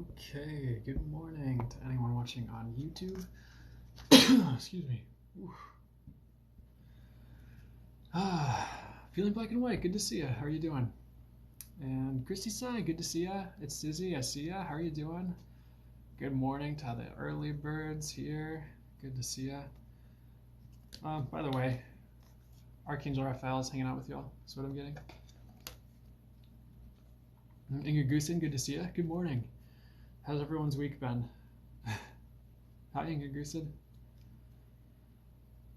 Okay, good morning to anyone watching on YouTube. Excuse me. Feeling black and white. Good to see ya. How are you doing? And Christy Sai, good to see ya. It's Susie. I see ya. How are you doing? Good morning to the early birds here. Good to see ya. By the way, Archangel Raphael is hanging out with y'all. That's what I'm getting. Inga Goosen, good to see ya. Good morning. How's everyone's week been? Hi, Inga Goosen.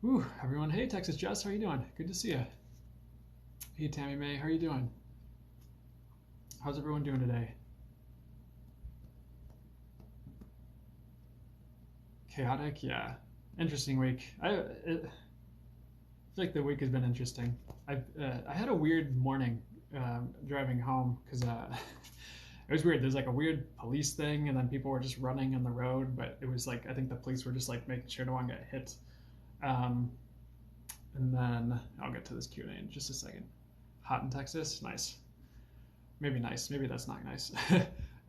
Woo, everyone. Hey, Texas Jess, how are you doing? Good to see ya. Hey, Tammy May, how are you doing? How's everyone doing today? Chaotic, yeah. Interesting week. I feel like the week has been interesting. I had a weird morning driving home because it was weird. There's like a weird police thing, and then people were just running on the road, but it was like I think the police were just like making sure no one got hit. And then I'll get to this Q&A in just a second. Hot in Texas, nice. Maybe nice. Maybe that's not nice.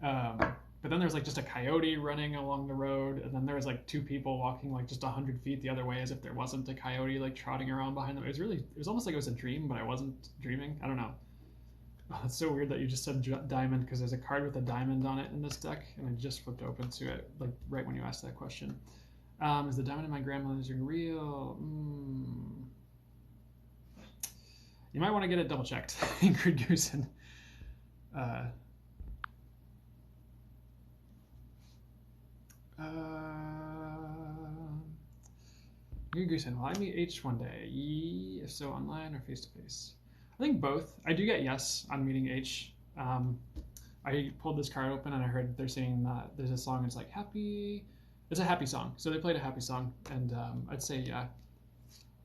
But then there's like just a coyote running along the road, and then there was like two people walking like just 100 feet the other way as if there wasn't a coyote like trotting around behind them. It was almost like it was a dream, but I wasn't dreaming. I don't know. Oh, it's so weird that you just said diamond because there's a card with a diamond on it in this deck, and I just flipped open to it like right when you asked that question. Is the diamond in my grandmother's ring real? You might want to get it double checked. Ingrid Goosen. Ingrid Goosen, will I meet H one day? If so, online or face to face? I think both. I do get yes on meeting H. I pulled this card open and I heard they're saying that there's a song. It's like happy. It's a happy song. So they played a happy song, and I'd say yeah.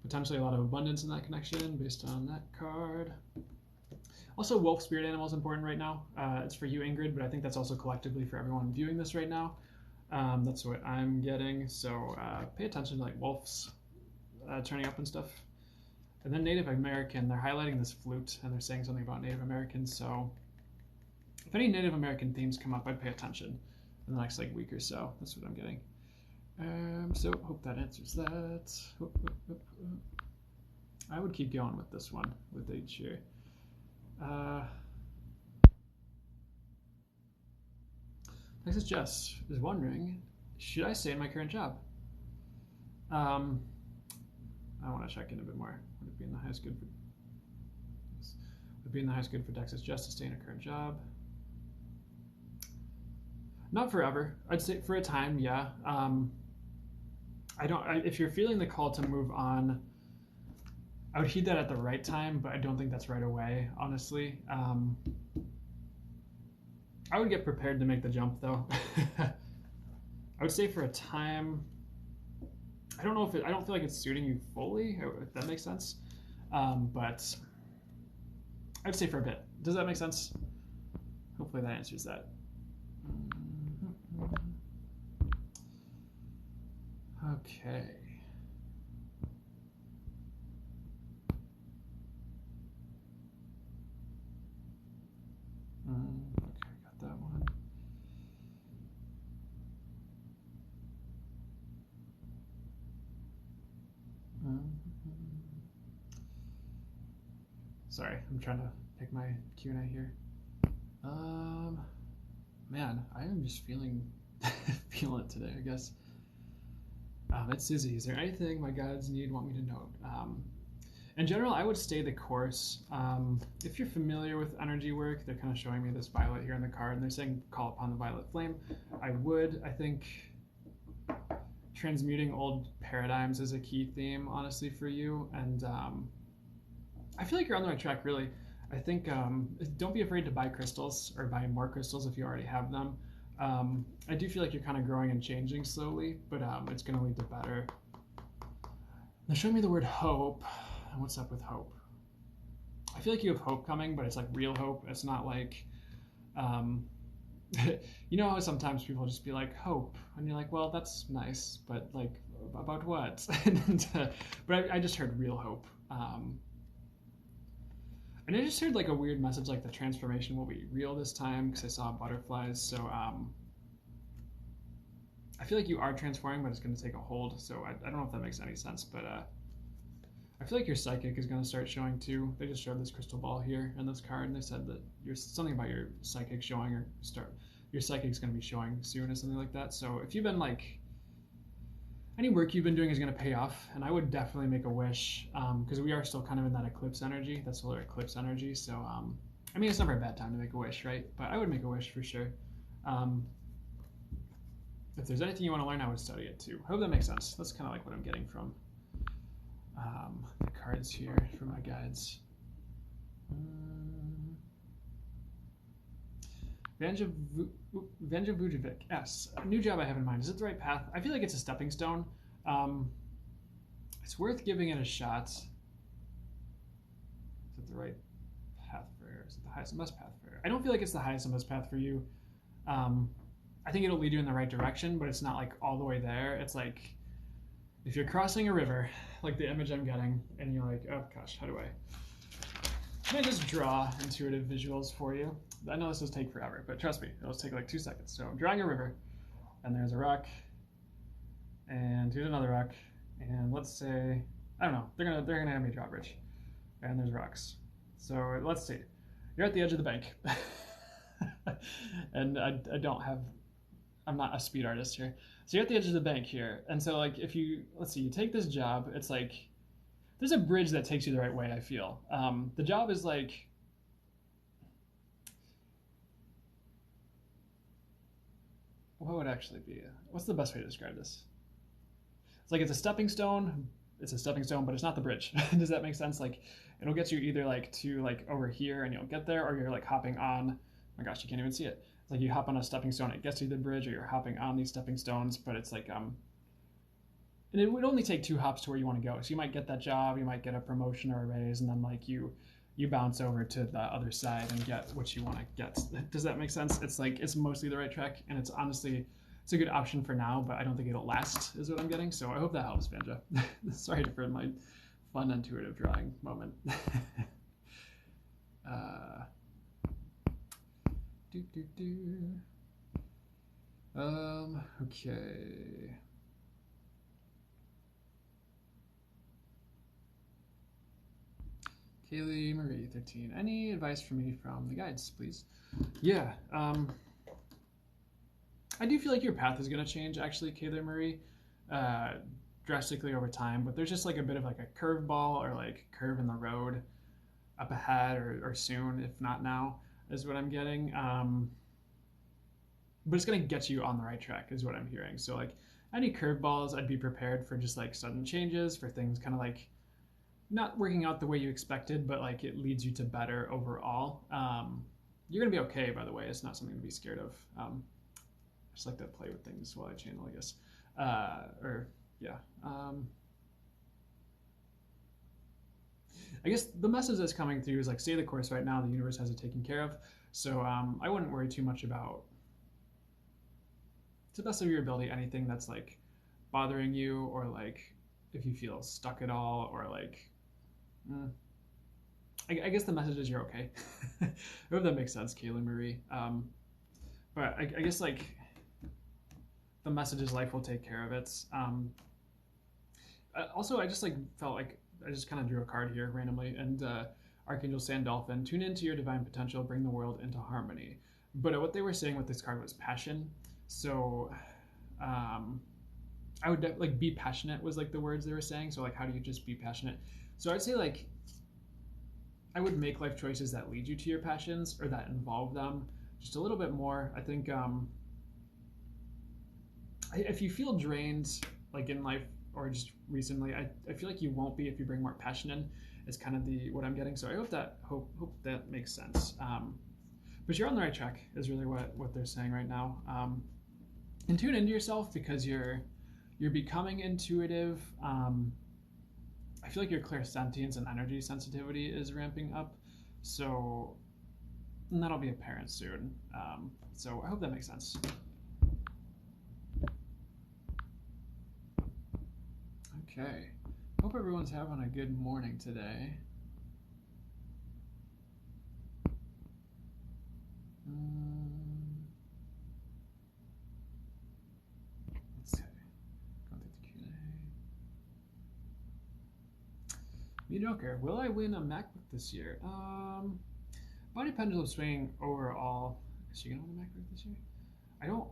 Potentially a lot of abundance in that connection based on that card. Also, wolf spirit animal is important right now. It's for you, Ingrid, but I think that's also collectively for everyone viewing this right now. That's what I'm getting. So pay attention to like wolves turning up and stuff. And then Native American, they're highlighting this flute and they're saying something about Native Americans. So if any Native American themes come up, I'd pay attention in the next like week or so. That's what I'm getting. So hope that answers that. I would keep going with this one with H here. Texas Jess is wondering, should I stay in my current job? I want to check in a bit more. Would it be in the highest good for? Would it be in the highest good for Texas Jess to stay in a current job? Not forever. I'd say for a time, yeah. If you're feeling the call to move on, I would heed that at the right time, but I don't think that's right away, honestly. I would get prepared to make the jump, though. I would say for a time. I don't feel like it's suiting you fully, if that makes sense. But I'd say for a bit. Does that make sense? Hopefully that answers that. Okay. Okay, got that one. Sorry, I'm trying to pick my Q&A here. Man, I am just feeling it today, I guess. It's Susie. Is there anything my guides want me to note? In general, I would stay the course. If you're familiar with energy work, they're kind of showing me this violet here in the card, and they're saying call upon the violet flame. I think transmuting old paradigms is a key theme, honestly, for you. And I feel like you're on the right track, really. I think don't be afraid to buy crystals or buy more crystals if you already have them. I do feel like you're kind of growing and changing slowly, but it's going to lead to better. They're showing me the word hope. And what's up with hope? I feel like you have hope coming, but it's like real hope. It's not like, you know how sometimes people just be like, hope. And you're like, well, that's nice, but like, about what? But I just heard real hope. And I just heard like a weird message, like the transformation will be real this time, because I saw butterflies. So I feel like you are transforming, but it's going to take a hold. So I don't know if that makes any sense, but I feel like your psychic is going to start showing too. They just showed this crystal ball here and this card, and they said that something about your psychic showing or your psychic's going to be showing soon or something like that. So if you've been like any work you've been doing is going to pay off, and I would definitely make a wish because we are still kind of in that eclipse energy, that solar eclipse energy. So I mean, it's never a bad time to make a wish, right? But I would make a wish for sure. If there's anything you want to learn, I would study it too. I hope that makes sense. That's kind of like what I'm getting from the cards here from my guides. Vanja Vujovic, yes. New job I have in mind. Is it the right path? I feel like it's a stepping stone. It's worth giving it a shot. Is it the right path for her? Is it the highest and best path for her? I don't feel like it's the highest and best path for you. I think it'll lead you in the right direction, but it's not like all the way there. It's like if you're crossing a river, like the image I'm getting, and you're like, oh gosh, how do I? Can I just draw intuitive visuals for you? I know this will take forever, but trust me, it'll take like 2 seconds. So I'm drawing a river, and there's a rock, and here's another rock, and let's say, I don't know, they're gonna have me draw a bridge, and there's rocks. So let's see, you're at the edge of the bank, and I'm not a speed artist here. So you're at the edge of the bank here, and so like if you, let's see, you take this job, it's like, there's a bridge that takes you the right way, I feel. The job is like, what would actually be? What's the best way to describe this? It's like it's a stepping stone, but it's not the bridge. Does that make sense? Like it'll get you either like to like over here and you'll get there, or you're like hopping on, oh my gosh, you can't even see it. It's like you hop on a stepping stone, it gets you to the bridge, or you're hopping on these stepping stones, but it's like, and it would only take 2 hops to where you want to go. So you might get that job, you might get a promotion or a raise, and then like you bounce over to the other side and get what you want to get. Does that make sense? It's like it's mostly the right track, and it's honestly, it's a good option for now, but I don't think it'll last is what I'm getting. So I hope that helps, Vanja. Sorry for my fun intuitive drawing moment. Okay. Kaylee Marie, 13. Any advice for me from the guides, please? Yeah, I do feel like your path is going to change, actually, Kaylee Marie, drastically over time, but there's just like a bit of like a curveball or like curve in the road up ahead or soon, if not now, is what I'm getting. But it's going to get you on the right track, is what I'm hearing. So like any curveballs, I'd be prepared for just like sudden changes, for things kind of like not working out the way you expected, but like it leads you to better overall. You're gonna be okay, by the way. It's not something to be scared of. I just like to play with things while I channel, I guess. I guess the message that's coming through is like, stay the course right now. The universe has it taken care of. So I wouldn't worry too much about, to the best of your ability, anything that's like bothering you, or like if you feel stuck at all, or like, I guess the message is you're okay. I hope that makes sense, Kayla Marie. But I guess like the message is life will take care of it. Also, I just like felt like I just kind of drew a card here randomly, and Archangel Sandolphin, tune into your divine potential, bring the world into harmony. But what they were saying with this card was passion. So I would like be passionate was like the words they were saying. So like, how do you just be passionate? So I'd say like, I would make life choices that lead you to your passions, or that involve them just a little bit more. I think if you feel drained like in life or just recently, I feel like you won't be if you bring more passion in. Is kind of what I'm getting. So I hope that makes sense. But you're on the right track is really what they're saying right now. And tune into yourself, because you're becoming intuitive. I feel like your clairsentience and energy sensitivity is ramping up, so that'll be apparent soon. So I hope that makes sense. Okay, hope everyone's having a good morning today. Mediocre. Will I win a MacBook this year? Body pendulum swinging overall. Is she gonna win a MacBook this year? I don't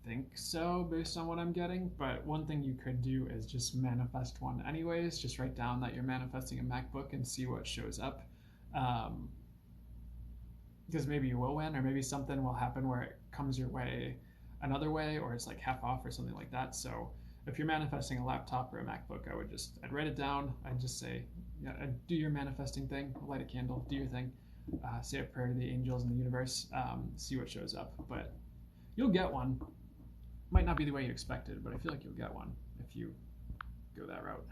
think so, based on what I'm getting. But one thing you could do is just manifest one, anyways. Just write down that you're manifesting a MacBook and see what shows up. Because maybe you will win, or maybe something will happen where it comes your way another way, or it's like half off or something like that. So if you're manifesting a laptop or a MacBook, I'd write it down. I'd just say, yeah, do your manifesting thing, light a candle, do your thing, say a prayer to the angels and the universe, see what shows up. But you'll get one. Might not be the way you expected, but I feel like you'll get one if you go that route.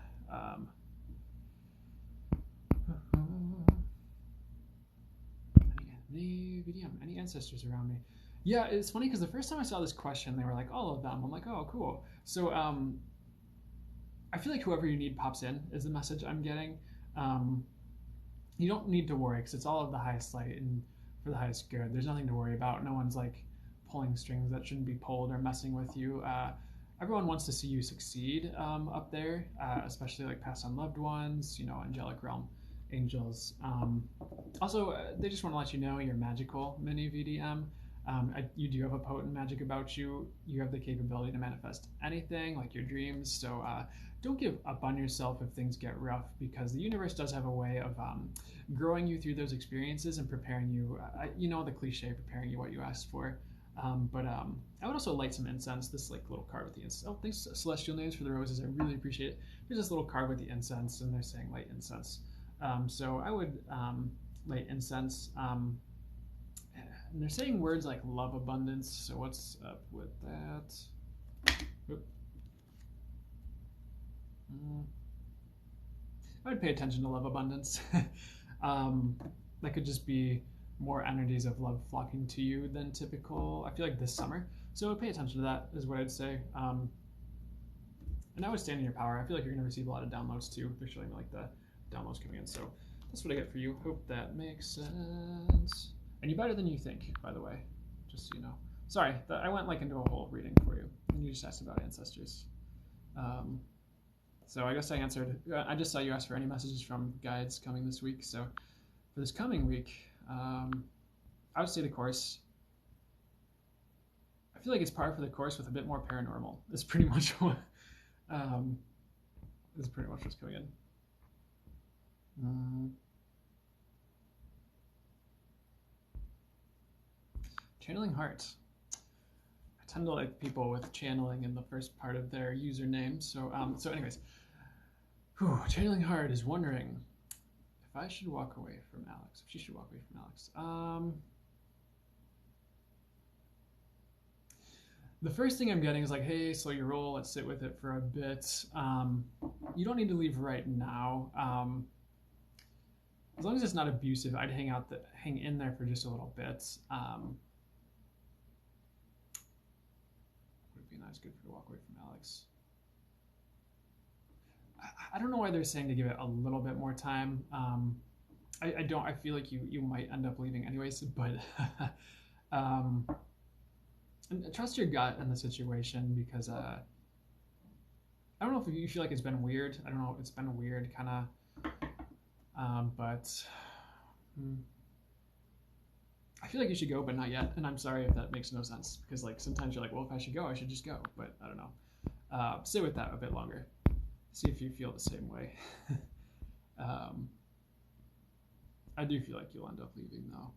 Any ancestors around me? Yeah, it's funny because the first time I saw this question, they were like, all of them. I'm like, oh, cool. So I feel like whoever you need pops in is the message I'm getting. You don't need to worry because it's all of the highest light and for the highest good. There's nothing to worry about. No one's like pulling strings that shouldn't be pulled or messing with you. Everyone wants to see you succeed up there, especially like past on loved ones, angelic realm, angels. Also, they just want to let you know you're magical, mini VDM. You do have a potent magic about you. You have the capability to manifest anything, like your dreams. So don't give up on yourself if things get rough, because the universe does have a way of growing you through those experiences and preparing you, the cliche, preparing you what you asked for. But I would also light some incense, this like little card with the incense. Oh, thanks Celestial Names for the roses. I really appreciate it. There's this little card with the incense, and they're saying light incense. So I would light incense. And they're saying words like love abundance. So what's up with that? Oop. I would pay attention to love abundance. That could just be more energies of love flocking to you than typical, I feel like, this summer. So pay attention to that is what I'd say. And I would stand in your power. I feel like you're going to receive a lot of downloads too. They're showing me like the downloads coming in. So that's what I get for you. Hope that makes sense. And you're better than you think, by the way, just so you know. Sorry, I went like into a whole reading for you, and you just asked about ancestors. So I guess I answered. I just saw you asked for any messages from guides coming this week. So for this coming week, I would say the course. I feel like it's par for the course with a bit more paranormal. It's pretty much what. This is pretty much what's coming in. Channeling heart. I tend to like people with channeling in the first part of their username. So anyways, channeling heart is wondering if I should walk away from Alex. If she should walk away from Alex. The first thing I'm getting is like, hey, slow your roll. Let's sit with it for a bit. You don't need to leave right now. As long as it's not abusive, I'd hang in there for just a little bit. Would it be nice, good for to walk away from Alex? I don't know why they're saying to give it a little bit more time. I don't. I feel like you might end up leaving anyways, but and trust your gut in the situation, because I don't know if you feel like it's been weird. I don't know. It's been weird, kind of. But I feel like you should go, but not yet. And I'm sorry if that makes no sense, because like sometimes you're like, well, if I should go, I should just go. But I don't know. Sit with that a bit longer. See if you feel the same way. I do feel like you'll end up leaving, though.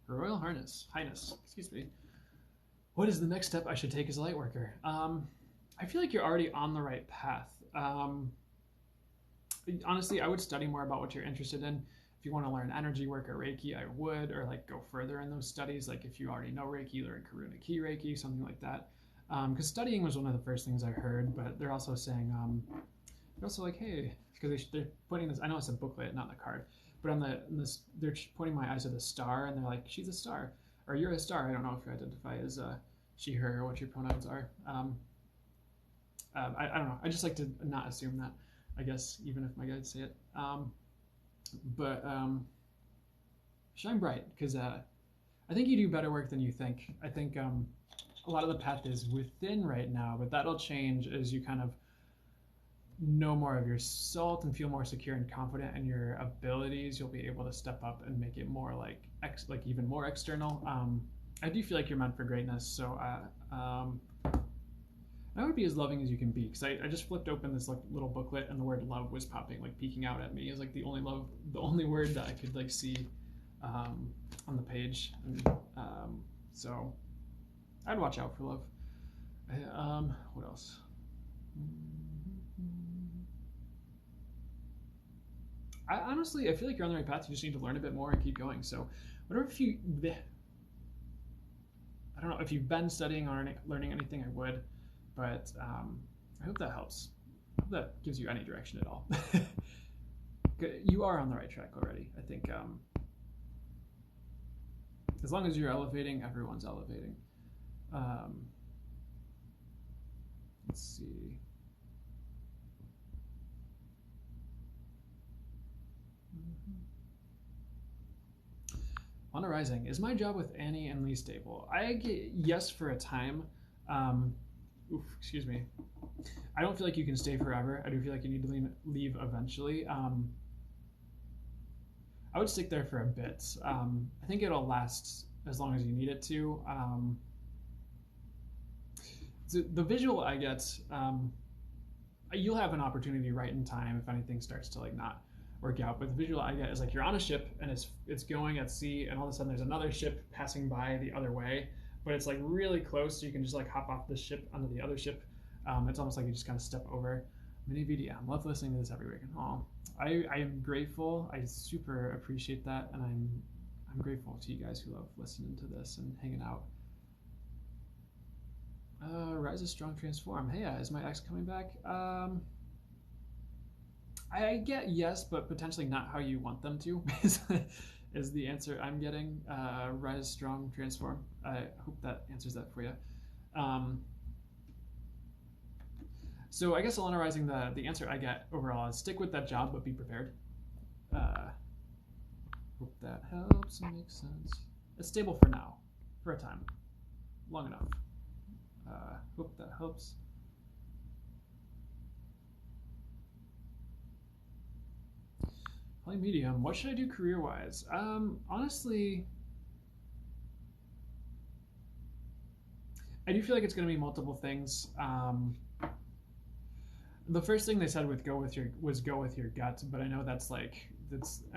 Her Royal Highness, excuse me. What is the next step I should take as a Lightworker? I feel like you're already on the right path. Honestly, I would study more about what you're interested in. If you want to learn energy work or Reiki, I would, or like go further in those studies. Like if you already know Reiki, learn Karuna Ki Reiki, something like that. Because studying was one of the first things I heard, but they're also saying, they're also like, hey, because they're putting this, I know it's a booklet, not in the card, but on this, they're pointing my eyes to the star, and they're like, she's a star, or you're a star. I don't know if you identify as she, her, or what your pronouns are. I don't know. I just like to not assume that, I guess, even if my guides say it. But shine bright, because I think you do better work than you think. I think a lot of the path is within right now, but that'll change as you kind of know more of yourself and feel more secure and confident in your abilities. You'll be able to step up and make it more like even more external. I do feel like you're meant for greatness, so I would be as loving as you can be, because I just flipped open this like little booklet and the word love was popping, like peeking out at me. It was like the only word that I could like see on the page. And, so I'd watch out for love. What else? I feel like you're on the right path. You just need to learn a bit more and keep going. So whatever, I don't know if you've been studying or learning anything, I would, but I hope that helps. I hope that gives you any direction at all. You are on the right track already. I think as long as you're elevating, everyone's elevating. Let's see. On a rising, is my job with Annie and Lee stable? I get yes for a time. Excuse me. I don't feel like you can stay forever. I do feel like you need to leave eventually. I would stick there for a bit. I think it'll last as long as you need it to. The visual I get, you'll have an opportunity right in time if anything starts to like not work out. But the visual I get is like you're on a ship and it's going at sea, and all of a sudden there's another ship passing by the other way, but it's like really close, so you can just like hop off this ship onto the other ship. It's almost like you just kind of step over. Mini VDM, love listening to this every week. Oh, I am grateful. I super appreciate that, and I'm grateful to you guys who love listening to this and hanging out. Rise is strong, transform. Hey, is my ex coming back? I get yes, but potentially not how you want them to, is the answer I'm getting. Rise, strong, transform. I hope that answers that for you. So I guess Alana Rising, the answer I get overall is stick with that job, but be prepared. Hope that helps and makes sense. It's stable for now, for a time, long enough. Hope that helps. Play medium. What should I do career-wise? Honestly, I do feel like it's going to be multiple things. The first thing they said was go with your gut, but I know that's I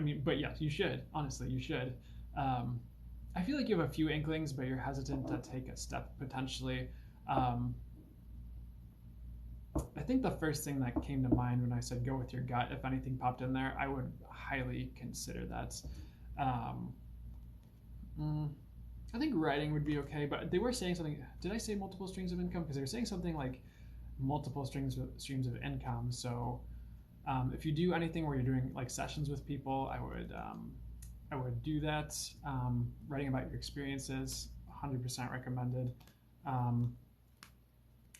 mean, but yes, you should. Honestly, you should. I feel like you have a few inklings, but you're hesitant to take a step potentially. I think the first thing that came to mind when I said go with your gut, if anything popped in there, I would highly consider that. I think writing would be okay, but they were saying something. Did I say multiple streams of income? Because they were saying something like multiple streams of income. So if you do anything where you're doing like sessions with people, I would do that. Writing about your experiences, 100% recommended.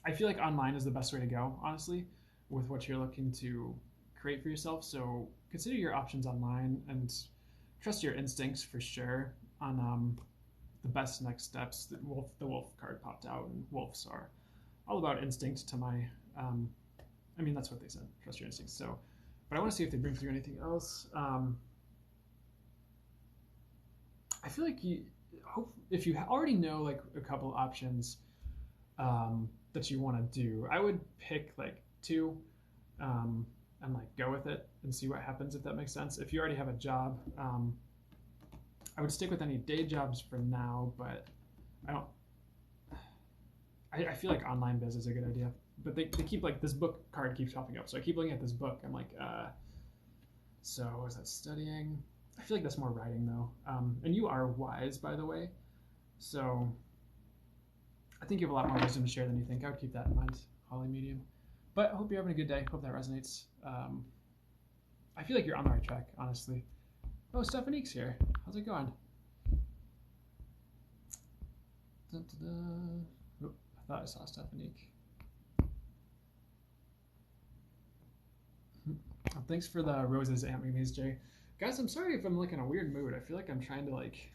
I feel like online is the best way to go, honestly, with what you're looking to create for yourself. So consider your options online and trust your instincts for sure on the best next steps. The wolf card popped out, and wolves are all about instinct to my, I mean, that's what they said, trust your instincts. So, but I want to see if they bring through anything else. I feel like if you already know like a couple options that you want to do, I would pick like two and like go with it and see what happens, if that makes sense. If you already have a job, I would stick with any day jobs for now, but I feel like online biz is a good idea. But they keep like this book card keeps popping up, so I keep looking at this book. I'm like, so was that studying? I feel like that's more writing though. And you are wise, by the way, so I think you have a lot more wisdom to share than you think. I would keep that in mind, Holly Medium. But I hope you're having a good day. Hope that resonates. I feel like you're on the right track, honestly. Oh, Stephanique's here. How's it going? Oh, I thought I saw Stephanique. Thanks for the roses, Aunt Mimi's, Jay. Guys, I'm sorry if I'm like in a weird mood. I feel like I'm trying to like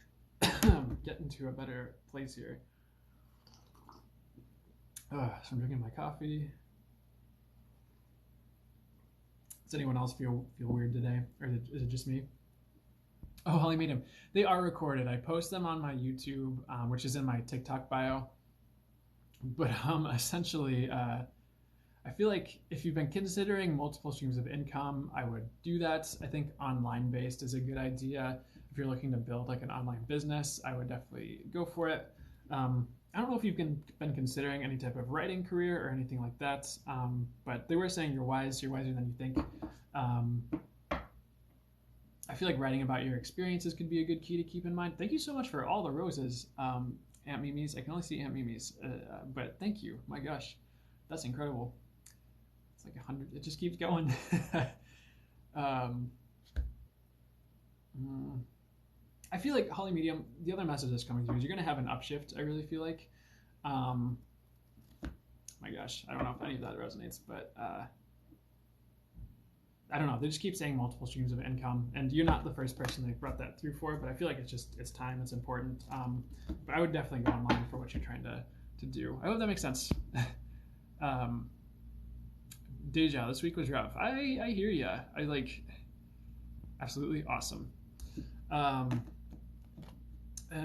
get into a better place here. So I'm drinking my coffee. Does anyone else feel weird today, or is it just me? Oh, Holly made them. They are recorded. I post them on my YouTube, which is in my TikTok bio. But essentially, I feel like if you've been considering multiple streams of income, I would do that. I think online based is a good idea. If you're looking to build like an online business, I would definitely go for it. I don't know if you've been considering any type of writing career or anything like that, but they were saying you're wiser than you think. I feel like writing about your experiences could be a good key to keep in mind. Thank you so much for all the roses, Aunt Mimi's. I can only see Aunt Mimi's, but thank you. My gosh, that's incredible. It's like 100. It just keeps going. I feel like Holly Medium, the other message that's coming through is you're going to have an upshift, I really feel like. My gosh, I don't know if any of that resonates, but I don't know. They just keep saying multiple streams of income, and you're not the first person they've brought that through for, but I feel like it's time, it's important. But I would definitely go online for what you're trying to do. I hope that makes sense. Deja, this week was rough. I hear ya. I like, absolutely awesome.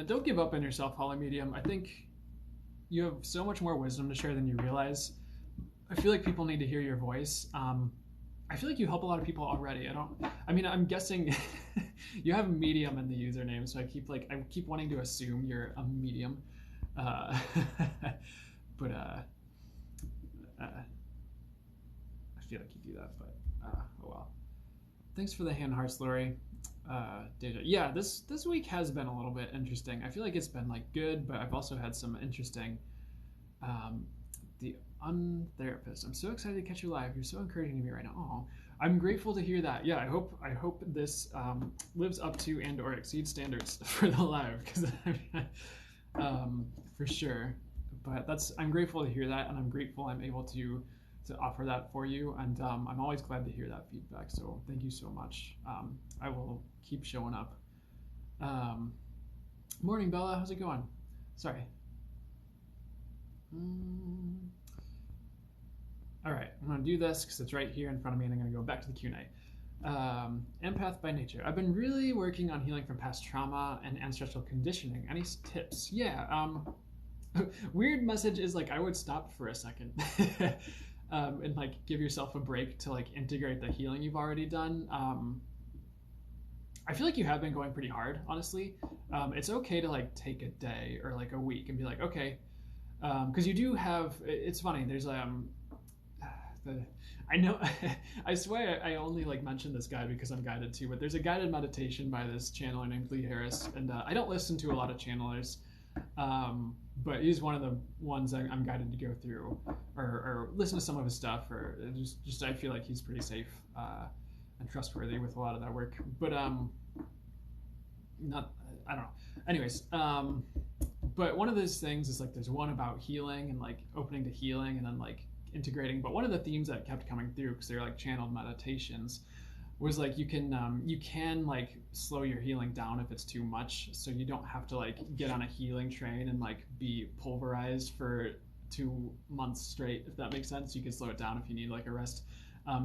Don't give up on yourself, Holly Medium. I think you have so much more wisdom to share than you realize. I feel like people need to hear your voice. I feel like you help a lot of people already. I'm guessing you have medium in the username, so I keep wanting to assume you're a medium. But I feel like you do that, but oh well. Thanks for the hand hearts, Lori. Deja. Yeah, this week has been a little bit interesting. I feel like it's been like good, but I've also had some interesting. The untherapist. I'm so excited to catch you live. You're so encouraging to me right now. Oh, I'm grateful to hear that. Yeah, I hope this lives up to and or exceeds standards for the live, because for sure. But I'm grateful to hear that, and I'm grateful I'm able to offer that for you, and I'm always glad to hear that feedback. So thank you so much. I will keep showing up. Morning, Bella. How's it going? Sorry. All right, I'm gonna do this because it's right here in front of me, and I'm gonna go back to the Q&A. Empath by nature. I've been really working on healing from past trauma and ancestral conditioning. Any tips? Yeah. Weird message is like I would stop for a second and like give yourself a break to like integrate the healing you've already done. I feel like you have been going pretty hard, honestly. It's okay to like take a day or like a week and be like, okay. Because you do have, it's funny, there's I know, I swear I only like mention this guy because I'm guided to, but there's a guided meditation by this channeler named Lee Harris, and I don't listen to a lot of channelers, but he's one of the ones I'm guided to go through, or listen to some of his stuff, or just I feel like he's pretty safe and trustworthy with a lot of that work, but I don't know. Anyways, but one of those things is like there's one about healing and like opening to healing and then like integrating. But one of the themes that kept coming through, because they're like channeled meditations, was like you can like slow your healing down if it's too much, so you don't have to like get on a healing train and like be pulverized for 2 months straight, if that makes sense. You can slow it down if you need like a rest.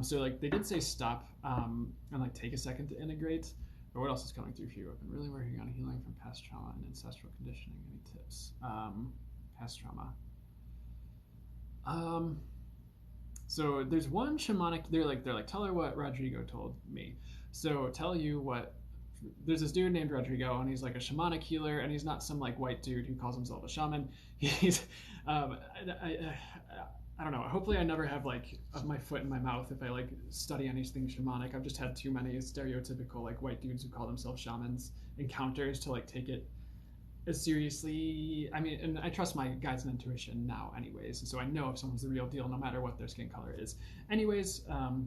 So like they did say stop and like take a second to integrate. But what else is coming through here? I've been really working on healing from past trauma and ancestral conditioning. Any tips? Past trauma. So there's one shamanic. They're like tell her what Rodrigo told me. So tell you what. There's this dude named Rodrigo, and he's like a shamanic healer, and he's not some like white dude who calls himself a shaman. He's I don't know. Hopefully I never have like my foot in my mouth if I like study anything shamanic. I've just had too many stereotypical like white dudes who call themselves shamans encounters to like take it as seriously. I mean, and I trust my guides and intuition now anyways. And so I know if someone's the real deal no matter what their skin color is. Anyways,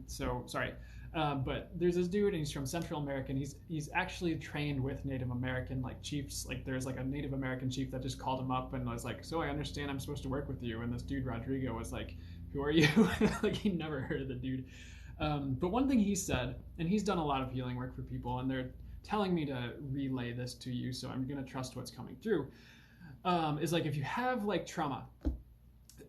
so sorry. But there's this dude, and he's from Central America, and he's actually trained with Native American like chiefs. Like there's like a Native American chief that just called him up and was like, so I understand I'm supposed to work with you. And this dude Rodrigo was like, who are you? Like he never heard of the dude. But one thing he said, and he's done a lot of healing work for people, and they're telling me to relay this to you, so I'm gonna trust what's coming through. Is like if you have like trauma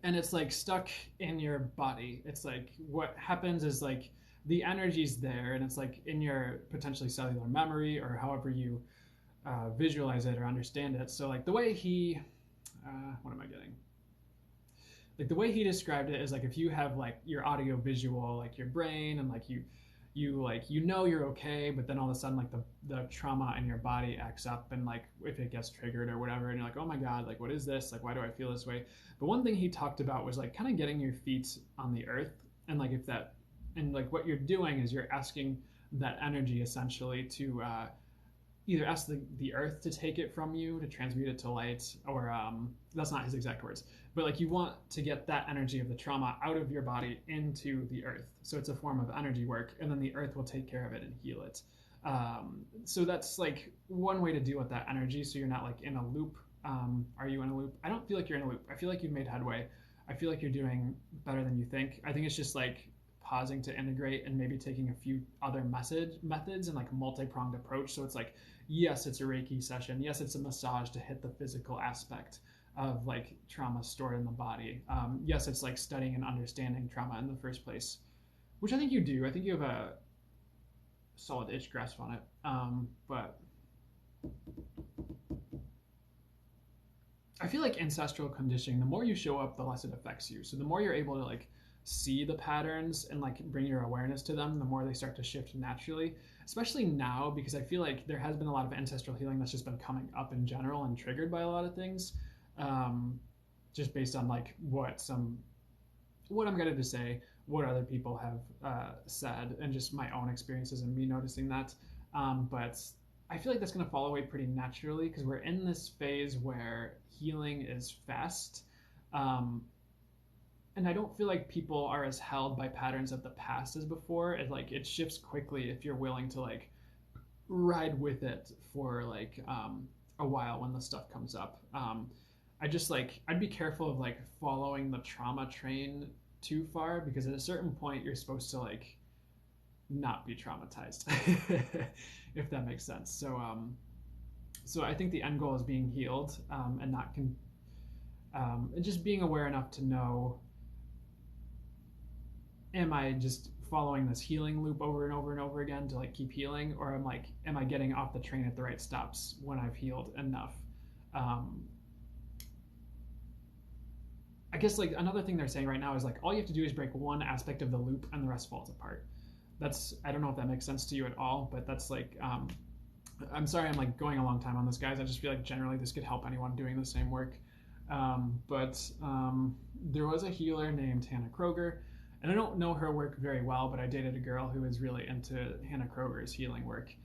and it's like stuck in your body, it's like what happens is like the energy's there, and it's like in your potentially cellular memory or however you visualize it or understand it. So like the way he, what am I getting? Like the way he described it is like if you have like your audio visual, like your brain, and like you like you know you're okay, but then all of a sudden like the trauma in your body acts up, and like if it gets triggered or whatever, and you're like, oh my god, like what is this, like why do I feel this way? But one thing he talked about was like kind of getting your feet on the earth, and like if that, and like what you're doing is you're asking that energy essentially to either ask the earth to take it from you, to transmute it to light, or that's not his exact words, but like you want to get that energy of the trauma out of your body into the earth. So it's a form of energy work, and then the earth will take care of it and heal it. So that's like one way to deal with that energy, so you're not like in a loop. Are you in a loop? I don't feel like you're in a loop. I feel like you've made headway. I feel like you're doing better than you think. I think it's just like pausing to integrate and maybe taking a few other methods and like a multi-pronged approach. So it's like, yes, it's a Reiki session. Yes, it's a massage to hit the physical aspect of like trauma stored in the body. Yes, it's like studying and understanding trauma in the first place, which I think you do. I think you have a solid-ish grasp on it. But I feel like ancestral conditioning, the more you show up, the less it affects you. So the more you're able to like see the patterns and like bring your awareness to them, the more they start to shift naturally, especially now, because I feel like there has been a lot of ancestral healing that's just been coming up in general and triggered by a lot of things, just based on like what I'm going to say, what other people have said, and just my own experiences and me noticing that. But I feel like that's going to fall away pretty naturally because we're in this phase where healing is fast. And I don't feel like people are as held by patterns of the past as before. It shifts quickly if you're willing to like ride with it for like a while when the stuff comes up. I just like I'd be careful of like following the trauma train too far, because at a certain point you're supposed to like not be traumatized, if that makes sense. So I think the end goal is being healed, and not and just being aware enough to know, am I just following this healing loop over and over and over again to like keep healing, or am I getting off the train at the right stops when I've healed enough? I guess like another thing they're saying right now is like all you have to do is break one aspect of the loop and the rest falls apart. I don't know if that makes sense to you at all, but that's like I'm sorry I'm like going a long time on this, guys. I just feel like generally this could help anyone doing the same work. But there was a healer named Hannah Kroger, and I don't know her work very well, but I dated a girl who was really into Hannah Kroger's healing work.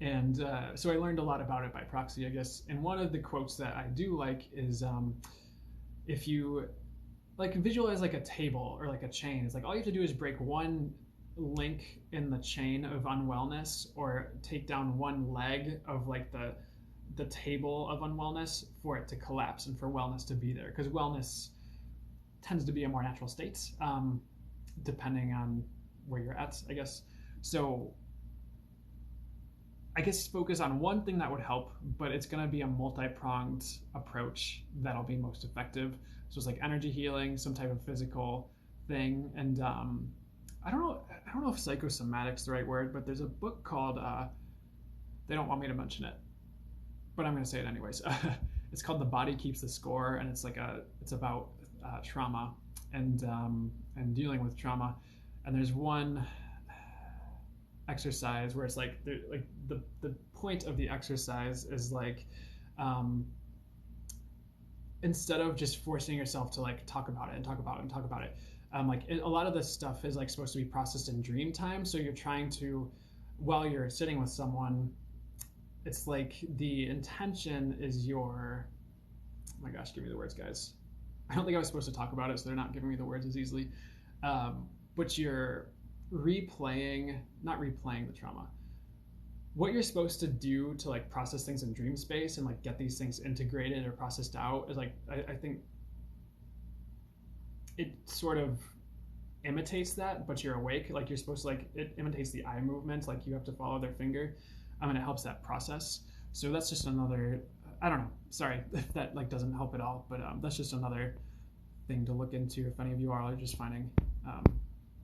And so I learned a lot about it by proxy, I guess. And one of the quotes that I do like is if you like visualize like a table or like a chain, it's like all you have to do is break one link in the chain of unwellness, or take down one leg of like the table of unwellness for it to collapse and for wellness to be there, because wellness tends to be a more natural state, depending on where you're at, I guess. So I guess focus on one thing that would help, but it's going to be a multi-pronged approach that'll be most effective. So it's like energy healing, some type of physical thing, and I don't know if psychosomatic's the right word, but there's a book called they don't want me to mention it, but I'm going to say it anyways. It's called The Body Keeps the Score, and it's about trauma and dealing with trauma. And there's one exercise where it's like the point of the exercise is like instead of just forcing yourself to like talk about it and talk about it and talk about it, a lot of this stuff is like supposed to be processed in dream time. So you're trying to, while you're sitting with someone, it's like the intention is your, oh my gosh, give me the words, guys. I don't think I was supposed to talk about it, so they're not giving me the words as easily. But you're not replaying the trauma. What you're supposed to do to like process things in dream space and like get these things integrated or processed out is like, I think it sort of imitates that, but you're awake. Like you're supposed to like it imitates the eye movement. Like you have to follow their finger, and it helps that process. So that's just another. I don't know. Sorry if that like doesn't help at all, but that's just another thing to look into if any of you are just finding um,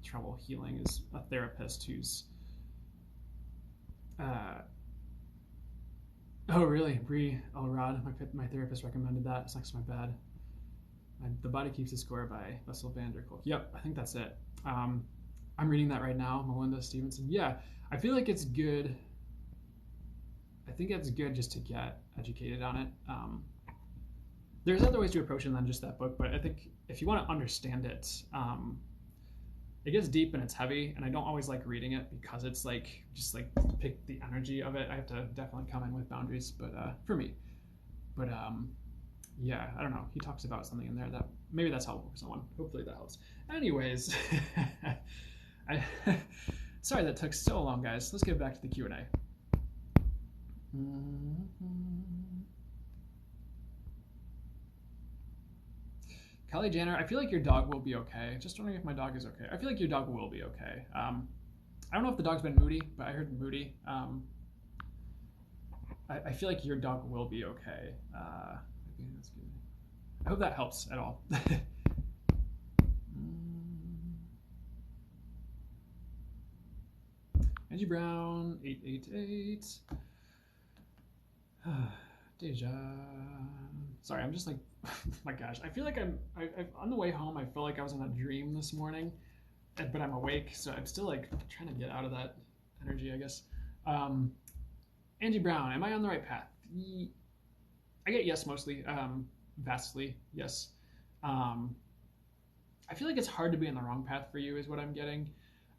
trouble healing is a therapist who's. Oh really, Brie Elrod, my therapist recommended that. It's next to my bed. The Body Keeps a Score by Russell Vanderkolk. Yep, I think that's it. I'm reading that right now, Melinda Stevenson. Yeah, I feel like it's good. I think it's good just to get educated on it. There's other ways to approach it than just that book, but I think if you want to understand it, it gets deep and it's heavy, and I don't always like reading it because it's like just like pick the energy of it. I have to definitely come in with boundaries, but for me, but yeah, I don't know. He talks about something in there that maybe that's helpful for someone. Hopefully that helps. Anyways, sorry that took so long, guys. Let's get back to the Q&A. Kelly Janner, I feel like your dog will be okay. Just wondering if my dog is okay. I feel like your dog will be okay. I don't know if the dog's been moody, but I heard moody. I feel like your dog will be okay. I think that's good. I hope that helps at all. Angie Brown, 888. Deja. Sorry, I'm just like, my gosh. I feel like I'm on the way home. I feel like I was in a dream this morning, but I'm awake, so I'm still like trying to get out of that energy, I guess. Angie Brown, am I on the right path? I get yes mostly. Vastly yes. I feel like it's hard to be on the wrong path for you, is what I'm getting.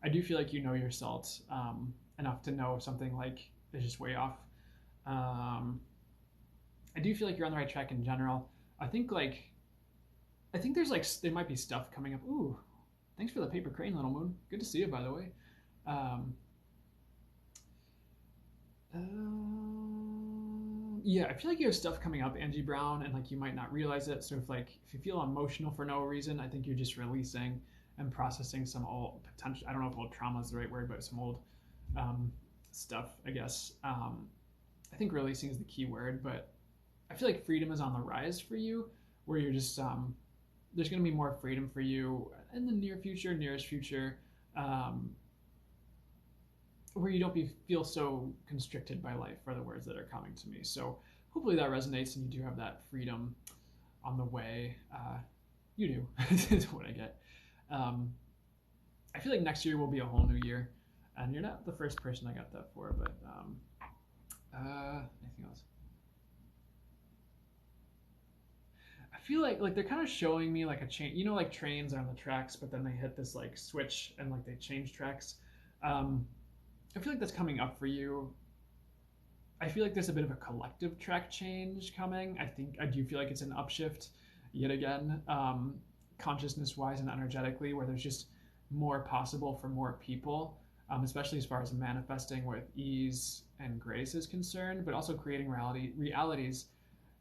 I do feel like you know yourself enough to know something like is just way off. I do feel like you're on the right track in general. I think there's like there might be stuff coming up. Ooh, thanks for the paper crane, Little Moon. Good to see you, by the way. Yeah, I feel like you have stuff coming up, Angie Brown, and like you might not realize it. So if you feel emotional for no reason, I think you're just releasing and processing some old potential. I don't know if old trauma is the right word, but some old stuff, I guess. I think releasing is the key word, but I feel like freedom is on the rise for you, where you're just there's going to be more freedom for you in the nearest future, where you don't feel so constricted by life, are the words that are coming to me. So hopefully that resonates and you do have that freedom on the way. You do, is what I get. I feel like next year will be a whole new year, and you're not the first person I got that for, but anything else? I feel like they're kind of showing me like a change. You know, like trains are on the tracks, but then they hit this like switch and like they change tracks. I feel like that's coming up for you. I feel like there's a bit of a collective track change coming. I do feel like it's an upshift yet again, consciousness-wise and energetically, where there's just more possible for more people, especially as far as manifesting with ease and grace is concerned, but also creating realities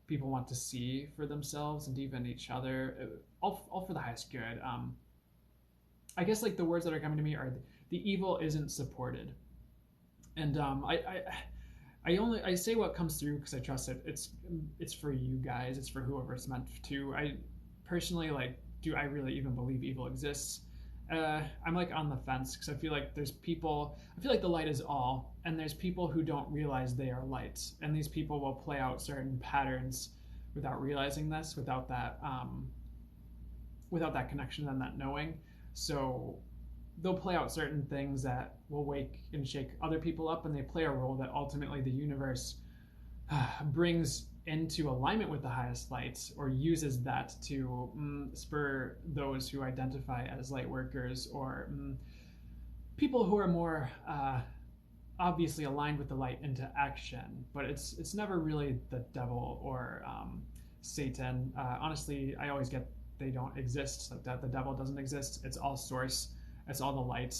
people want to see for themselves and even each other, all for the highest good. I guess like the words that are coming to me are the evil isn't supported, and I say what comes through because I trust it. It's for you guys. It's for whoever it's meant to. I personally do I really even believe evil exists? I'm like on the fence because I feel like there's people. I feel like the light is all, and there's people who don't realize they are light, and these people will play out certain patterns without realizing this, without that connection and that knowing. So they'll play out certain things that will wake and shake other people up, and they play a role that ultimately the universe brings into alignment with the highest lights, or uses that to spur those who identify as light workers, or people who are more obviously aligned with the light into action. But it's never really the devil or Satan. Honestly, I always get they don't exist, like that the devil doesn't exist. It's all source. It's all the light.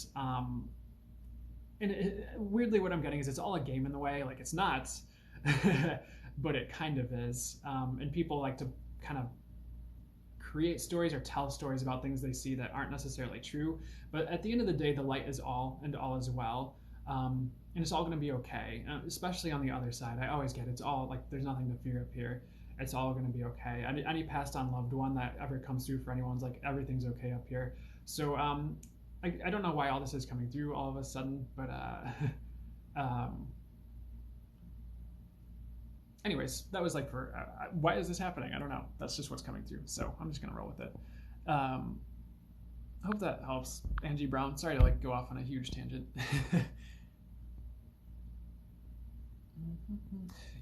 And weirdly, what I'm getting is it's all a game in the way. Like it's not, but it kind of is. And people like to kind of create stories or tell stories about things they see that aren't necessarily true. But at the end of the day, the light is all, and all is well. And it's all going to be okay, especially on the other side. I always get it's all like there's nothing to fear up here. It's all going to be okay. Any passed on loved one that ever comes through for anyone's like everything's okay up here. So I don't know why all this is coming through all of a sudden, but anyways, that was like for why is this happening? I don't know. That's just what's coming through. So I'm just gonna roll with it. I hope that helps, Angie Brown. Sorry to like go off on a huge tangent.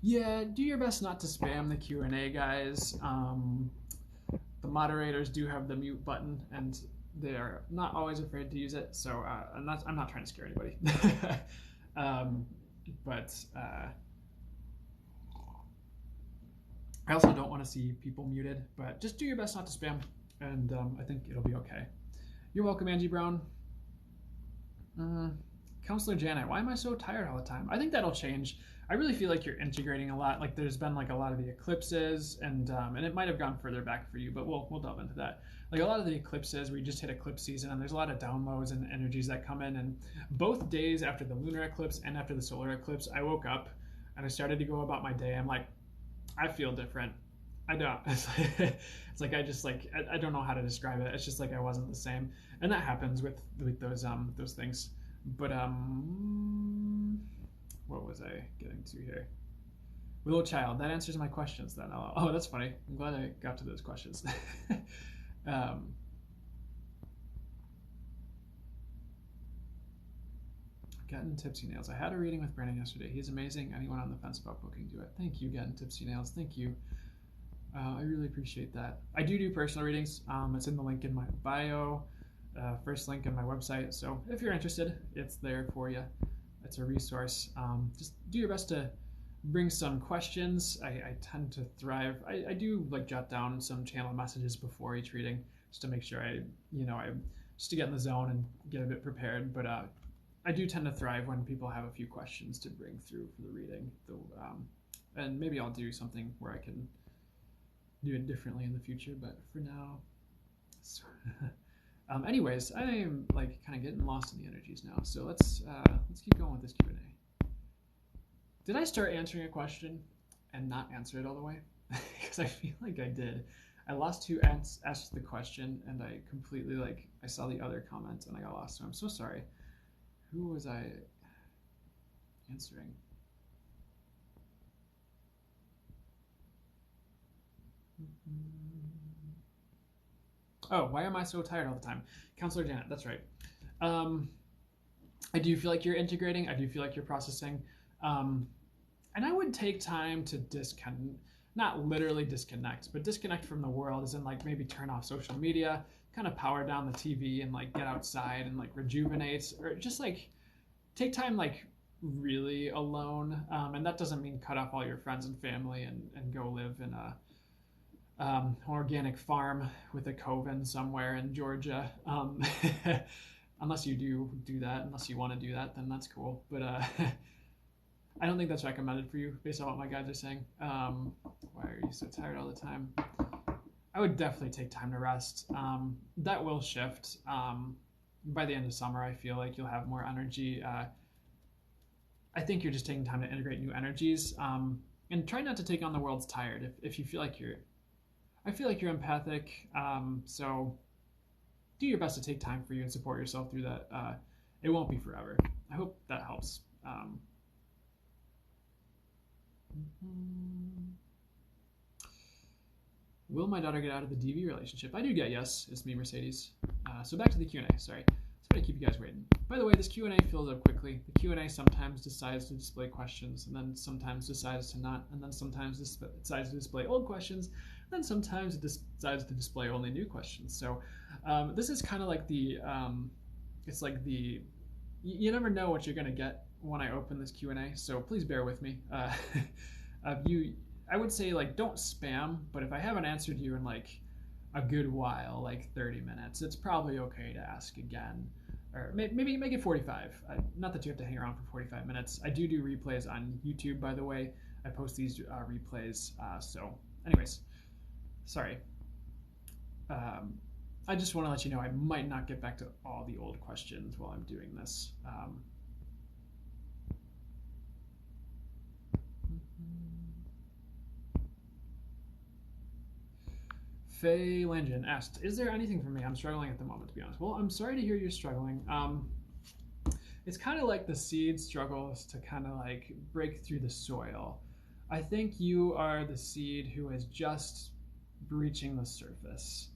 Yeah, do your best not to spam the Q&A, guys. The moderators do have the mute button, and they are not always afraid to use it. So I'm not trying to scare anybody. But I also don't want to see people muted. But just do your best not to spam, and I think it'll be okay. You're welcome, Angie Brown. Counselor Janet, why am I so tired all the time? I think that'll change. I really feel like you're integrating a lot. Like there's been like a lot of the eclipses, and it might have gone further back for you, but we'll delve into that. Like a lot of the eclipses, we just hit eclipse season, and there's a lot of downloads and energies that come in. And both days after the lunar eclipse and after the solar eclipse, I woke up and I started to go about my day. I'm like, I feel different. I don't. It's like I just like I don't know how to describe it. It's just like I wasn't the same, and that happens with those things. But what was I getting to here? Willow Child. That answers my questions then. Oh, that's funny. I'm glad I got to those questions. Getting Tipsy Nails. I had a reading with Brandon yesterday. He's amazing. Anyone on the fence about booking, do it. Thank you, Getting Tipsy Nails. Thank you. I really appreciate that. I do personal readings. It's in the link in my bio, first link in my website. So if you're interested, it's there for you. It's a resource. Just do your best to bring some questions. I tend to thrive. I do like jot down some channel messages before each reading just to make sure I just to get in the zone and get a bit prepared. But I do tend to thrive when people have a few questions to bring through for the reading. And maybe I'll do something where I can do it differently in the future, but for now. Anyways, I am like kind of getting lost in the energies now, so let's keep going with this Q&A. Did I start answering a question and not answer it all the way? Because I feel like I did. I lost who asked the question, and I completely I saw the other comment and I got lost. So I'm so sorry. Who was I answering? Oh, why am I so tired all the time? Counselor Janet, that's right. I do feel like you're integrating. I do feel like you're processing. And I would take time to disconnect, not literally disconnect, but disconnect from the world as in like maybe turn off social media, kind of power down the TV and like get outside and like rejuvenate, or just like take time like really alone. And that doesn't mean cut off all your friends and family and go live in a organic farm with a coven somewhere in Georgia. Unless you do that, unless you want to do that, then that's cool. But I don't think that's recommended for you based on what my guides are saying. Why are you so tired all the time? I would definitely take time to rest. That will shift. By the end of summer, I feel like you'll have more energy. I think you're just taking time to integrate new energies. And try not to take on the world's tired. If you feel like I feel like you're empathic, so do your best to take time for you and support yourself through that. It won't be forever. I hope that helps. Will my daughter get out of the DV relationship? I do get yes. It's me, Mercedes. So back to the Q&A. Sorry. Sorry to keep you guys waiting. By the way, this Q&A fills up quickly. The Q&A sometimes decides to display questions, and then sometimes decides to not, and then sometimes decides to display old questions, and then sometimes it decides to display only new questions. So this is kind of like it's like you never know what you're going to get when I open this Q&A, so please bear with me. I would say like don't spam, but if I haven't answered you in like a good while, like 30 minutes, it's probably okay to ask again, or maybe make it 45. Not that you have to hang around for 45 minutes. I do replays on YouTube, by the way. I post these replays. So anyways, sorry. I just want to let you know I might not get back to all the old questions while I'm doing this. Faye Langen asked, "Is there anything for me? I'm struggling at the moment, to be honest." Well, I'm sorry to hear you're struggling. It's kind of like the seed struggles to kind of like break through the soil. I think you are the seed who is just breaching the surface.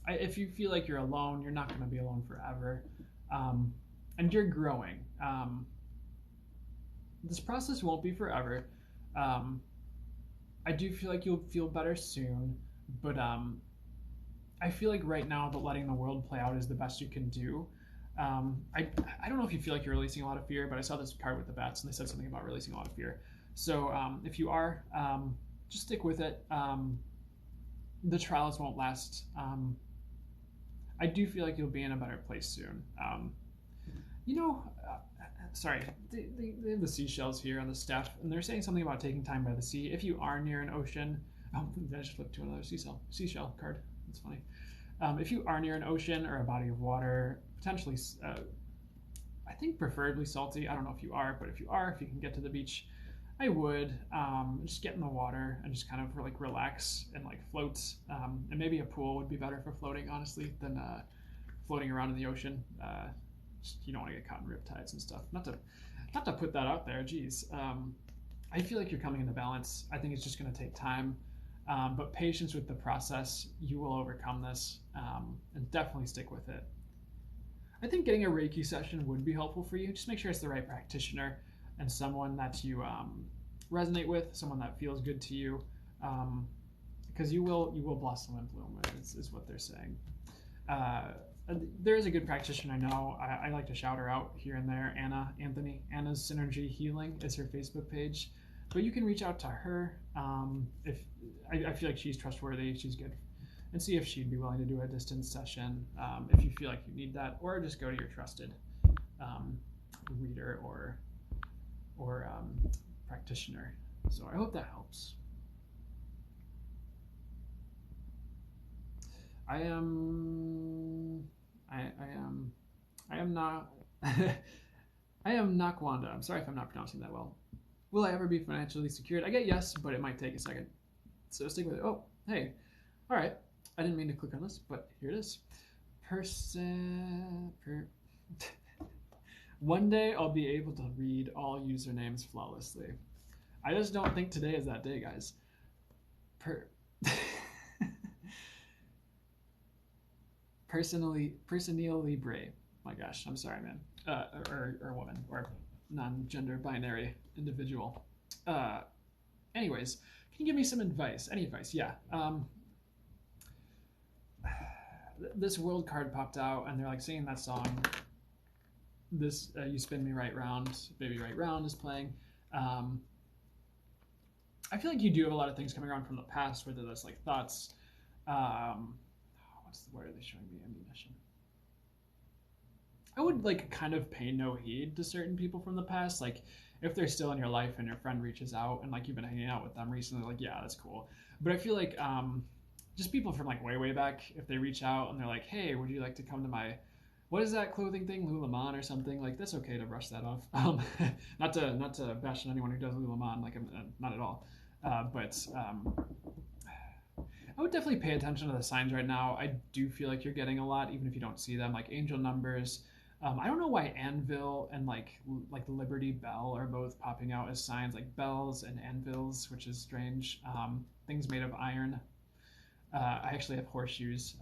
If you feel like you're alone, you're not going to be alone forever. And you're growing. This process won't be forever. I do feel like you'll feel better soon, but I feel like right now that letting the world play out is the best you can do. I don't know if you feel like you're releasing a lot of fear, but I saw this part with the bats and they said something about releasing a lot of fear. So if you are, just stick with it. The trials won't last. I do feel like you'll be in a better place soon. You know, sorry, they have the seashells here on the staff, and they're saying something about taking time by the sea. If you are near an ocean, I just flipped to another seashell card. That's funny. If you are near an ocean or a body of water, potentially, I think preferably salty. I don't know if you are, but if you are, if you can get to the beach, I would just get in the water and just kind of like relax and like float. And maybe a pool would be better for floating, honestly, than floating around in the ocean. You don't want to get caught in riptides and stuff. Not to put that out there. Geez, I feel like you're coming into balance. I think it's just going to take time, but patience with the process. You will overcome this, and definitely stick with it. I think getting a Reiki session would be helpful for you. Just make sure it's the right practitioner and someone that you resonate with, someone that feels good to you, because you will blossom and bloom. Is what they're saying. There is a good practitioner I know. I like to shout her out here and there. Anna's Synergy Healing is her Facebook page, but you can reach out to her if I feel like she's trustworthy, she's good, and see if she'd be willing to do a distance session if you feel like you need that, or just go to your trusted reader or practitioner. So I hope that helps. I am not I am Nakwanda. I'm sorry if I'm not pronouncing that well. Will I ever be financially secured? I get yes, but it might take a second. So stick with it. Oh, hey. All right. I didn't mean to click on this, but here it is. One day I'll be able to read all usernames flawlessly. I just don't think today is that day, guys. Personally Libre. My gosh, I'm sorry, man. Or woman, or non-gender binary individual. Anyways, can you give me some advice? Any advice? Yeah. This world card popped out, and they're like singing that song. This You Spin Me Right Round, Baby Right Round is playing. I feel like you do have a lot of things coming around from the past, whether that's like thoughts. Where are they showing me ammunition? I would like kind of pay no heed to certain people from the past. Like if they're still in your life and your friend reaches out and like you've been hanging out with them recently, like yeah, that's cool. But I feel like just people from like way back, if they reach out and they're like, hey, would you like to come to my, what is that clothing thing, Lululemon or something? Like that's okay to brush that off. Not to bash on anyone who does Lululemon, like I'm not at all. But I would definitely pay attention to the signs right now. I do feel like you're getting a lot, even if you don't see them, like angel numbers. I don't know why anvil and like the Liberty Bell are both popping out as signs, like bells and anvils, which is strange. Things made of iron. I actually have horseshoes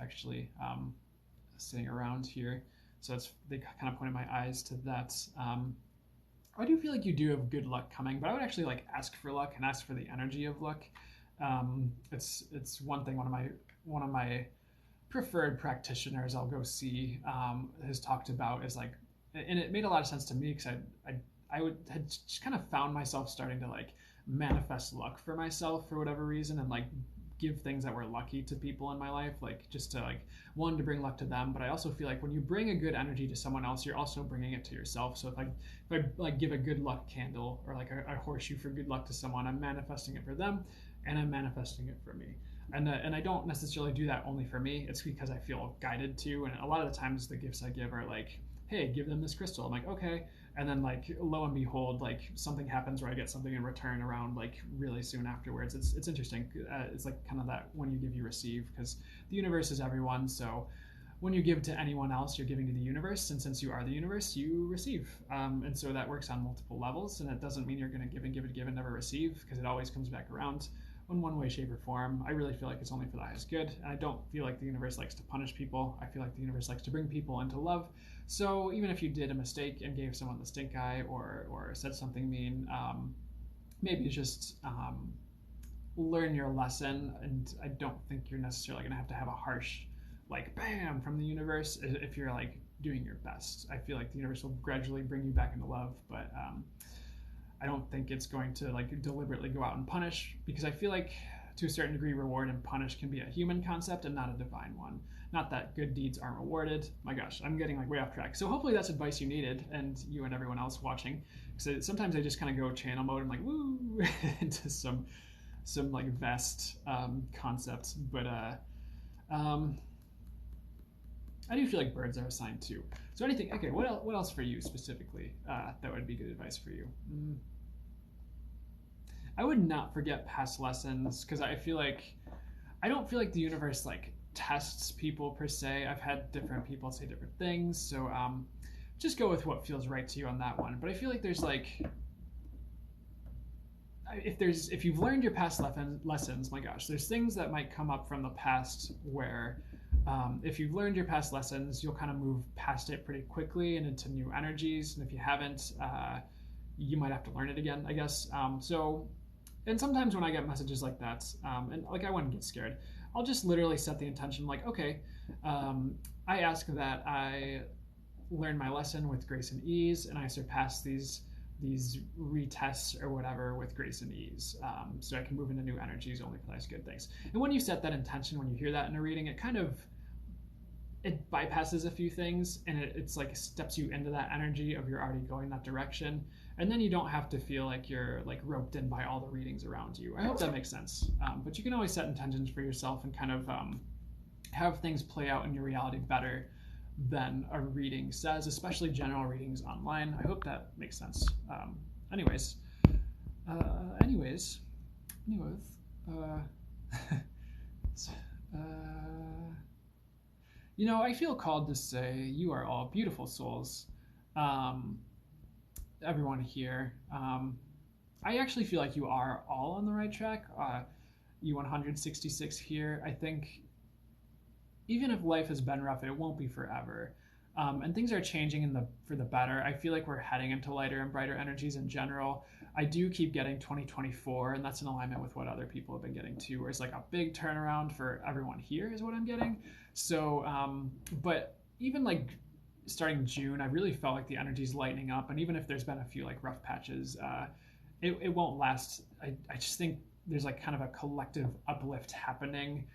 sitting around here, so they kind of pointed my eyes to that. I do feel like you do have good luck coming, but I would actually like ask for luck and ask for the energy of luck. It's one thing one of my preferred practitioners I'll go see has talked about is like, and it made a lot of sense to me because I had just kind of found myself starting to like manifest luck for myself for whatever reason, and like give things that were lucky to people in my life, like just to like one, to bring luck to them, but I also feel like when you bring a good energy to someone else, you're also bringing it to yourself. So if I like give a good luck candle or like a horseshoe for good luck to someone, I'm manifesting it for them and I'm manifesting it for me. And I don't necessarily do that only for me. It's because I feel guided to. And a lot of the times the gifts I give are like, hey, give them this crystal. I'm like, okay. And then like lo and behold, like something happens where I get something in return around like really soon afterwards. It's interesting. It's like kind of that when you give, you receive, because the universe is everyone. So when you give to anyone else, you're giving to the universe, and since you are the universe, you receive. And so that works on multiple levels, and it doesn't mean you're going to give and give and give and never receive, because it always comes back around in one way, shape, or form. I really feel like it's only for the highest good, and I don't feel like the universe likes to punish people. I feel like the universe likes to bring people into love. So even if you did a mistake and gave someone the stink eye, or said something mean, maybe just learn your lesson. And I don't think you're necessarily going to have a harsh like bam from the universe if you're like doing your best. I feel like the universe will gradually bring you back into love, but I don't think it's going to like deliberately go out and punish, because I feel like to a certain degree reward and punish can be a human concept and not a divine one. Not that good deeds aren't rewarded. My gosh, I'm getting like way off track. So hopefully that's advice you needed, and you and everyone else watching, because sometimes I just kind of go channel mode and like woo into some like vast concepts, but um, I do feel like birds are a sign too. So anything, okay, what else for you specifically that would be good advice for you? I would not forget past lessons, because I don't feel like the universe like tests people per se. I've had different people say different things, so just go with what feels right to you on that one. But I feel like there's like, if you've learned your past lessons, my gosh, there's things that might come up from the past where if you've learned your past lessons, you'll kind of move past it pretty quickly and into new energies. And if you haven't, you might have to learn it again, I guess. And sometimes when I get messages like that, and like I wouldn't get scared, I'll just literally set the intention like, okay, I ask that I learn my lesson with grace and ease, and I surpass these retests or whatever with grace and ease, so I can move into new energies only for nice good things. And when you set that intention, when you hear that in a reading, it bypasses a few things, and it's like steps you into that energy of you're already going that direction, and then you don't have to feel like you're like roped in by all the readings around you. I hope that makes sense. But you can always set intentions for yourself and kind of have things play out in your reality better than a reading says, especially general readings online. I hope that makes sense. Anyways, I feel called to say you are all beautiful souls. Everyone here. I actually feel like you are all on the right track. You 166 here. I think even if life has been rough, it won't be forever. And things are changing for the better. I feel like we're heading into lighter and brighter energies in general. I do keep getting 2024, and that's in alignment with what other people have been getting too, where it's like a big turnaround for everyone here is what I'm getting. So, but even like starting June, I really felt like the energy's lightening up. And even if there's been a few like rough patches, it won't last. I just think there's like kind of a collective uplift happening.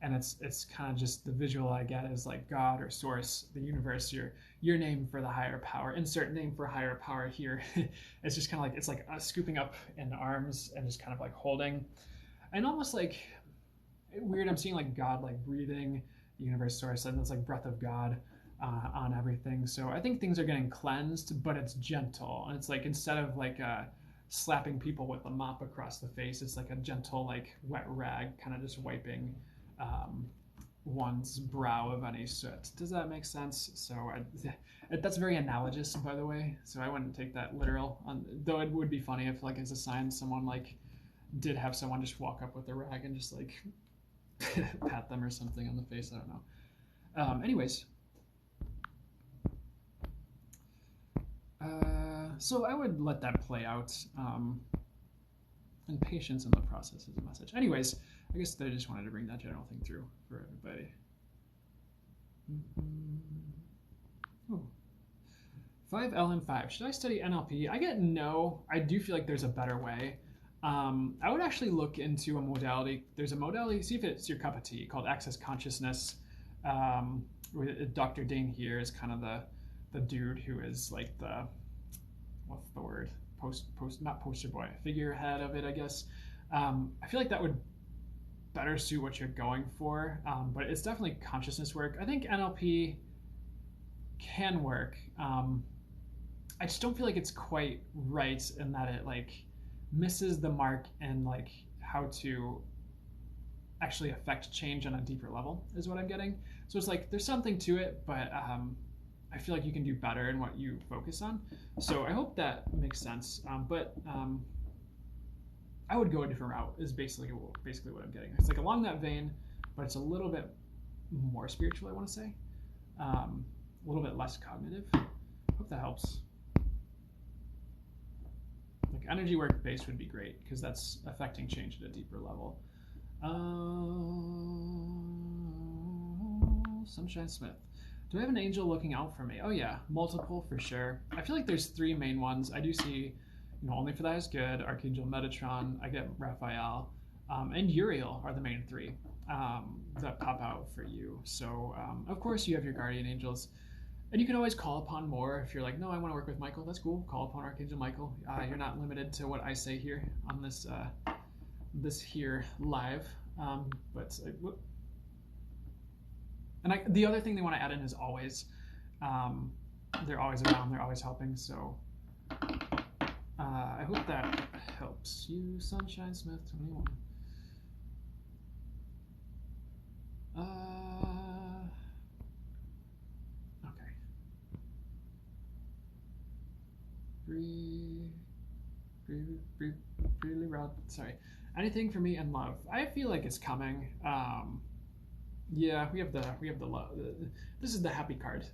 And it's kind of just the visual I get is like God or source, the universe, your name for the higher power, insert name for higher power here. It's just kind of like, it's like scooping up in arms and just kind of like holding, and almost like weird. I'm seeing like God like breathing, universe, source, and it's like breath of God on everything. So I think things are getting cleansed, but it's gentle, and it's like instead of like slapping people with a mop across the face, it's like a gentle like wet rag, kind of just wiping one's brow of any soot. Does that make sense? So that's very analogous, by the way, so I wouldn't take that literal, though it would be funny if like as a sign someone like did have someone just walk up with a rag and just like pat them or something on the face. I don't know. Anyways, so I would let that play out, and patience in the process is a message. Anyways, I guess I just wanted to bring that general thing through for everybody. Oh. 5LM5. Should I study NLP? I get no. I do feel like there's a better way. I would actually look into a modality. There's a modality, see if it's your cup of tea, called Access Consciousness. Dr. Dane here is kind of the dude who is like the, what's the word? Not poster boy, figurehead of it, I guess. I feel like that would better suit what you're going for. But it's definitely consciousness work. I think NLP can work. I just don't feel like it's quite right in that it like misses the mark and like how to actually affect change on a deeper level is what I'm getting. So it's like there's something to it, but I feel like you can do better in what you focus on. So I hope that makes sense. But I would go a different route is basically what I'm getting. It's like along that vein, but it's a little bit more spiritual, I want to say. A little bit less cognitive. Hope that helps. Like energy work based would be great because that's affecting change at a deeper level. Sunshine Smith. Do I have an angel looking out for me? Oh yeah, multiple for sure. I feel like there's three main ones. I do see, Only for Thy is Good, Archangel Metatron, I get Raphael, and Uriel are the main three that pop out for you. So of course you have your guardian angels. And you can always call upon more if you're like, no, I want to work with Michael. That's cool. Call upon Archangel Michael. You're not limited to what I say here on this here live. The other thing they want to add in is always. They're always around. They're always helping. So I hope that helps you, Sunshine Smith 21. Really route. Sorry. Anything for me and love. I feel like it's coming. Yeah, we have the love. This is the happy card.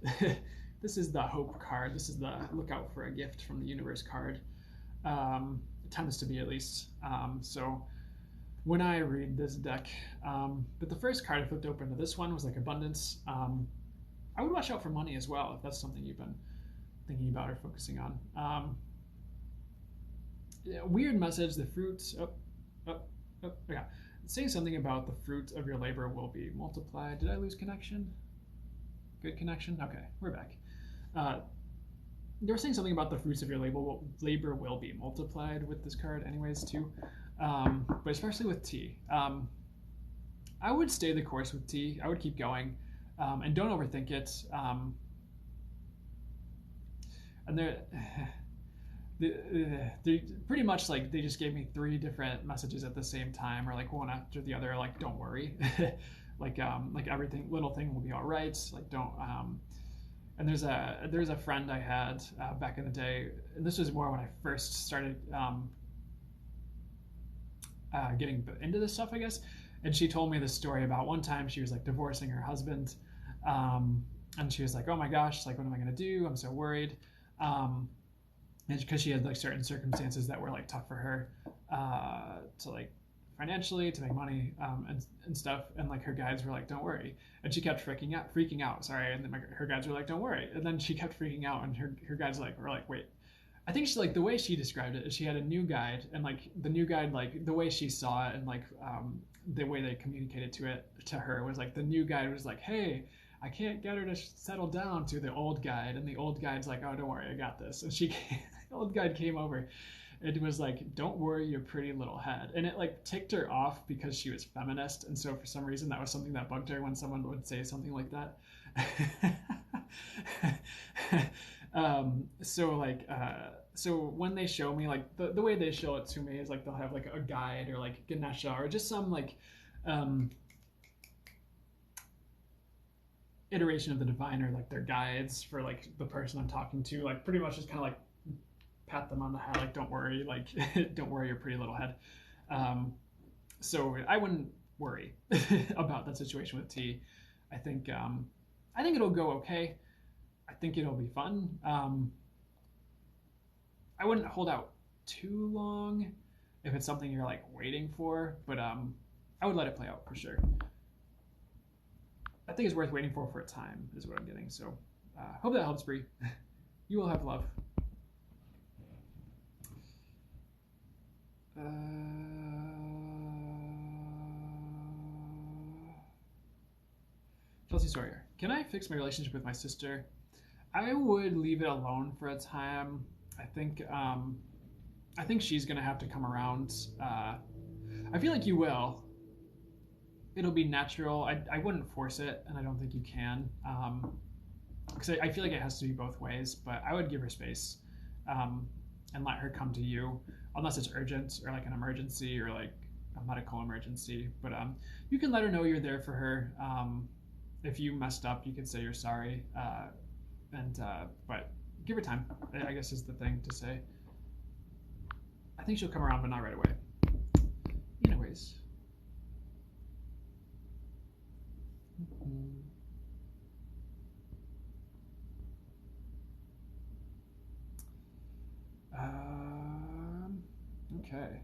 This is the hope card. This is the look out for a gift from the universe card. It tends to be at least. So when I read this deck, but the first card I flipped open to this one was like abundance. I would watch out for money as well if that's something you've been thinking about or focusing on. Weird message, the fruits, yeah. It's saying something about the fruit of your labor will be multiplied. Did I lose connection? Good connection? Okay, we're back. They were saying something about the fruits of your labor will be multiplied with this card anyways too. But especially with tea. I would stay the course with tea. I would keep going. And don't overthink it. And they're pretty much like they just gave me three different messages at the same time, or like one after the other. Like, don't worry, like everything, little thing will be all right. Like, don't. And there's a friend I had back in the day, and this was more when I first started getting into this stuff, I guess. And she told me this story about one time she was like divorcing her husband, and she was like, "Oh my gosh, like what am I gonna do? I'm so worried." And because she had like certain circumstances that were like tough for her to like financially to make money and stuff, and like her guides were like, "Don't worry," and she kept freaking out. Sorry, and then her guides were like, "Don't worry," and then she kept freaking out, and her guides were like, "Wait." I think she like the way she described it is she had a new guide, and like the new guide, like the way she saw it, and like the way they communicated to her was like the new guide was like, "Hey, I can't get her to settle down," to the old guide, and the old guide's like, "Oh, don't worry, I got this." And the old guide came over. It was like, "Don't worry your pretty little head," and it like ticked her off because she was feminist, and so for some reason that was something that bugged her when someone would say something like that. So when they show me like the way they show it to me is like they'll have like a guide or like Ganesha or just some like iteration of the divine or like their guides for like the person I'm talking to, like pretty much just kind of like pat them on the head, like, "Don't worry, like don't worry your pretty little head." So I wouldn't worry about that situation with tea. I think it'll go okay. I think it'll be fun. I wouldn't hold out too long if it's something you're like waiting for, but I would let it play out for sure. I think it's worth waiting for a time is what I'm getting. So hope that helps, Bree. You will have love. Chelsea Sawyer. Can I fix my relationship with my sister? I would leave it alone for a time. I think she's gonna have to come around. I feel like you will. it'll be natural. I wouldn't force it, and I don't think you can, because I feel like it has to be both ways. But I would give her space, um, and let her come to you, unless it's urgent or like an emergency or like a medical emergency. But you can let her know you're there for her. If you messed up, you can say you're sorry, and but give her time. I guess is the thing to say. I think she'll come around, but not right away. Anyways. Okay.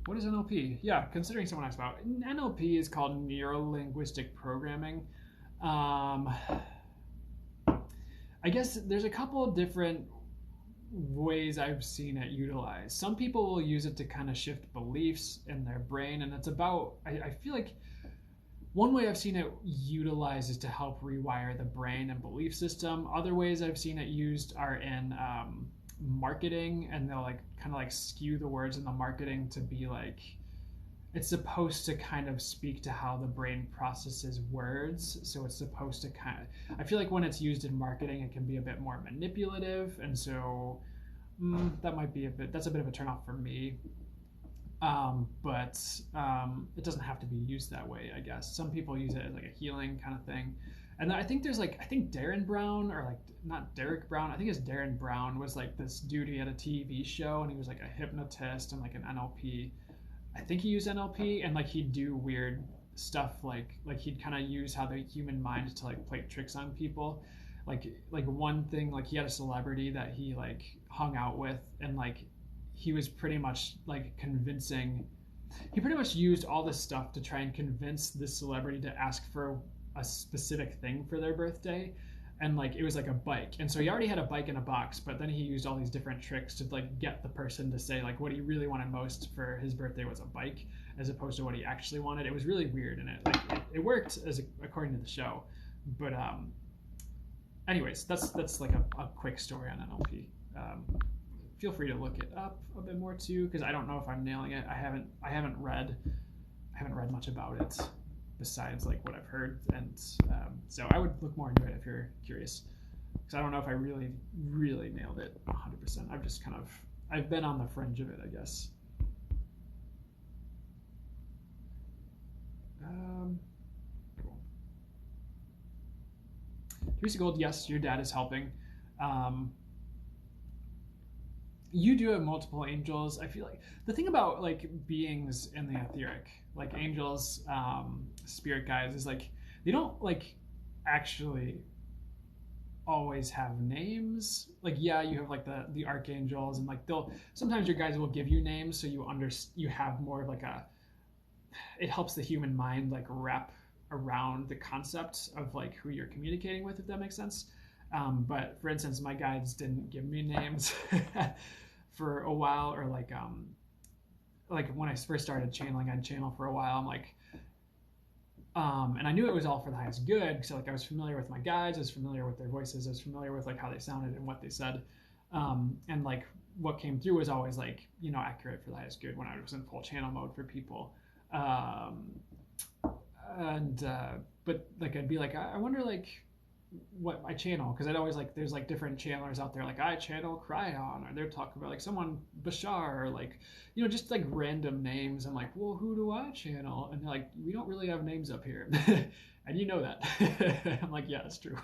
What is NLP? Yeah, considering someone asked about NLP is called neuro linguistic programming. Um, I guess there's a couple of different ways I've seen it utilized. Some people will use it to kind of shift beliefs in their brain, and it's about, I feel like one way I've seen it utilized is to help rewire the brain and belief system. Other ways I've seen it used are in marketing, and they'll like kind of like skew the words in the marketing to be like, it's supposed to kind of speak to how the brain processes words. So it's supposed to kind of, I feel like when it's used in marketing, it can be a bit more manipulative. And so that might be that's a bit of a turnoff for me. But it doesn't have to be used that way, I guess. Some people use it as like a healing kind of thing. And then I think there's like, I think Darren Brown, or like, not Derek Brown, I think it's Darren Brown, was like this dude, he had a TV show and he was like a hypnotist and like an NLP. I think he used NLP, and like he'd do weird stuff, like he'd kind of use how the human mind to like play tricks on people. Like one thing, like he had a celebrity that he like hung out with, and like he was pretty much like convincing, he pretty much used all this stuff to try and convince this celebrity to ask for a specific thing for their birthday. And like it was like a bike, and so he already had a bike in a box, but then he used all these different tricks to like get the person to say like what he really wanted most for his birthday was a bike, as opposed to what he actually wanted. It was really weird, and it worked as according to the show. But anyways, that's like a quick story on NLP. Feel free to look it up a bit more too, because I don't know if I'm nailing it. I haven't read much about it besides like what I've heard, and so I would look more into it if you're curious, because I don't know if I really nailed it 100%. I've been on the fringe of it, I guess. Cool. Teresa Gold, yes, your dad is helping. You do have multiple angels. I feel like the thing about like beings in the etheric, like angels, spirit guides, is like they don't like actually always have names. Like yeah, you have like the archangels, and like they'll sometimes your guides will give you names, so you have more of like it helps the human mind like wrap around the concept of like who you're communicating with, if that makes sense. But for instance, my guides didn't give me names for a while, or like when I first started channeling, I'd channel for a while. I'm like, and I knew it was all for the highest good, because like I was familiar with my guides, I was familiar with their voices, I was familiar with like how they sounded and what they said, and like what came through was always like accurate for the highest good when I was in full channel mode for people. And but like I'd be like, I wonder like what I channel, because I'd always like there's like different channelers out there, like I channel Cryon, or they're talking about like someone Bashar, or like just like random names. I'm like, well, who do I channel? And they're like, we don't really have names up here. And you know that. I'm like, yeah, it's true.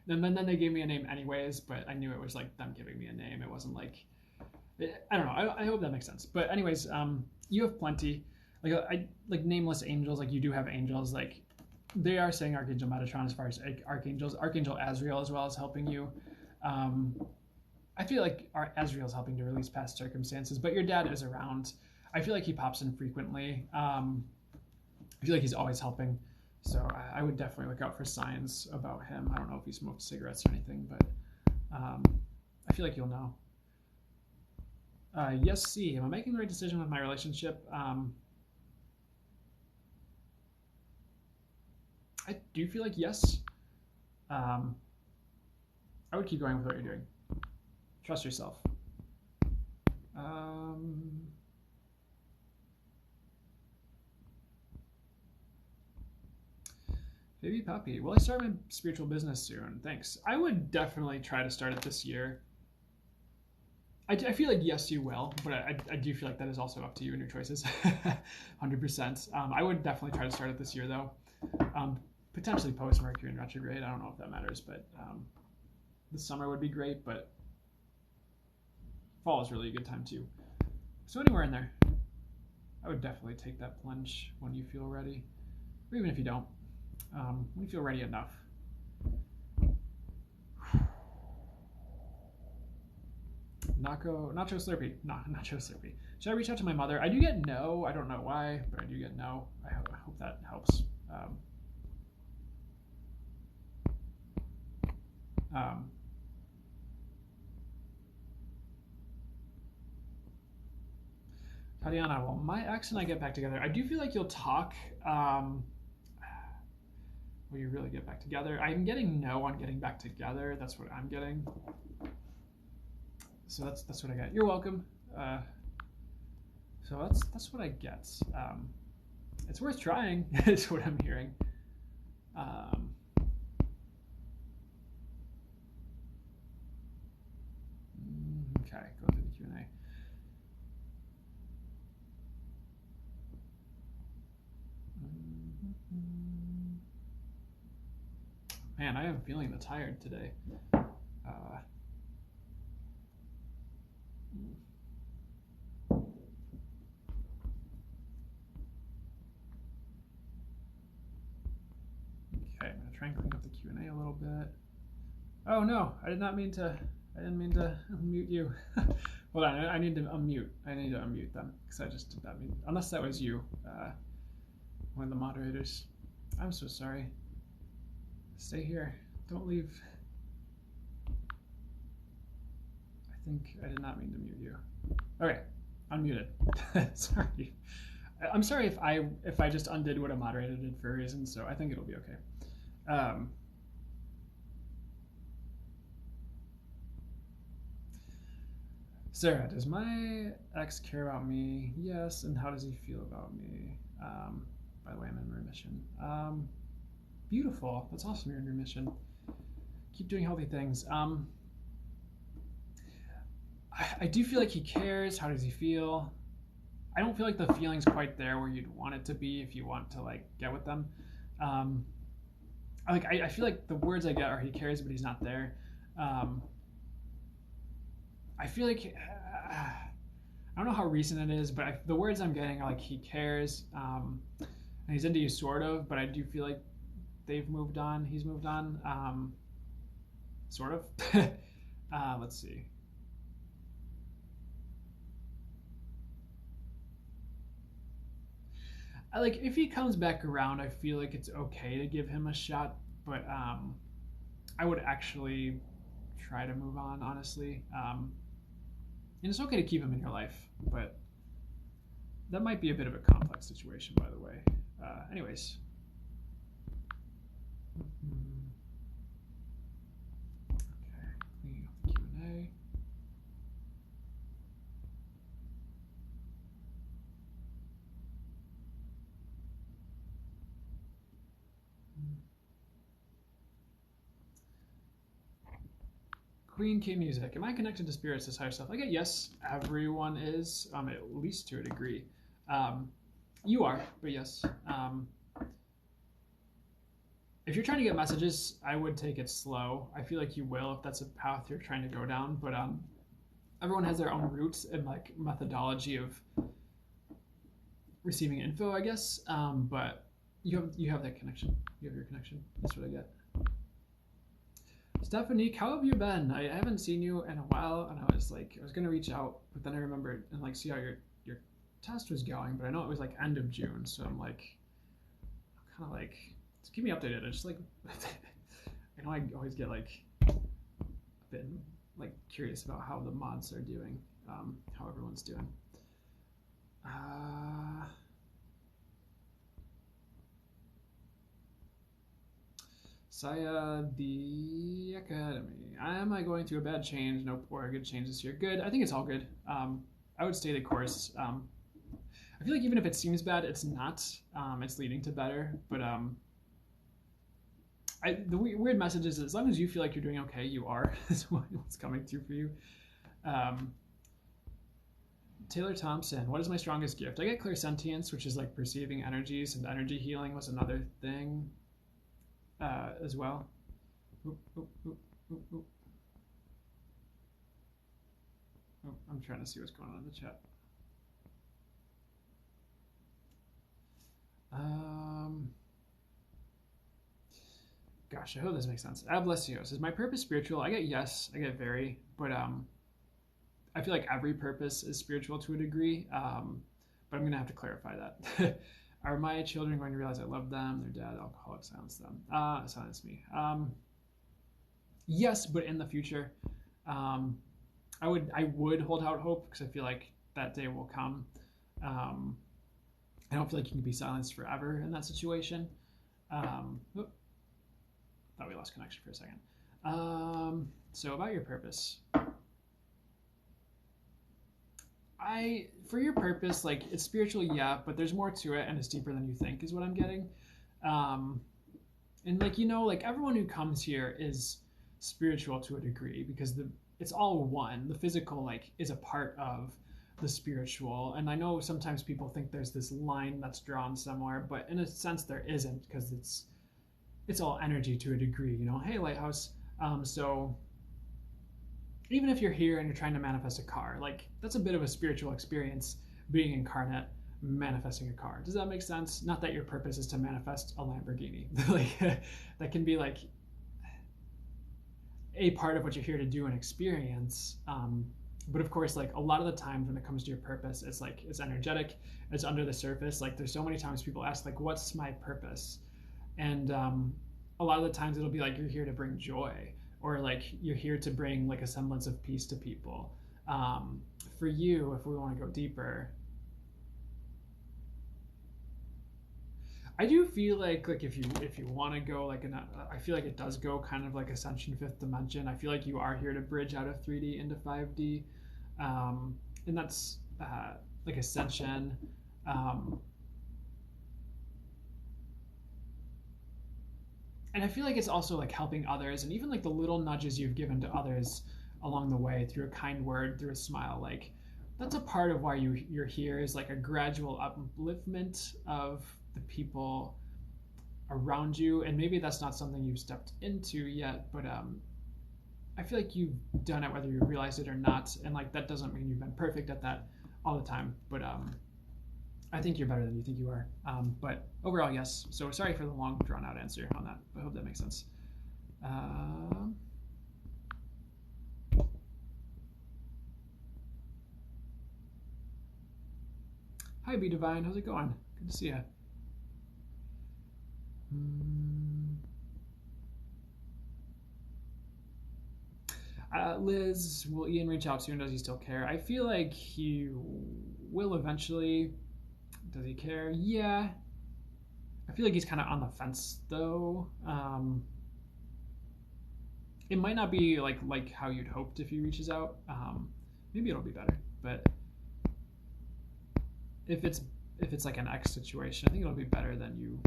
And then they gave me a name anyways, but I knew it was like them giving me a name. It wasn't like, I don't know. I hope that makes sense. But anyways, you have plenty. Like nameless angels. Like you do have angels. Like they are saying Archangel Metatron as far as archangels. Archangel Azrael as well is helping you. I feel like Azrael is helping to release past circumstances. But your dad is around. I feel like he pops in frequently. I feel like he's always helping. So I would definitely look out for signs about him. I don't know if he smoked cigarettes or anything, but I feel like you'll know. Yes, C. Am I making the right decision with my relationship? I do feel like yes. I would keep going with what you're doing. Trust yourself. Baby puppy. Will I start my spiritual business soon? Thanks. I would definitely try to start it this year. I feel like yes, you will, but I do feel like that is also up to you and your choices. 100%. I would definitely try to start it this year, though. Potentially post Mercury in retrograde. I don't know if that matters, but the summer would be great, but fall is really a good time too. So anywhere in there, I would definitely take that plunge when you feel ready, or even if you don't, when you feel ready enough. Nacho Slurpee. Nacho Slurpee. Should I reach out to my mother? I do get no. I don't know why, but I do get no. I hope that helps. Tatiana, well, my ex and I get back together. I do feel like you'll talk. Will you really get back together? I'm getting no on getting back together. That's what I'm getting. So that's what I got. You're welcome. So that's what I get. It's worth trying. Is what I'm hearing. Okay, go through the Q&A. Man, I am feeling the tired today. Okay, I'm gonna try and clean up the Q&A a little bit. Oh no, I didn't mean to unmute you. Hold on, I need to unmute. I need to unmute them because I just did that. Unless that was you, one of the moderators. I'm so sorry. Stay here. Don't leave. I think I did not mean to mute you. Okay, unmuted. Sorry. I'm sorry if I just undid what a moderator did for a reason, so I think it'll be okay. Sarah, does my ex care about me? Yes, and how does he feel about me? By the way, I'm in remission. Beautiful. That's awesome. You're in remission. Keep doing healthy things. I do feel like he cares. How does he feel? I don't feel like the feeling's quite there where you'd want it to be if you want to like get with them. I feel like the words I get are he cares, but he's not there. I feel like I don't know how recent it is, but the words I'm getting are like he cares, and he's into you sort of. But I do feel like they've moved on. He's moved on, sort of. Let's see. Like if he comes back around, I feel like it's okay to give him a shot, but I would actually try to move on, honestly. And it's okay to keep him in your life, but that might be a bit of a complex situation, by the way. Anyways. Okay, cleaning up the Q&A. Queen K Music. Am I connected to spirits, this higher stuff? I get yes, everyone is, at least to a degree. You are, but yes. If you're trying to get messages, I would take it slow. I feel like you will if that's a path you're trying to go down, but everyone has their own routes and like methodology of receiving info, I guess. But you have that connection. You have your connection. That's what I get. Stephanie, how have you been? I haven't seen you in a while, and I was gonna reach out, but then I remembered and like see how your test was going, but I know it was like end of June, so I'm kind of like, just keep me updated. I just like, I know I always get like a bit like curious about how the mods are doing, how everyone's doing. Saya, the Academy. Am I going through a bad change? Nope. Or a good change this year? Good. I think it's all good. I would stay the course. I feel like even if it seems bad, it's not. It's leading to better. But The weird message is, as long as you feel like you're doing okay, you are. Is what's coming through for you. Um, Taylor Thompson, what is my strongest gift? I get clairsentience, which is like perceiving energies, and energy healing was another thing as well. Oop, oop, oop, oop, oop. Oh, I'm trying to see what's going on in the chat. Gosh, I hope this makes sense. Ablesios, is my purpose spiritual? I get yes, I get very, but I feel like every purpose is spiritual to a degree, but I'm going to have to clarify that. Are my children going to realize I love them? Their dad, alcoholic, silence them. Silence me. Yes, but in the future, I would hold out hope because I feel like that day will come. I don't feel like you can be silenced forever in that situation. Thought we lost connection for a second. So about your purpose. For your purpose, like it's spiritual, yeah, but there's more to it and it's deeper than you think is what I'm getting. And like, like everyone who comes here is spiritual to a degree because it's all one. The physical like is a part of the spiritual. And I know sometimes people think there's this line that's drawn somewhere, but in a sense there isn't because it's all energy to a degree, Hey, Lighthouse. So even if you're here and you're trying to manifest a car, like that's a bit of a spiritual experience being incarnate, manifesting a car. Does that make sense? Not that your purpose is to manifest a Lamborghini. Like that can be like a part of what you're here to do and experience. But of course, like a lot of the times when it comes to your purpose, it's like it's energetic, it's under the surface. Like there's so many times people ask like, what's my purpose? And a lot of the times it'll be like you're here to bring joy, or like you're here to bring like a semblance of peace to people. For you, if we want to go deeper, I do feel like if you want to go like I feel like it does go kind of like Ascension 5th dimension. I feel like you are here to bridge out of 3D into 5D, and that's like Ascension. And I feel like it's also like helping others, and even like the little nudges you've given to others along the way through a kind word, through a smile, like that's a part of why you're here, is like a gradual upliftment of the people around you. And maybe that's not something you've stepped into yet, but I feel like you've done it whether you realize it or not. And like that doesn't mean you've been perfect at that all the time, but I think you're better than you think you are. But overall, yes. So sorry for the long, drawn-out answer on that. I hope that makes sense. Hi, Be Divine. How's it going? Good to see you. Liz, will Ian reach out soon? Does he still care? I feel like he will eventually. Does he care? Yeah. I feel like he's kind of on the fence though. It might not be like how you'd hoped if he reaches out. Maybe it'll be better, but if it's like an X situation, I think it'll be better than you.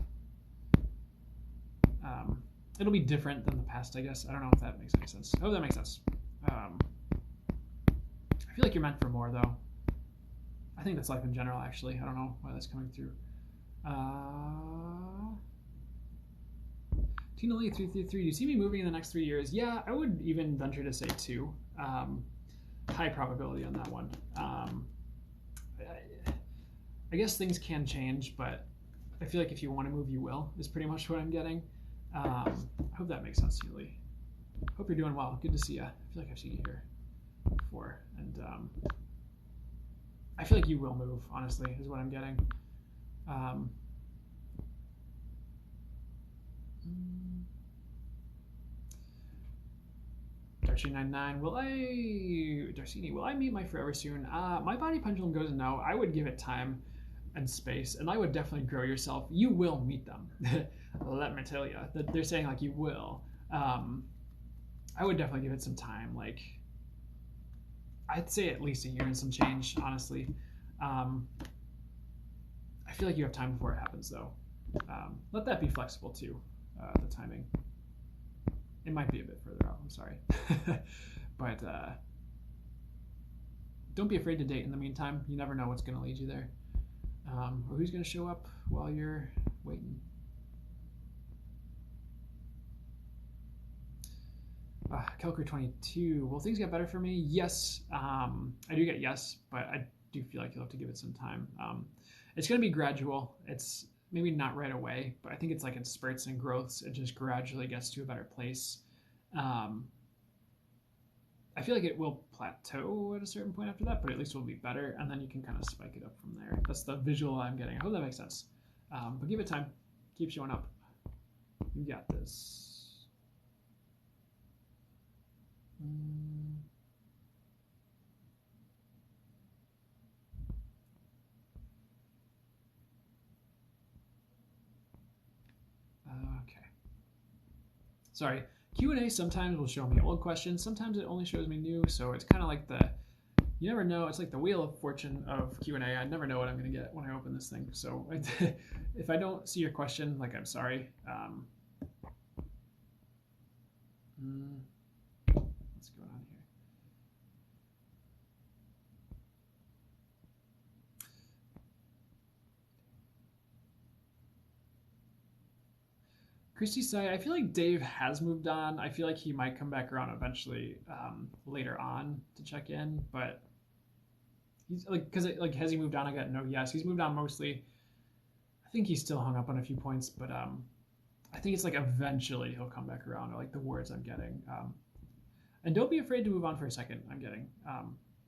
It'll be different than the past, I guess. I don't know if that makes any sense. I hope that makes sense. I feel like you're meant for more though. I think that's life in general, actually. I don't know why that's coming through. Tina Lee 333. Do you see me moving in the next 3 years? Yeah, I would even venture to say 2. High probability on that one. I guess things can change, but I feel like if you want to move, you will, is pretty much what I'm getting. I hope that makes sense, Tina Lee. Hope you're doing well. Good to see you. I feel like I've seen you here before, and I feel like you will move, honestly, is what I'm getting. Darcy99, will I meet my forever soon? My body pendulum goes no. I would give it time and space, and I would definitely grow yourself. You will meet them. Let me tell you. They're saying like you will. I would definitely give it some time. Like, I'd say at least a year and some change, honestly. I feel like you have time before it happens, though. Let that be flexible, too, the timing. It might be a bit further out. I'm sorry. But don't be afraid to date in the meantime. You never know what's going to lead you there. Or who's going to show up while you're waiting. Kelker 22. Will things get better for me? Yes. I do get yes, but I do feel like you'll have to give it some time. It's going to be gradual. It's maybe not right away, but I think it's like in spurts and growths. It just gradually gets to a better place. I feel like it will plateau at a certain point after that, but at least it will be better, and then you can kind of spike it up from there. That's the visual I'm getting. I hope that makes sense. But give it time. Keep showing up. You got this. Okay. Sorry. Q&A sometimes will show me old questions. Sometimes it only shows me new, so it's kind of like you never know. It's like the wheel of fortune of Q&A. I never know what I'm going to get when I open this thing. So if I don't see your question, like, I'm sorry. What's going on here? Christy say, I feel like Dave has moved on. I feel like he might come back around eventually later on to check in, but he's like, because like, has he moved on? I got no yes. He's moved on mostly. I think he's still hung up on a few points, but I think it's like eventually he'll come back around, or like the words I'm getting. And don't be afraid to move on for a second. I'm getting.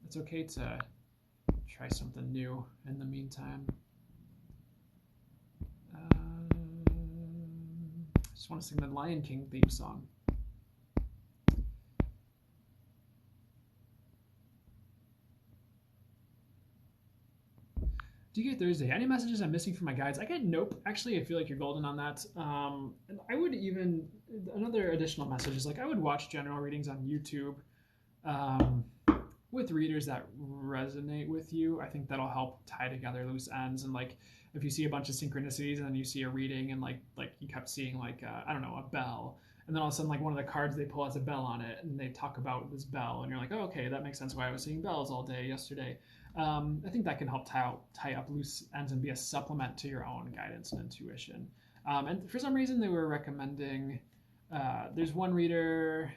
It's okay to try something new in the meantime. Just want to sing the Lion King theme song. Do you get Thursday? Any messages I'm missing from my guides? I get nope. Actually, I feel like you're golden on that. And I would even, another additional message is like I would watch general readings on YouTube with readers that resonate with you. I think that'll help tie together loose ends. And like if you see a bunch of synchronicities and then you see a reading and like you kept seeing like, I don't know, a bell. And then all of a sudden, like one of the cards they pull has a bell on it and they talk about this bell. And you're like, oh, okay, that makes sense why I was seeing bells all day yesterday. I think that can help tie up loose ends and be a supplement to your own guidance and intuition. And for some reason, they were recommending, there's one reader,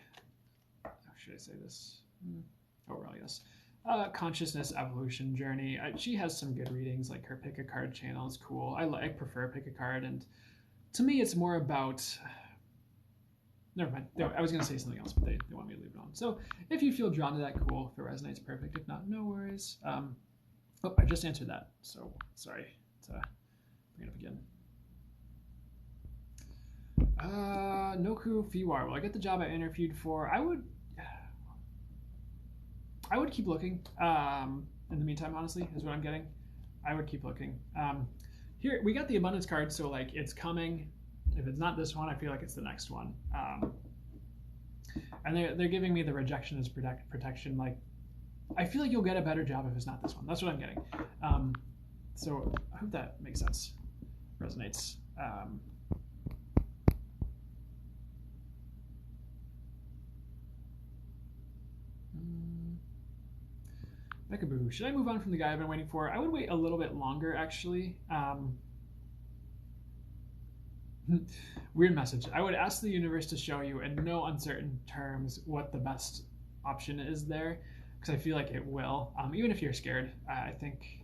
how should I say this? Aurelius. Consciousness Evolution Journey. She has some good readings, like her Pick a Card channel is cool. I prefer Pick a Card, and to me, it's more about. Never mind. I was going to say something else, but they want me to leave it on. So if you feel drawn to that, cool. If it resonates, perfect. If not, no worries. Oh, I just answered that. So sorry to bring it up again. Noku Fiwar. Will I get the job I interviewed for? I would keep looking. In the meantime, honestly, is what I'm getting. I would keep looking. Here, we got the abundance card, so like it's coming. If it's not this one, I feel like it's the next one. And they're giving me the rejection as protection. Like, I feel like you'll get a better job if it's not this one. That's what I'm getting. So I hope that makes sense, resonates. Beckaboo, should I move on from the guy I've been waiting for? I would wait a little bit longer, actually. Weird message. I would ask the universe to show you in no uncertain terms what the best option is there, because I feel like it will. Even if you're scared, I think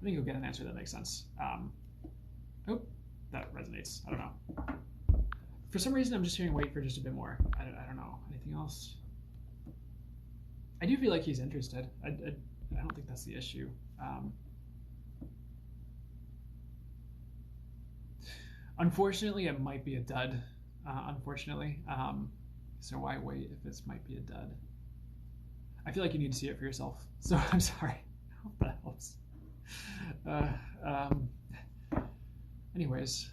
you'll get an answer that makes sense. Oh, that resonates. I don't know. For some reason, I'm just hearing wait for just a bit more. I don't know. Anything else? I do feel like he's interested. I don't think that's the issue. Unfortunately, it might be a dud. Unfortunately. So why wait if it might be a dud? I feel like you need to see it for yourself. So I'm sorry. I hope that helps. Anyways.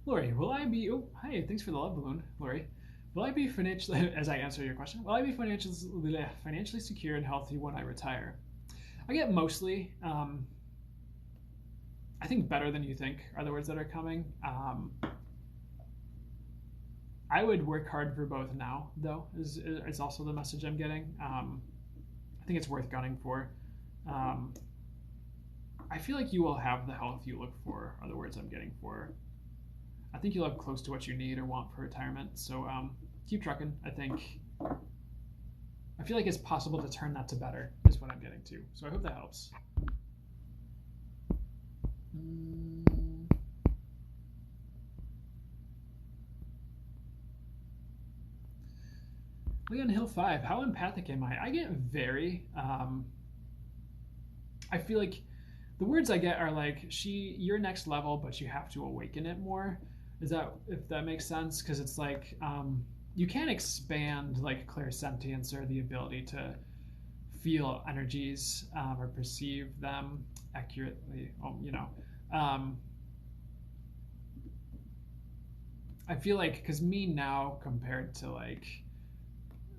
Lori, will I be? Oh, hi, thanks for the love balloon, Lori. Will I be financially, as I answer your question, will I be financially secure and healthy when I retire? I get mostly. I think better than you think are the words that are coming. I would work hard for both now, though, is also the message I'm getting. I think it's worth gunning for. I feel like you will have the health you look for, are the words I'm getting for. I think you'll have close to what you need or want for retirement. So keep trucking. I feel like it's possible to turn that to better, is what I'm getting to. So I hope that helps. Leon Hill 5, how empathic am I? I get very, I feel like the words I get are like, you're next level, but you have to awaken it more. Is that, if that makes sense? Because it's like, you can't expand like clairsentience or the ability to feel energies or perceive them accurately. I feel like, because me now compared to like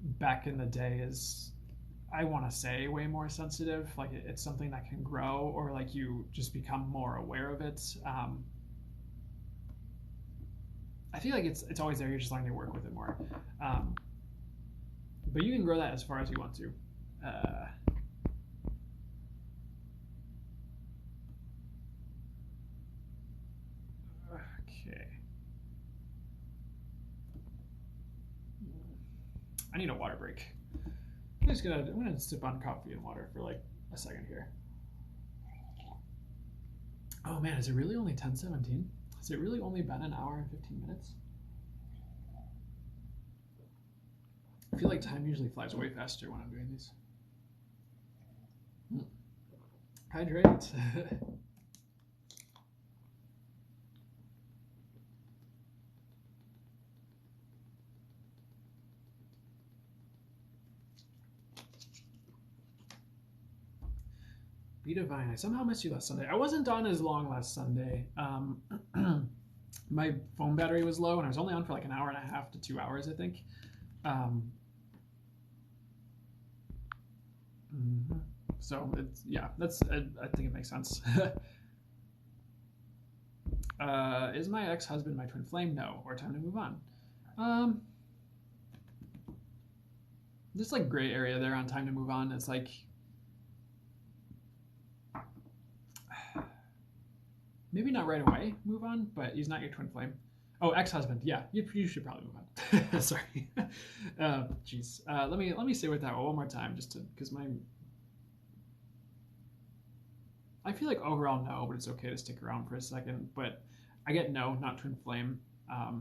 back in the day is, I want to say, way more sensitive. Like it's something that can grow, or like you just become more aware of it. I feel like it's always there. You're just learning to work with it more. But you can grow that as far as you want to. Okay. I need a water break. I'm gonna sip on coffee and water for like a second here. Oh man, is it really only 10:17? Has it really only been an hour and 15 minutes? I feel like time usually flies way faster when I'm doing these. Hydrate. Be divine. I somehow missed you last Sunday. I wasn't on as long last Sunday. My phone battery was low, and I was only on for like an hour and a half to 2 hours, I think. So it's, yeah, that's, I think it makes sense. Is my ex-husband my twin flame? No. Or time to move on. There's like gray area there on time to move on. It's like, maybe not right away move on, but he's not your twin flame. Oh, ex-husband. Yeah, you should probably move on. Sorry. Jeez. Let me say with that one more time, just to, because I feel like overall no, but it's okay to stick around for a second. But I get no, not twin flame. I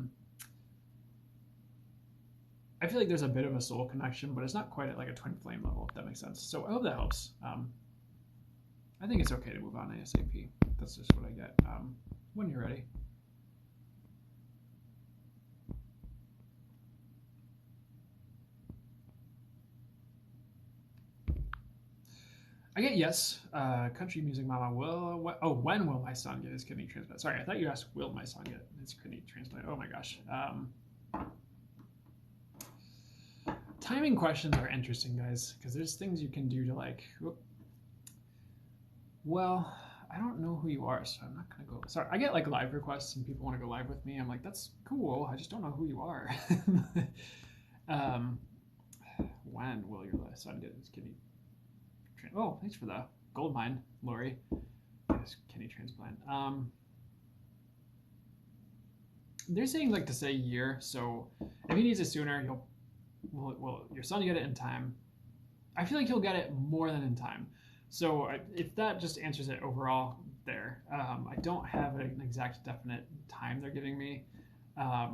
feel like there's a bit of a soul connection, but it's not quite at like a twin flame level, if that makes sense. So I hope that helps. I think it's okay to move on ASAP. That's just what I get. When you're ready. I get yes. Country music mama will. When will my son get his kidney transplant? Sorry, I thought you asked will my son get his kidney transplant. Oh my gosh. Timing questions are interesting, guys, because there's things you can do to like. Well, I don't know who you are, so I'm not gonna go. Sorry, I get like live requests and people want to go live with me. I'm like, that's cool. I just don't know who you are. When will your son get his kidney? Oh, thanks for the gold mine, Lori. Yes, kidney transplant. They're saying like to say year, so if he needs it sooner, your son get it in time. I feel like he'll get it more than in time. So if that just answers it overall there, I don't have an exact definite time they're giving me. I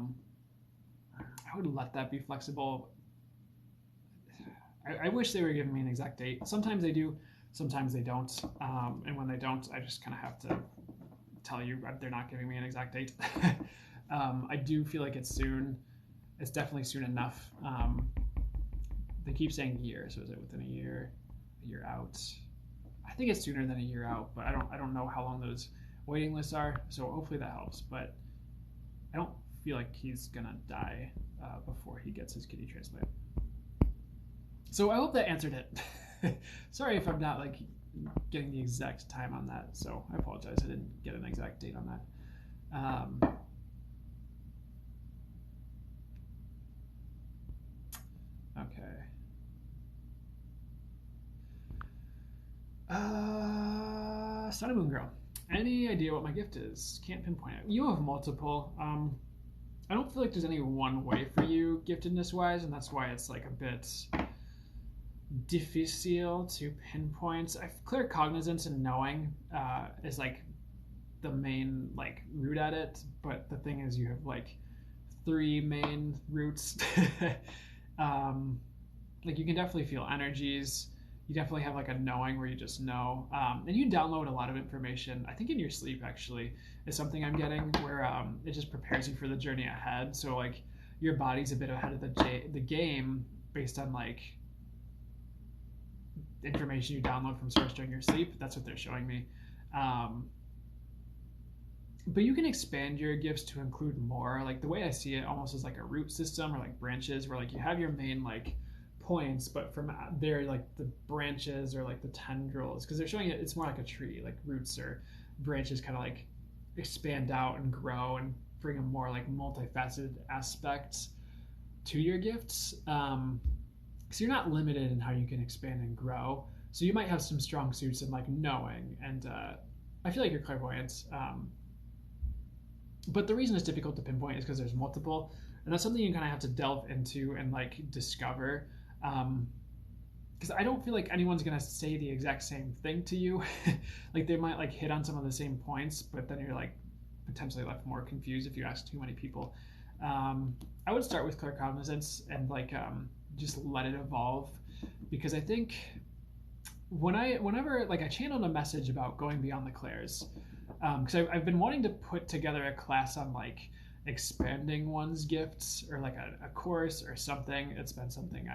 would let that be flexible. I wish they were giving me an exact date. Sometimes they do, sometimes they don't. And when they don't, I just kind of have to tell you they're not giving me an exact date. I do feel like it's soon. It's definitely soon enough. They keep saying year, so is it within a year out? I think it's sooner than a year out, but I don't know how long those waiting lists are. So hopefully that helps. But I don't feel like he's gonna die before he gets his kidney transplant. So I hope that answered it. Sorry if I'm not like getting the exact time on that. So I apologize. I didn't get an exact date on that. Okay. Sun and Moon Girl. Any idea what my gift is? Can't pinpoint it. You have multiple. I don't feel like there's any one way for you giftedness wise, and that's why it's like a bit difficile to pinpoint. Clear cognizance and knowing is like the main like root at it, but the thing is you have like 3 main roots. Like you can definitely feel energies. You definitely have like a knowing where you just know, and you download a lot of information. I think in your sleep actually is something I'm getting where it just prepares you for the journey ahead. So like your body's a bit ahead of the game based on like information you download from source during your sleep. That's what they're showing me. But you can expand your gifts to include more. Like the way I see it almost is like a root system or like branches where like you have your main like points, but from there like the branches or like the tendrils, because they're showing it's more like a tree, like roots or branches kind of like expand out and grow and bring a more like multifaceted aspect to your gifts. So you're not limited in how you can expand and grow. So you might have some strong suits in like knowing, and I feel like you're clairvoyant. But the reason it's difficult to pinpoint is because there's multiple, and that's something you kind of have to delve into and like discover. Because I don't feel like anyone's gonna say the exact same thing to you. Like they might like hit on some of the same points, but then you're like potentially left more confused if you ask too many people. I would start with claircognizance and like just let it evolve, because I think whenever like I channeled a message about going beyond the clairs, because I've been wanting to put together a class on like expanding one's gifts or like a course or something. It's been something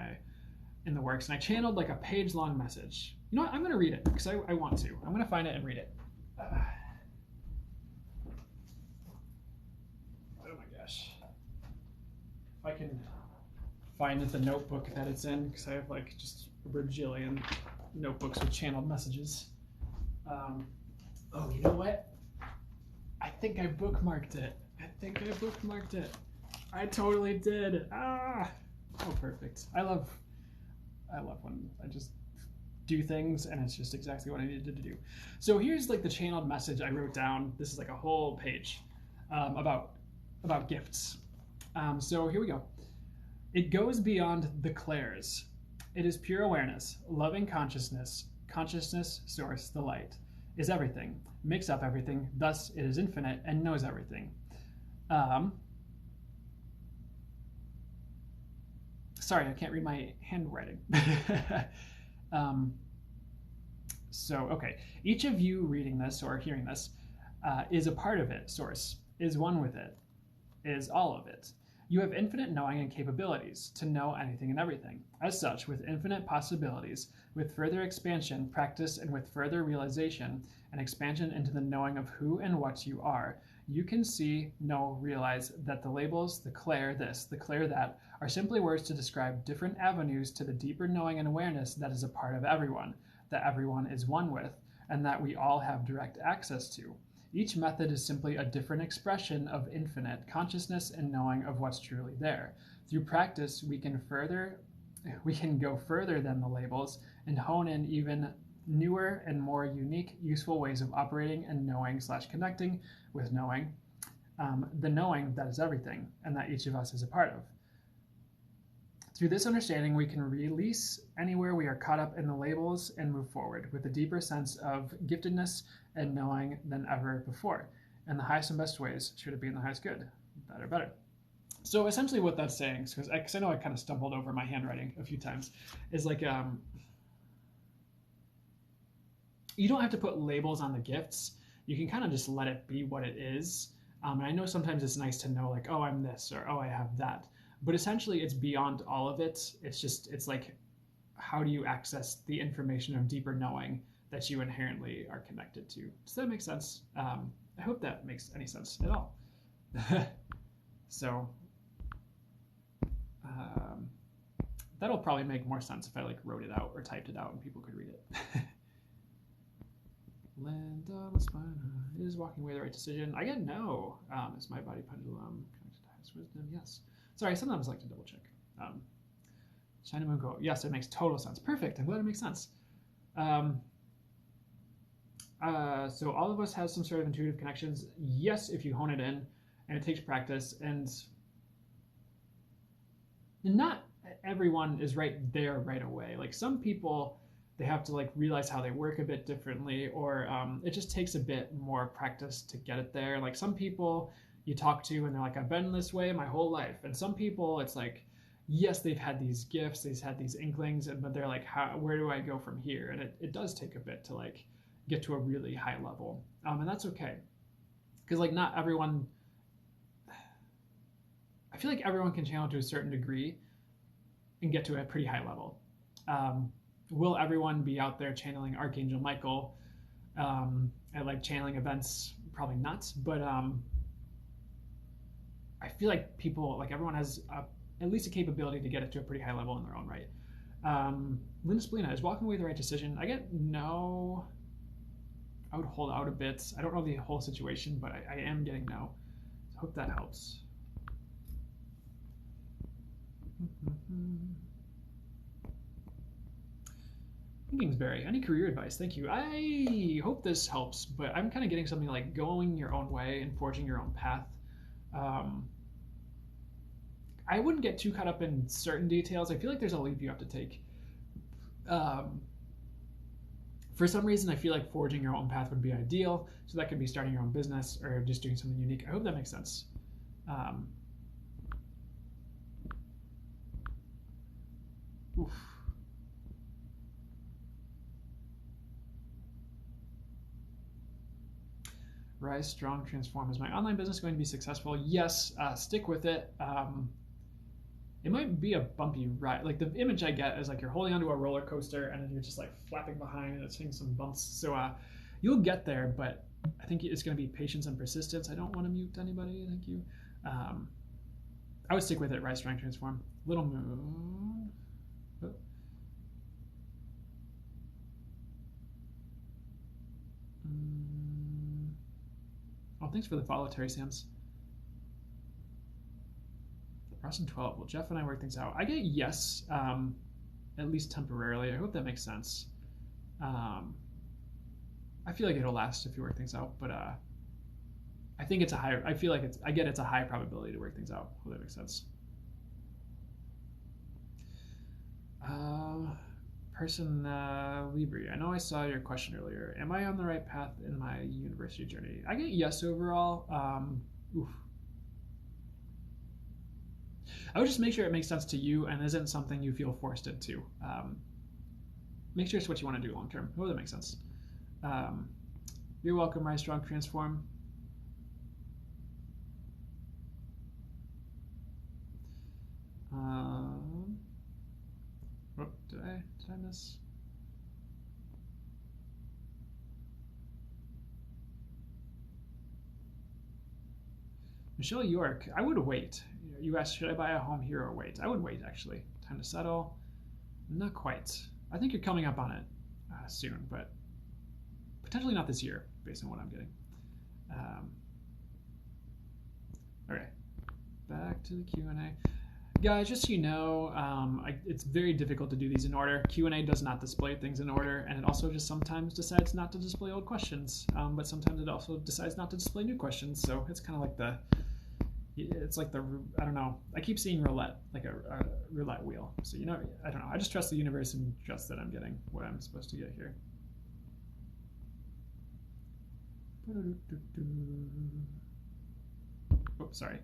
in the works, and I channeled like a page-long message. You know what? I'm going to read it because I want to. I'm going to find it and read it. Oh my gosh. If I can find the notebook that it's in, because I have like just a bajillion notebooks with channeled messages. Oh, you know what? I think I bookmarked it. I totally did. Ah! Oh, perfect. I love when I just do things and it's just exactly what I needed to do. So here's like the channeled message I wrote down. This is like a whole page about gifts. So here we go. It goes beyond the clairs. It is pure awareness, loving consciousness, source, the light, is everything, makes up everything, thus it is infinite and knows everything. Sorry, I can't read my handwriting. Okay. Each of you reading this or hearing this is a part of it, source, is one with it, is all of it. You have infinite knowing and capabilities to know anything and everything. As such, with infinite possibilities, with further expansion, practice, and with further realization and expansion into the knowing of who and what you are, you can see, know, realize that the labels, the clair this, the clair that, are simply words to describe different avenues to the deeper knowing and awareness that is a part of everyone, that everyone is one with, and that we all have direct access to. Each method is simply a different expression of infinite consciousness and knowing of what's truly there. Through practice, we can go further than the labels and hone in even newer and more unique, useful ways of operating and knowing / connecting with knowing, the knowing that is everything and that each of us is a part of. Through this understanding, we can release anywhere we are caught up in the labels and move forward with a deeper sense of giftedness and knowing than ever before. In the highest and best ways, should it be in the highest good? Better. So essentially what that's saying, because I know I kind of stumbled over my handwriting a few times, is like you don't have to put labels on the gifts. You can kind of just let it be what it is. And I know sometimes it's nice to know like, oh, I'm this, or oh, I have that. But essentially it's beyond all of it. It's like, how do you access the information of deeper knowing that you inherently are connected to? Does that make sense? I hope that makes any sense at all. So um, that'll probably make more sense if I like wrote it out or typed it out and people could read it. Linda Laspina, is walking away the right decision? I get no. Is my body pendulum connected to highest wisdom? Yes. Sorry, sometimes I like to double check. China Moon Go. Yes, it makes total sense. Perfect. I'm glad it makes sense. So all of us have some sort of intuitive connections. Yes, if you hone it in, and it takes practice. And not everyone is right there right away. Like some people, they have to like realize how they work a bit differently, or it just takes a bit more practice to get it there. Like some people you talk to and they're like, I've been this way my whole life. And some people it's like, yes, they've had these gifts, they've had these inklings, but they're like, where do I go from here? And it does take a bit to like get to a really high level. And that's okay. Because like not everyone, I feel like everyone can channel to a certain degree and get to a pretty high level. Will everyone be out there channeling Archangel Michael at like channeling events? Probably not, but I feel like people, like everyone has at least a capability to get it to a pretty high level in their own right. Linda Splina, is walking away the right decision? I get no. I would hold out a bit. I don't know the whole situation, but I am getting no. So hope that helps. Kingsbury, any career advice? Thank you. I hope this helps, but I'm kind of getting something like going your own way and forging your own path. I wouldn't get too caught up in certain details. I feel like there's a leap you have to take. For some reason, I feel like forging your own path would be ideal. So that could be starting your own business or just doing something unique. I hope that makes sense. Oof. Rise strong, transform. Is my online business going to be successful? Yes. Stick with it. It might be a bumpy ride. Like the image I get is like you're holding onto a roller coaster and then you're just like flapping behind and it's hitting some bumps. So you'll get there, but I think it's going to be patience and persistence. I don't want to mute anybody. Thank you. I would stick with it. Rise strong, transform. Little moon. Oh. Oh, thanks for the follow, Terry Sams. Ross and 12. Will Jeff and I work things out? I get yes, at least temporarily. I hope that makes sense. I feel like it'll last if you work things out, but I think it's a high. I feel like it's a high probability to work things out. Hope that makes sense. Person Libri, I know I saw your question earlier. Am I on the right path in my university journey? I get yes overall. Oof. I would just make sure it makes sense to you and isn't something you feel forced into. Make sure it's what you want to do long term. Oh, that makes sense. You're welcome, Rise Strong Transform. Did I miss? Michelle York, I would wait. You asked, should I buy a home here or wait? I would wait, actually. Time to settle. Not quite. I think you're coming up on it soon, but potentially not this year, based on what I'm getting. Okay, back to the Q&A. Guys, just so you know, it's very difficult to do these in order. Q&A does not display things in order, and it also just sometimes decides not to display old questions, but sometimes it also decides not to display new questions, so it's kind of like I don't know, I keep seeing roulette, like a roulette wheel. So, you know, I don't know, I just trust the universe and trust that I'm getting what I'm supposed to get here. Oh, sorry.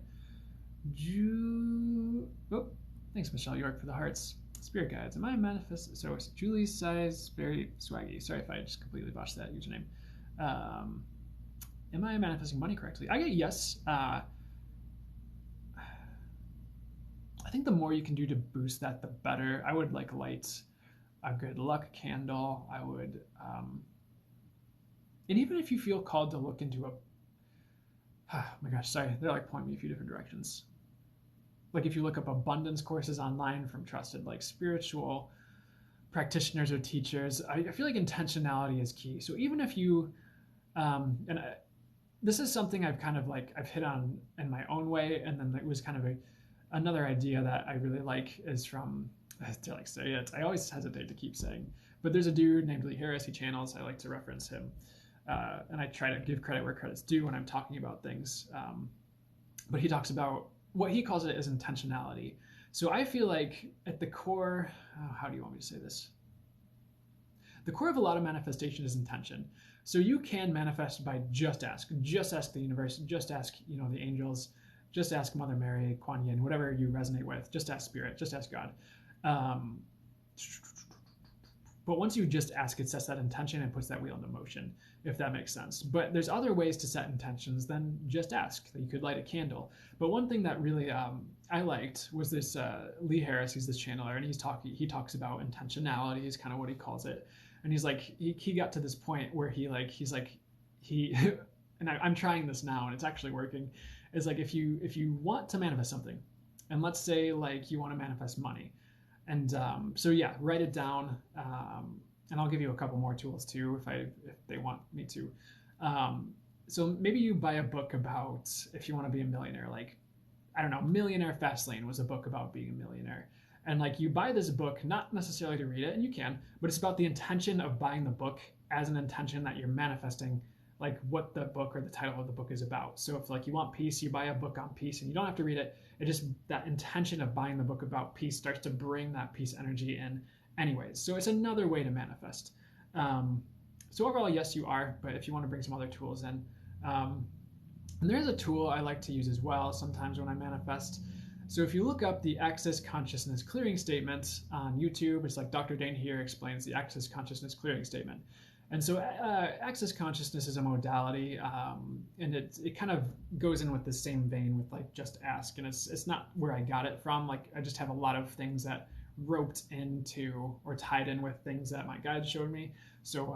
Oh, thanks, Michelle York, for the hearts. Spirit guides. Am I a manifest? So it's Julie's size, very swaggy. Sorry if I just completely botched that username. Am I manifesting money correctly? I get yes. I think the more you can do to boost that, the better. I would like light a good luck candle. I would, and even if you feel called to look into oh my gosh, sorry, they're like pointing me a few different directions. like if you look up abundance courses online from trusted like spiritual practitioners or teachers, I feel like intentionality is key. So even if you and this is something I've kind of like I've hit on in my own way, and then it was kind of another idea that I really like is from, to like say it, I always hesitate to keep saying, but there's a dude named Lee Harris. He channels. I like to reference him, and I try to give credit where credit's due when I'm talking about things. But he talks about what he calls it as intentionality. So I feel like at the core, how do you want me to say this? The core of a lot of manifestation is intention. So you can manifest by just ask the universe, just ask, the angels, just ask Mother Mary, Kuan Yin, whatever you resonate with, just ask Spirit, just ask God. But once you just ask, it sets that intention and puts that wheel into motion, if that makes sense. But there's other ways to set intentions than just ask. You could light a candle. But one thing that really I liked was this Lee Harris. He's this channeler, and he talks about intentionality is kind of what he calls it. And he's like, he got to this point where he's like, and I'm trying this now, and it's actually working. Is like if you want to manifest something, and let's say like you want to manifest money, and so yeah, write it down, and I'll give you a couple more tools too if they want me to. So maybe you buy a book about if you want to be a millionaire, like I don't know, Millionaire Fastlane was a book about being a millionaire. And like you buy this book, not necessarily to read it, and you can, but it's about the intention of buying the book as an intention that you're manifesting, like what the book or the title of the book is about. So if like you want peace, you buy a book on peace, and you don't have to read it. It just, that intention of buying the book about peace starts to bring that peace energy in anyways. So it's another way to manifest. So overall, yes, you are, but if you want to bring some other tools in, and there's a tool I like to use as well sometimes when I manifest. So if you look up the Access Consciousness Clearing Statement on YouTube, it's like Dr. Dane here explains the Access Consciousness Clearing Statement. And so Access Consciousness is a modality, and it kind of goes in with the same vein with like just ask. And it's not where I got it from. Like I just have a lot of things that roped into or tied in with things that my guides showed me. So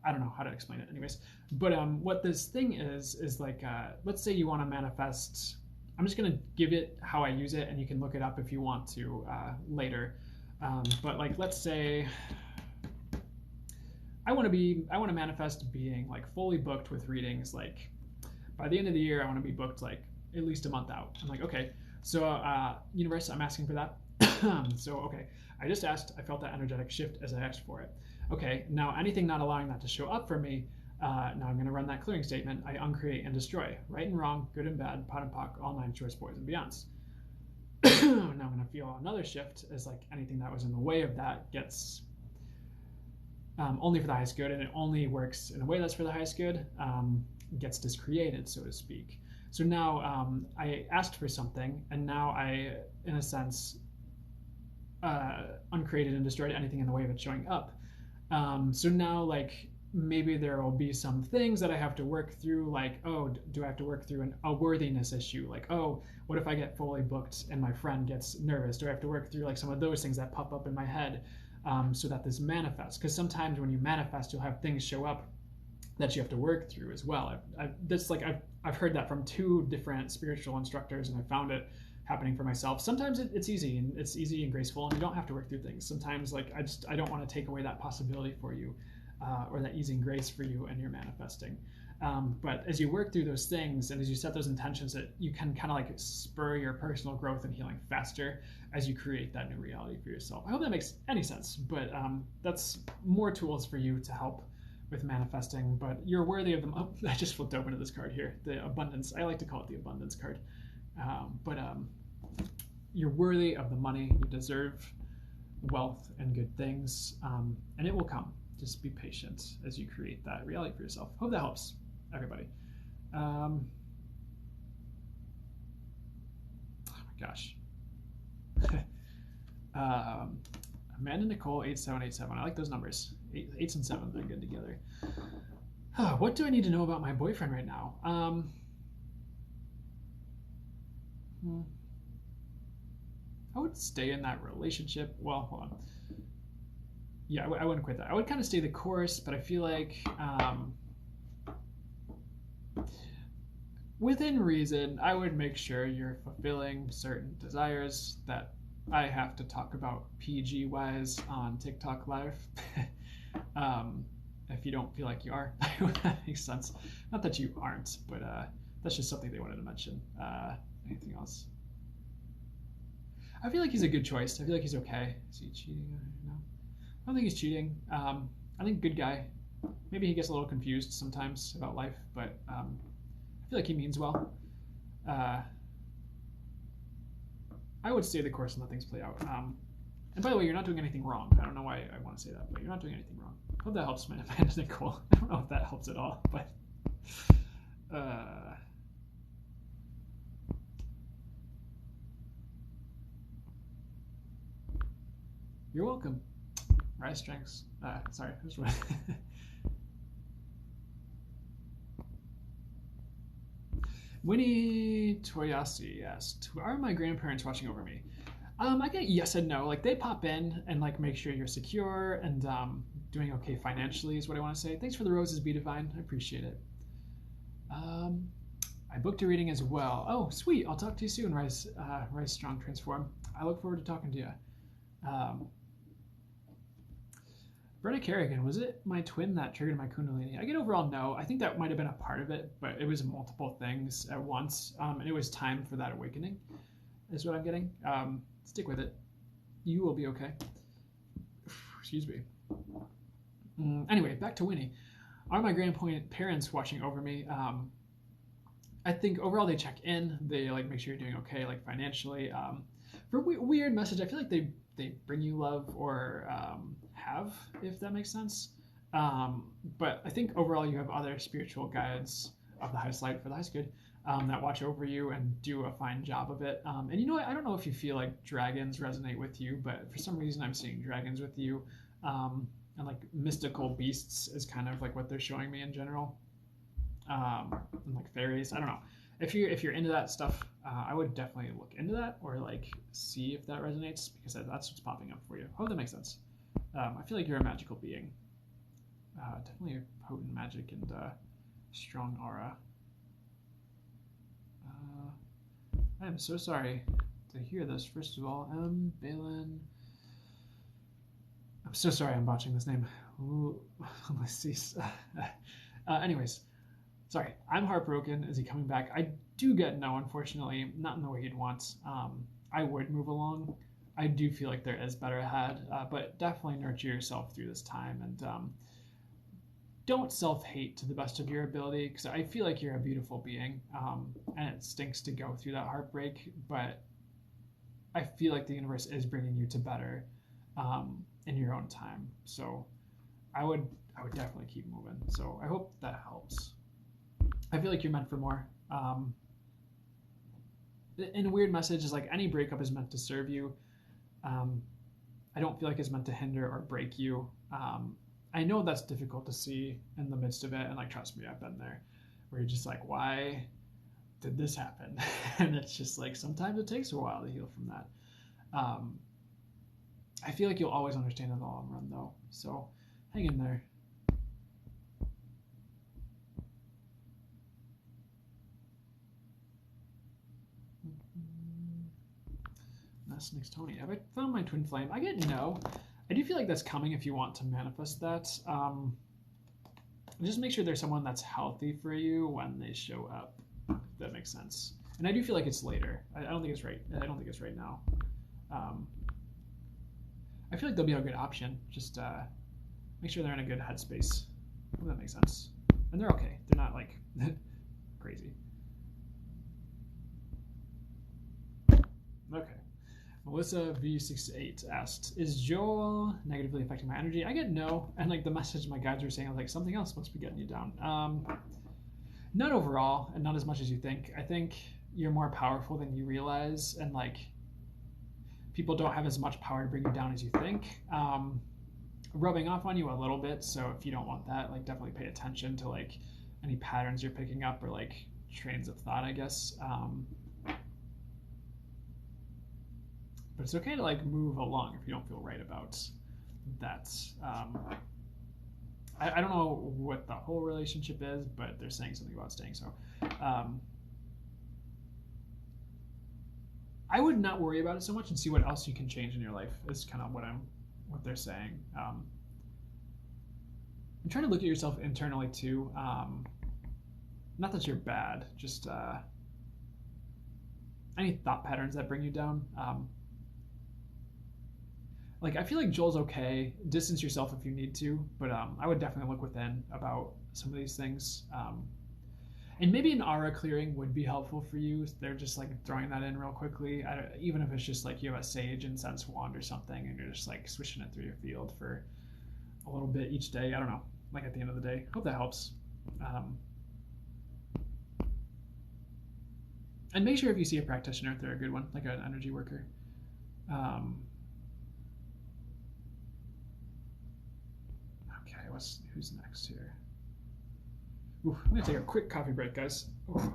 I don't know how to explain it anyways. But what this thing is like, let's say you want to manifest. I'm just going to give it how I use it, and you can look it up if you want to later. But like, let's say I want to manifest being like fully booked with readings. Like by the end of the year, I want to be booked like at least a month out. I'm like, okay, so universe, I'm asking for that. So, okay, I just asked, I felt that energetic shift as I asked for it. Okay, now anything not allowing that to show up for me, now I'm going to run that clearing statement. I uncreate and destroy, right and wrong, good and bad, pot and pock, all nine shorts, boys and beyonds. Now I'm going to feel another shift as like anything that was in the way of that gets only for the highest good, and it only works in a way that's for the highest good, gets discreated, so to speak. So now I asked for something, and now I, in a sense, uncreated and destroyed anything in the way of it showing up. So now, like, maybe there will be some things that I have to work through, like, oh, do I have to work through a worthiness issue? Like, oh, what if I get fully booked and my friend gets nervous? Do I have to work through, like, some of those things that pop up in my head so that this manifests? Because sometimes when you manifest, you'll have things show up that you have to work through as well. I've heard that from two different spiritual instructors, and I found it happening for myself. Sometimes it's easy and graceful, and you don't have to work through things. Sometimes, like, I don't want to take away that possibility for you, or that easy and grace for you, and you're manifesting. But as you work through those things and as you set those intentions, that you can kind of like spur your personal growth and healing faster as you create that new reality for yourself. I hope that makes any sense, but that's more tools for you to help with manifesting. But you're worthy of them. Oh, I just flipped open to this card here, the abundance. I like to call it the abundance card. You're worthy of the money. You deserve wealth and good things, and it will come. Just be patient as you create that reality for yourself. Hope that helps, everybody. Oh my gosh. Amanda Nicole 8787. I like those numbers. 8s and 7s, they're good together. What do I need to know about my boyfriend right now? I would stay in that relationship. Well, hold on. Yeah, I wouldn't quit that. I would kind of stay the course, but I feel like within reason, I would make sure you're fulfilling certain desires that I have to talk about PG wise on TikTok Live. um, if you don't feel like you are, that makes sense. Not that you aren't, but that's just something they wanted to mention. Anything else? I feel like he's a good choice. I feel like he's okay. Is he cheating? No, I don't think he's cheating. I think good guy. Maybe he gets a little confused sometimes about life, but I feel like he means well. I would stay the course and let things play out. And by the way, you're not doing anything wrong. I don't know why I want to say that, but you're not doing anything wrong. I hope that helps, man. Nicole. I don't know if that helps at all, but you're welcome. Rise strengths. Sorry, who's right? Winnie Toyasi asked, "Are my grandparents watching over me?" I get yes and no. Like they pop in and like make sure you're secure and doing okay financially is what I want to say. Thanks for the roses, Be Divine. I appreciate it. I booked a reading as well. Oh, sweet. I'll talk to you soon, Rise Strong Transform. I look forward to talking to you. Brenna Kerrigan, was it my twin that triggered my Kundalini? I get overall no. I think that might have been a part of it, but it was multiple things at once, and it was time for that awakening, is what I'm getting. Stick with it. You will be okay. Excuse me. Anyway, back to Winnie. Are my grandparents watching over me? I think overall they check in. They like make sure you're doing okay, like financially. For weird message, I feel like they bring you love or have, if that makes sense. But I think overall you have other spiritual guides of the highest light for the highest good that watch over you and do a fine job of it. And you know what? I don't know if you feel like dragons resonate with you, but for some reason I'm seeing dragons with you. And like mystical beasts is kind of like what they're showing me in general. And like fairies, I don't know. If you're into that stuff, I would definitely look into that or like see if that resonates because that's what's popping up for you. I hope that makes sense. I feel like you're a magical being. Definitely a potent magic and strong aura. I am so sorry to hear this. First of all, Balin. I'm so sorry I'm botching this name. Let's see. Anyways, sorry. I'm heartbroken. Is he coming back? I do get no, unfortunately. Not in the way he'd want. I would move along. I do feel like there is better ahead, but definitely nurture yourself through this time and don't self-hate to the best of your ability because I feel like you're a beautiful being and it stinks to go through that heartbreak, but I feel like the universe is bringing you to better in your own time. So I would definitely keep moving. So I hope that helps. I feel like you're meant for more. In a weird message is like any breakup is meant to serve you. I don't feel like it's meant to hinder or break you. I know that's difficult to see in the midst of it, and like trust me, I've been there, where you're just like, why did this happen? And it's just like sometimes it takes a while to heal from that. I feel like you'll always understand in the long run, though. So hang in there. That's next Tony. Have I found my twin flame? I get no. I do feel like that's coming if you want to manifest that. Just make sure there's someone that's healthy for you when they show up. If that makes sense. And I do feel like it's later. I don't think it's right. I don't think it's right now. I feel like they'll be a good option. Just make sure they're in a good headspace. If that makes sense. And they're okay. They're not like crazy. Okay. Melissa V68 asked, is Joel negatively affecting my energy? I get no. And like the message my guides were saying, I was like, something else must be getting you down. Not overall, and not as much as you think. I think you're more powerful than you realize, and like people don't have as much power to bring you down as you think. Rubbing off on you a little bit, so if you don't want that, like definitely pay attention to like any patterns you're picking up or like trains of thought, I guess. But it's okay to like move along if you don't feel right about that. I don't know what the whole relationship is, but they're saying something about staying. So I would not worry about it so much and see what else you can change in your life. Is kind of what they're saying. I'm trying to look at yourself internally too. Not that you're bad, just any thought patterns that bring you down. Like I feel like Joel's okay. Distance yourself if you need to, but I would definitely look within about some of these things. And maybe an aura clearing would be helpful for you. They're just like throwing that in real quickly. Even if it's just like you have a sage incense wand or something, and you're just like swishing it through your field for a little bit each day. I don't know. Like at the end of the day, hope that helps. And make sure if you see a practitioner, if they're a good one, like an energy worker. Okay, who's next here? Ooh, I'm gonna take a quick coffee break, guys. Ooh.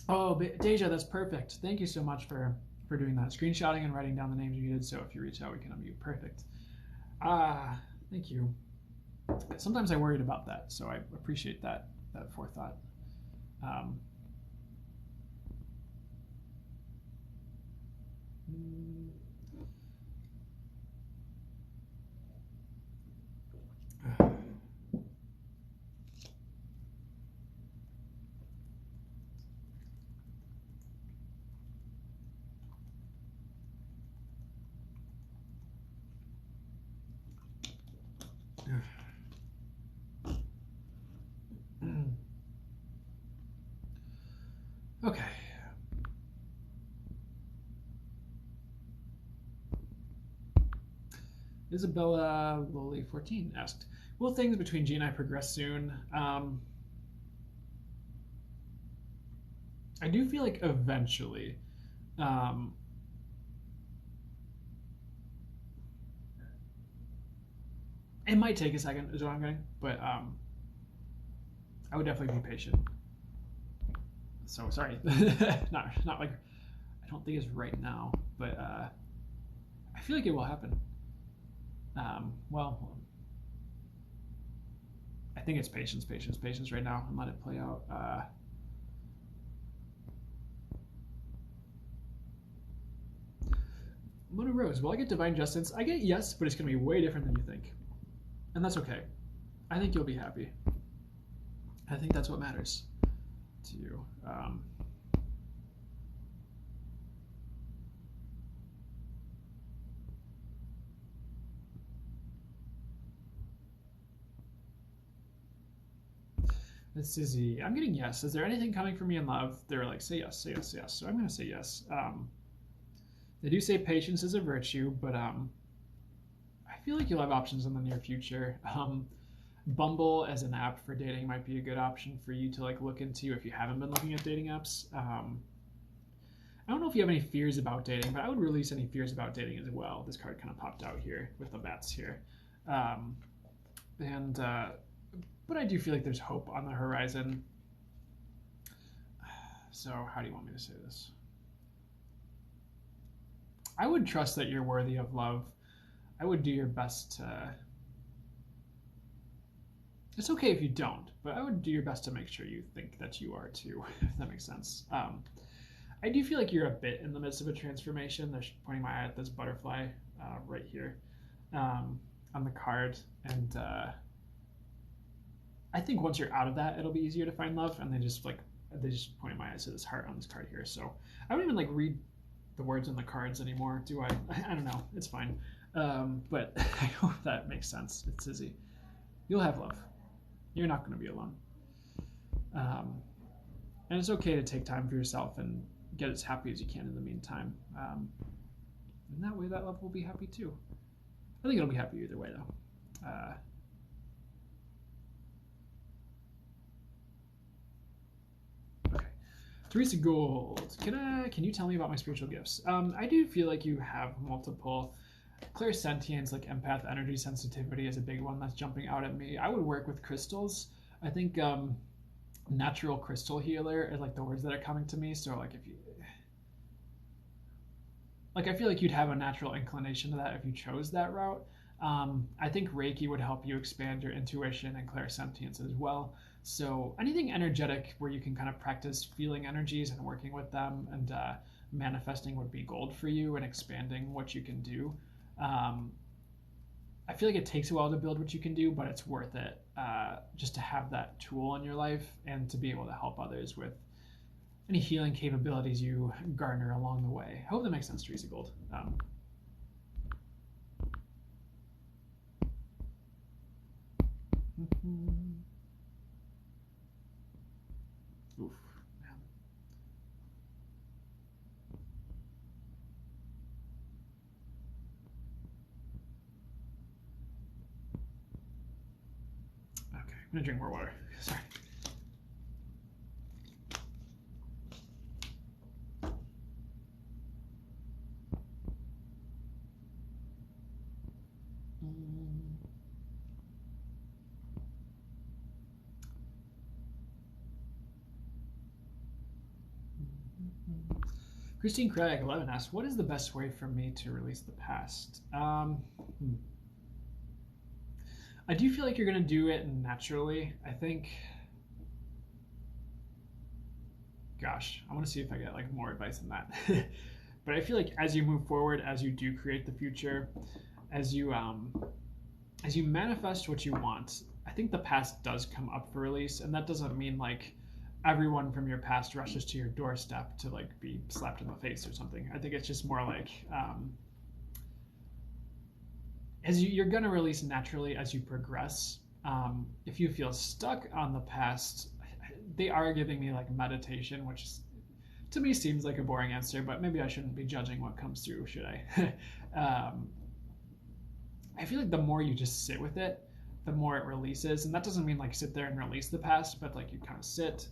Oh, Deja, that's perfect. Thank you so much for doing that. Screenshotting and writing down the names you did, so if you reach out, we can unmute. Perfect. Thank you. Sometimes I worried about that, so I appreciate that forethought. Okay. Isabella Lowly 14 asked, will things between G and I progress soon? I do feel like eventually. It might take a second is what I'm getting, but I would definitely be patient. So sorry. not like I don't think it's right now, but I feel like it will happen. Well, I think it's patience right now, and let it play out. Mona Rose, will I get Divine Justice? I get yes, but it's going to be way different than you think. And that's okay. I think you'll be happy. I think that's what matters to you. This is I'm getting yes. Is there anything coming for me in love? They're like, say yes, say yes, say yes. So I'm going to say yes. They do say patience is a virtue, but I feel like you'll have options in the near future. Bumble as an app for dating might be a good option for you to like look into if you haven't been looking at dating apps. I don't know if you have any fears about dating, but I would release any fears about dating as well. This card kind of popped out here with the bats here. But I do feel like there's hope on the horizon. So how do you want me to say this? I would trust that you're worthy of love. I would do your best to... It's okay if you don't, but I would do your best to make sure you think that you are too, if that makes sense. I do feel like you're a bit in the midst of a transformation. They're pointing my eye at this butterfly right here on the card. And I think once you're out of that, it'll be easier to find love. And they just pointed my eyes to this heart on this card here. So I don't even like read the words on the cards anymore, do I? I don't know. It's fine. But I hope that makes sense. It's Izzy. You'll have love. You're not going to be alone. And it's okay to take time for yourself and get as happy as you can in the meantime. And that way that love will be happy too. I think it'll be happy either way though. Okay. Teresa Gold, can you tell me about my spiritual gifts? I do feel like you have multiple. Clairsentience, like empath energy sensitivity is a big one that's jumping out at me. I would work with crystals. I think natural crystal healer is like the words that are coming to me. So like if you like, I feel like you'd have a natural inclination to that if you chose that route. I think Reiki would help you expand your intuition and clairsentience as well. So anything energetic where you can kind of practice feeling energies and working with them and manifesting would be gold for you and expanding what you can do. Um, I feel like it takes a while to build what you can do, but it's worth it just to have that tool in your life and to be able to help others with any healing capabilities you garner along the way. I hope that makes sense, Teresa Gold. Oof. Okay, I'm gonna drink more water. Sorry. Christine Craig 11 asks, "What is the best way for me to release the past?" I do feel like you're gonna do it naturally. I think. Gosh, I want to see if I get like more advice on that. But I feel like as you move forward, as you do create the future, as you manifest what you want, I think the past does come up for release, and that doesn't mean like everyone from your past rushes to your doorstep to like be slapped in the face or something. I think it's just more like you're gonna release naturally as you progress. If you feel stuck on the past, they are giving me like meditation, which is, to me seems like a boring answer, but maybe I shouldn't be judging what comes through, should I? I feel like the more you just sit with it, the more it releases. And that doesn't mean like sit there and release the past, but like you kind of sit,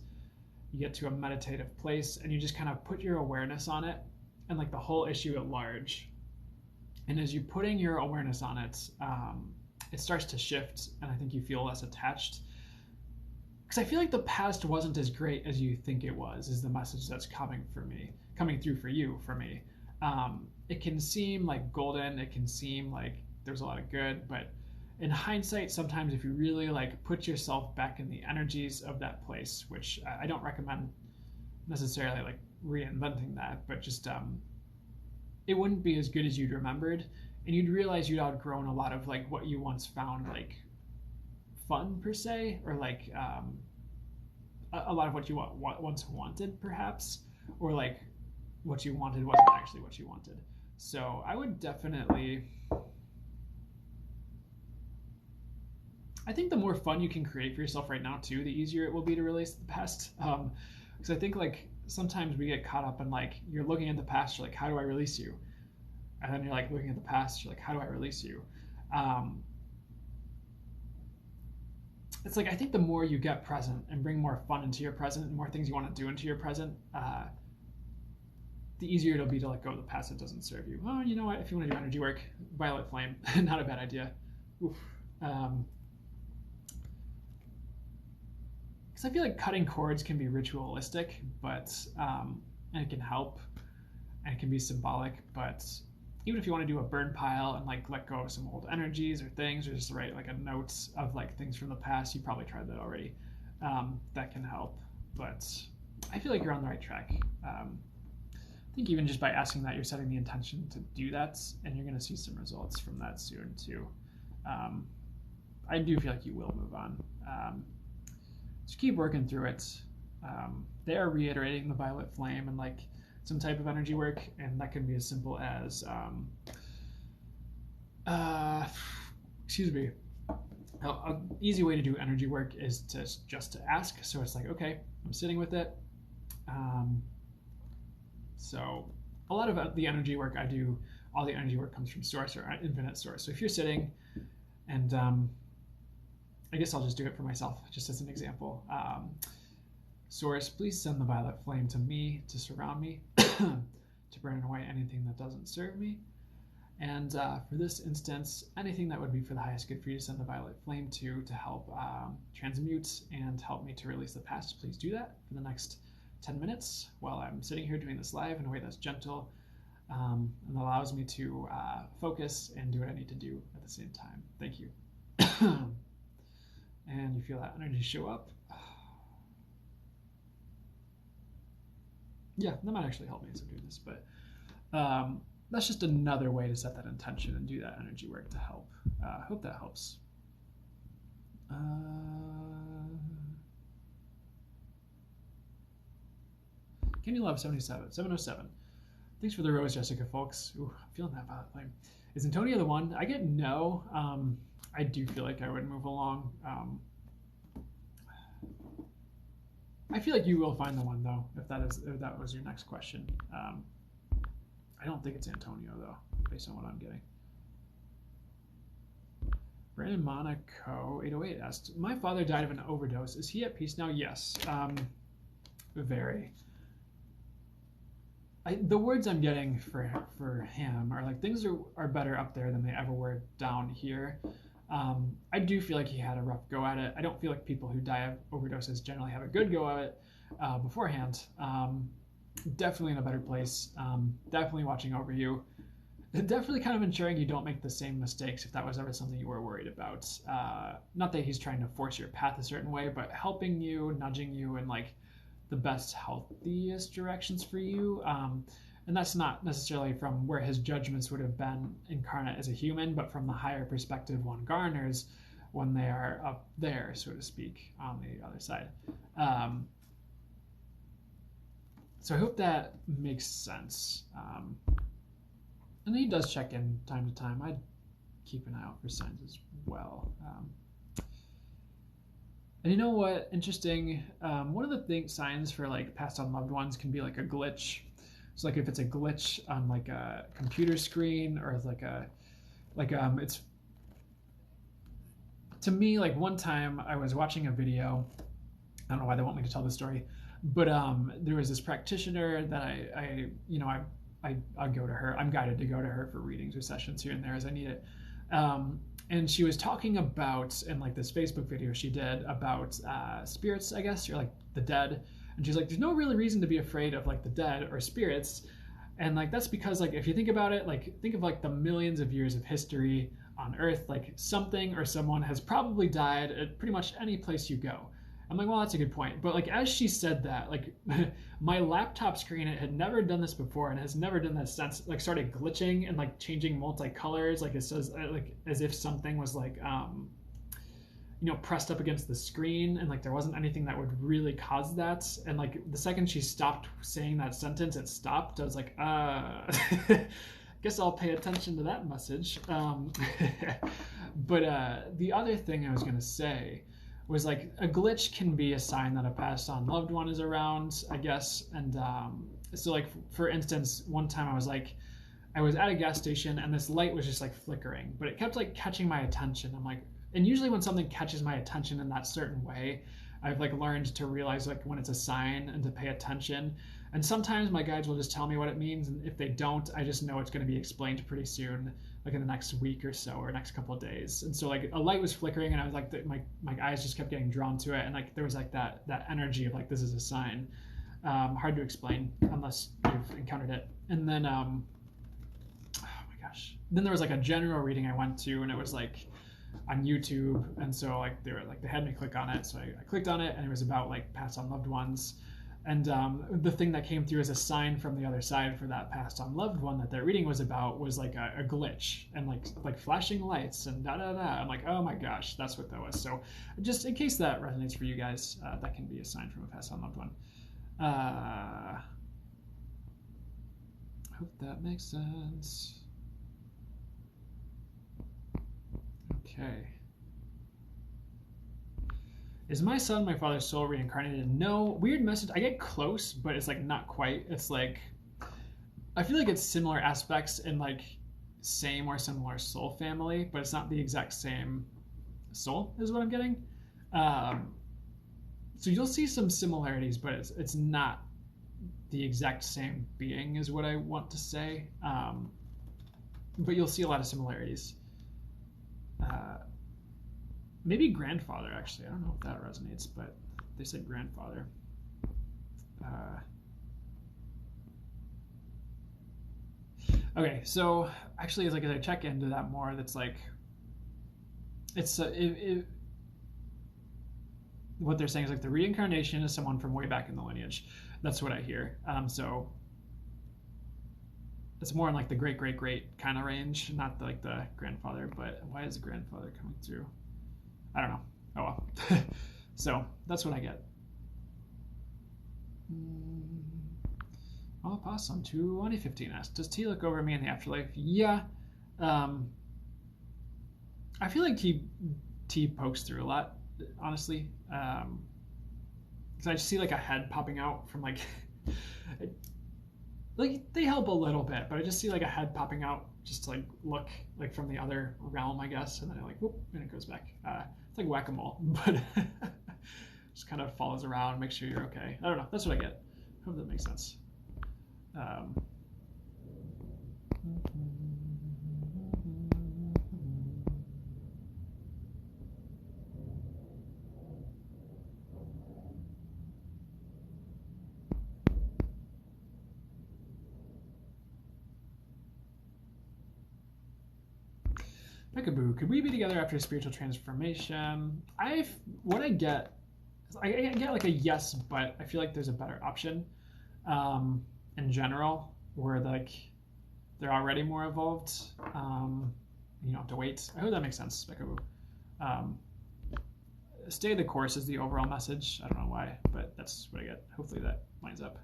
you get to a meditative place, and you just kind of put your awareness on it and like the whole issue at large. And as you're putting your awareness on it, it starts to shift, and I think you feel less attached. Because I feel like the past wasn't as great as you think it was, is the message that's coming through for you, for me. It can seem like golden, it can seem like there's a lot of good, but in hindsight, sometimes if you really like put yourself back in the energies of that place, which I don't recommend necessarily like reinventing that, but just it wouldn't be as good as you'd remembered, and you'd realize you'd outgrown a lot of like what you once found like fun per se, or like a lot of what you once wanted perhaps, or like what you wanted wasn't actually what you wanted. So I would definitely, I think the more fun you can create for yourself right now too, the easier it will be to release the past. Because I think like sometimes we get caught up in like you're looking at the past, you're like, how do I release you? And then you're like looking at the past, you're like, how do I release you? It's like I think the more you get present and bring more fun into your present and more things you want to do into your present, the easier it'll be to let go of the past that doesn't serve you. Oh, you know what? If you want to do energy work, Violet Flame, not a bad idea. Oof. Because I feel like cutting cords can be ritualistic, but and it can help, and it can be symbolic. But even if you want to do a burn pile and like let go of some old energies or things, or just write like a note of like things from the past, you probably tried that already. That can help. But I feel like you're on the right track. I think even just by asking that, you're setting the intention to do that, and you're going to see some results from that soon too. I do feel like you will move on. Just keep working through it. They are reiterating the violet flame and like some type of energy work, and that can be as simple as excuse me. An easy way to do energy work is to just to ask. So it's like, okay, I'm sitting with it. So a lot of the energy work I do, all the energy work comes from source or infinite source. So if you're sitting, and I guess I'll just do it for myself, just as an example. Source, please send the violet flame to me to surround me, to burn away anything that doesn't serve me. And for this instance, anything that would be for the highest good for you to send the violet flame to help transmute and help me to release the past. Please do that for the next 10 minutes while I'm sitting here doing this live in a way that's gentle and allows me to focus and do what I need to do at the same time. Thank you. And you feel that energy show up. Yeah, that might actually help me as I'm doing this, but that's just another way to set that intention and do that energy work to help. Hope that helps. Candy Love 707. Thanks for the rose, Jessica, folks. Ooh, I'm feeling that violet flame. Is Antonio the one? I get no. I do feel like I would move along. I feel like you will find the one though, if that was your next question. I don't think it's Antonio though, based on what I'm getting. Brandon Monaco 808 asked, "My father died of an overdose. Is he at peace now?" Yes. Very. The words I'm getting for him are like things are better up there than they ever were down here. I do feel like he had a rough go at it. I don't feel like people who die of overdoses generally have a good go at it beforehand. Definitely in a better place. Definitely watching over you. Definitely kind of ensuring you don't make the same mistakes if that was ever something you were worried about. Not that he's trying to force your path a certain way, but helping you, nudging you in like the best, healthiest directions for you. And that's not necessarily from where his judgments would have been incarnate as a human, but from the higher perspective one garners when they are up there, so to speak, on the other side. So I hope that makes sense. And he does check in time to time. I'd keep an eye out for signs as well. And you know what? Interesting. One of the signs for like passed on loved ones can be like a glitch. So like if it's a glitch on like a computer screen or it's to me like one time I was watching a video. I don't know why they want me to tell this story, but there was this practitioner that I go to her. I'm guided to go to her for readings or sessions here and there as I need it. And she was talking about, in like this Facebook video she did about spirits, I guess, or like the dead. And she's like, there's no really reason to be afraid of like the dead or spirits. And like, that's because like, if you think about it, like think of like the millions of years of history on Earth, like something or someone has probably died at pretty much any place you go. I'm like, well, that's a good point. But like, as she said that, like my laptop screen, it had never done this before and has never done that since, like started glitching and like changing multicolors. Like it says, like as if something was like, pressed up against the screen and like there wasn't anything that would really cause that. And like the second she stopped saying that sentence, it stopped. I was like, guess I'll pay attention to that message. But the other thing I was going to say was like a glitch can be a sign that a passed on loved one is around, I guess. And so like, for instance, one time I was at a gas station and this light was just like flickering, but it kept like catching my attention. I'm like, and usually when something catches my attention in that certain way, I've like learned to realize like when it's a sign and to pay attention. And sometimes my guides will just tell me what it means, and if they don't, I just know it's going to be explained pretty soon, like in the next week or so or next couple of days. And so like a light was flickering and I was like, my eyes just kept getting drawn to it, and like there was like that energy of like, this is a sign. Hard to explain unless you've encountered it. And then oh my gosh, then there was like a general reading I went to, and it was like on YouTube, and so like they had me click on it, so I clicked on it, and it was about like passed on loved ones. And the thing that came through as a sign from the other side for that passed on loved one that their reading was about was like a glitch and like flashing lights and da da da. I'm like, oh my gosh, that's what that was. So just in case that resonates for you guys, that can be a sign from a passed on loved one. I hope that makes sense. Okay. Is my son my father's soul reincarnated? No. Weird message. I get close, but it's like not quite. It's like, I feel like it's similar aspects in like same or similar soul family, but it's not the exact same soul is what I'm getting. So you'll see some similarities, but it's not the exact same being is what I want to say. But you'll see a lot of similarities. Maybe grandfather, actually. I don't know if that resonates, but they said grandfather. Okay, so actually, as I check into that more, that's like, it's what they're saying is like the reincarnation is someone from way back in the lineage. That's what I hear. So it's more in like the great great great kind of range, not like the grandfather. But why is the grandfather coming through? I don't know. Oh well. So that's what I get. Oh, Possum 2015 asks, does T look over me in the afterlife? Yeah. Um, I feel like T pokes through a lot, honestly. Because I just see like a head popping out from like, like they help a little bit, but I just see like a head popping out just to like look like from the other realm, I guess, and then it like whoop, and it goes back. It's like whack-a-mole, but just kind of follows around, make sure you're okay. I don't know. That's what I get. Hope that makes sense. Peekaboo, could we be together after a spiritual transformation? What I get like a yes, but I feel like there's a better option in general where like they're already more evolved. You don't have to wait. I hope that makes sense, Peekaboo. Stay the course is the overall message. I don't know why, but that's what I get. Hopefully that lines up.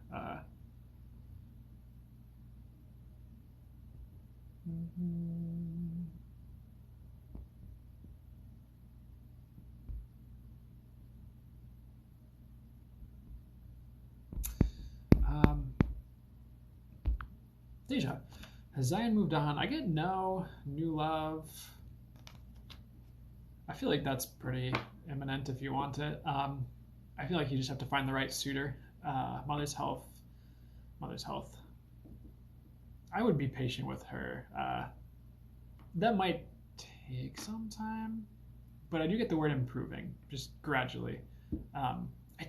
Deja, has Zion moved on? I get no new love. I feel like that's pretty imminent if you want it. I feel like you just have to find the right suitor. Mother's health. Mother's health. I would be patient with her. That might take some time, but I do get the word improving, just gradually. I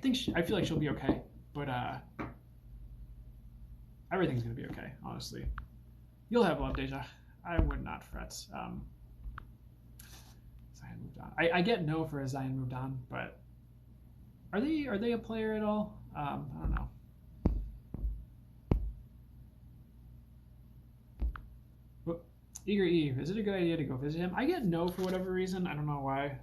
feel like she'll be okay, but everything's gonna be okay. Honestly, you'll have love, Deja. I would not fret. Zion moved on. I get no for a Zion moved on, but are they a player at all? I don't know. Eager Eve, is it a good idea to go visit him? I get no for whatever reason. I don't know why.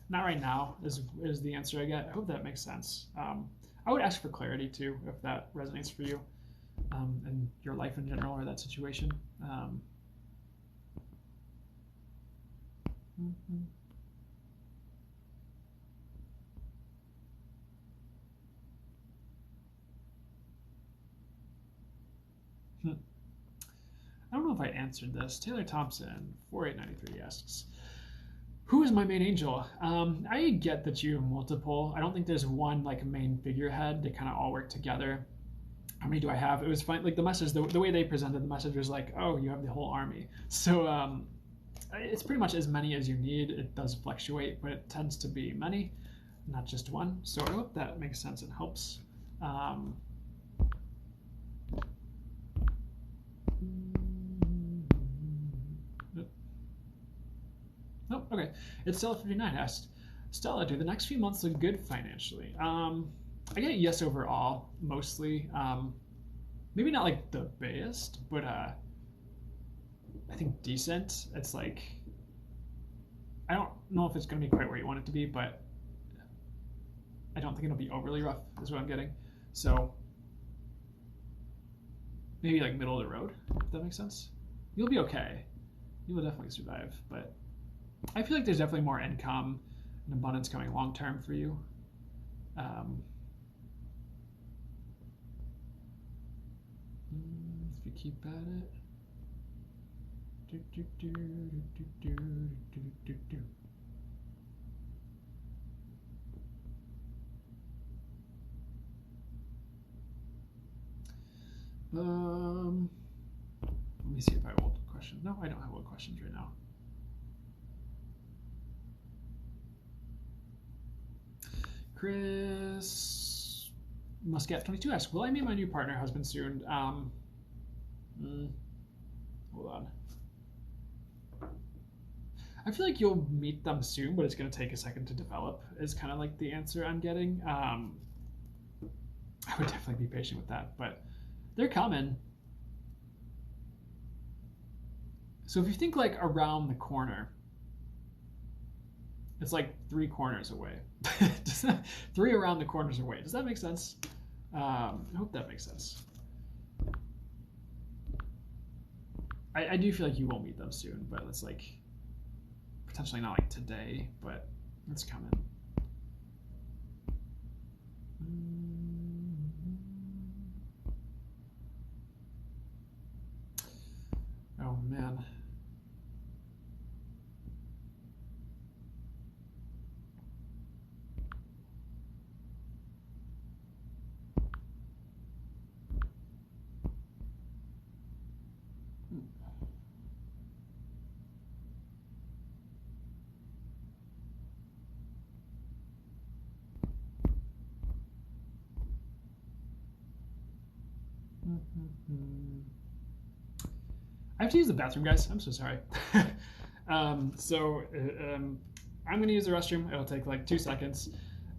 Not right now is the answer I get. I hope that makes sense. I would ask for clarity too if that resonates for you and your life in general or that situation. I don't know if I answered this. Taylor Thompson, 4893 asks, who is my main angel? I get that you have multiple. I don't think there's one like main figurehead. They kind of all work together. How many do I have? It was fine. Like the message, the way they presented the message was like, oh, you have the whole army. So it's pretty much as many as you need. It does fluctuate, but it tends to be many, not just one. So I hope that makes sense and helps. Oh, okay. It's Stella59 asked, Stella, do the next few months look good financially? I get yes overall, mostly. Maybe not like the best, but I think decent. It's like, I don't know if it's going to be quite where you want it to be, but I don't think it'll be overly rough, is what I'm getting. So maybe like middle of the road, if that makes sense. You'll be okay. You will definitely survive, but I feel like there's definitely more income and abundance coming long term for you. If you keep at it. Let me see if I have old questions. No, I don't have old questions right now. Chris Muscat22 asks, will I meet my new partner husband soon? Hold on. I feel like you'll meet them soon, but it's going to take a second to develop. Is kind of like the answer I'm getting. I would definitely be patient with that, but they're coming. So if you think like around the corner, it's like 3 corners away. Three around the corners away. Does that make sense? I hope that makes sense. I do feel like you will meet them soon, but it's like potentially not like today, but it's coming. Oh man. I have to use the bathroom, guys. I'm so sorry. I'm going to use the restroom. It'll take like 2 seconds.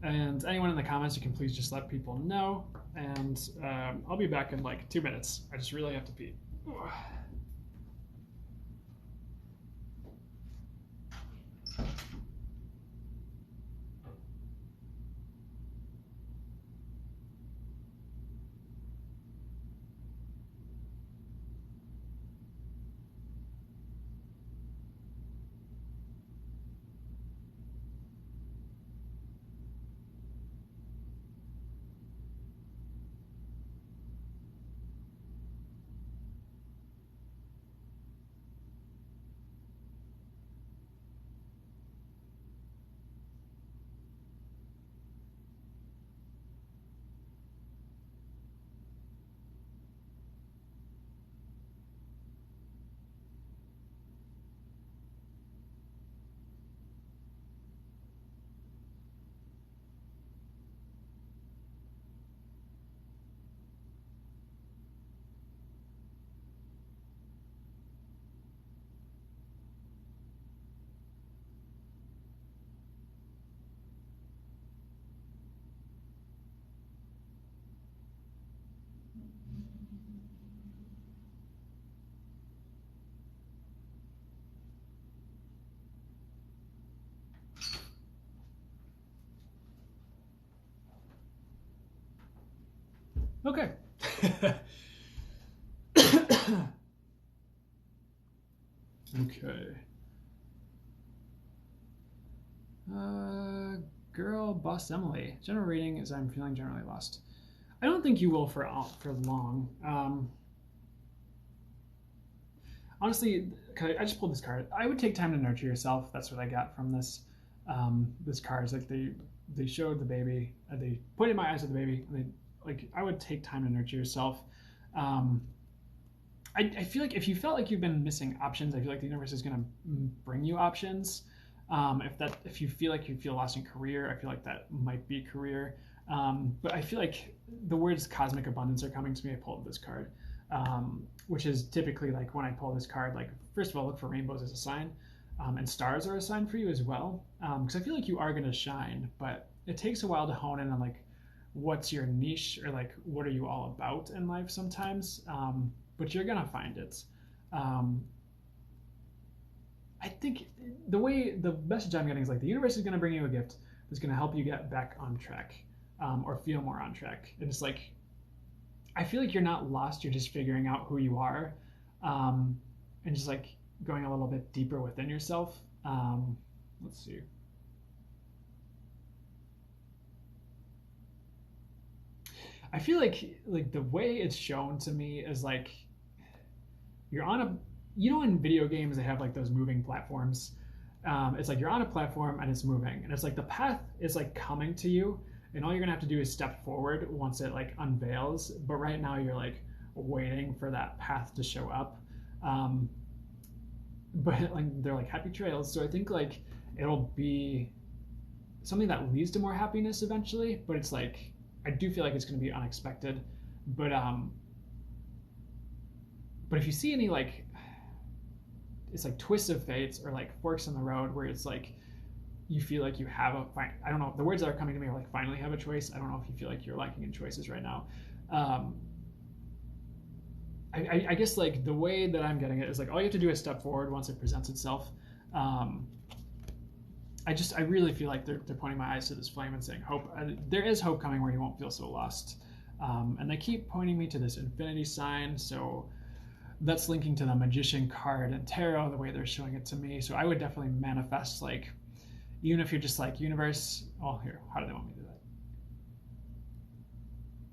And anyone in the comments, you can please just let people know. And I'll be back in like 2 minutes. I just really have to pee. Okay. Okay. Girl, boss Emily. General reading is I'm feeling generally lost. I don't think you will for long. Honestly, I just pulled this card. I would take time to nurture yourself. That's what I got from this. This card is like they showed the baby. They pointed my eyes at the baby. And they like I would take time to nurture yourself. I feel like if you felt like you've been missing options, I feel like the universe is going to bring you options. If you feel like you feel lost in career, I feel like that might be career. But I feel like the words cosmic abundance are coming to me. I pulled this card, which is typically like when I pull this card, like first of all, look for rainbows as a sign, and stars are a sign for you as well. Because I feel like you are going to shine, but it takes a while to hone in on like what's your niche or like what are you all about in life sometimes. But you're gonna find it. I think the message I'm getting is like the universe is gonna bring you a gift that's gonna help you get back on track, or feel more on track. And it's like I feel like you're not lost. You're just figuring out who you are, and just like going a little bit deeper within yourself. Let's see. I feel like the way it's shown to me is like you're on a in video games they have like those moving platforms. It's like you're on a platform and it's moving, and it's like the path is like coming to you, and all you're gonna have to do is step forward once it like unveils. But right now you're like waiting for that path to show up. But like they're like happy trails, so I think like it'll be something that leads to more happiness eventually. But it's like I do feel like it's going to be unexpected. But if you see any like it's like twists of fates or like forks in the road where it's like you feel like you have I don't know, the words that are coming to me are like finally have a choice. I don't know if you feel like you're lacking in choices right now. I guess like the way that I'm getting it is like all you have to do is step forward once it presents itself. I really feel like they're pointing my eyes to this flame and saying hope. There is hope coming where you won't feel so lost. And they keep pointing me to this infinity sign, so that's linking to the magician card and tarot the way they're showing it to me. So I would definitely manifest, like, even if you're just like universe. Oh, here, how do they want me to do that?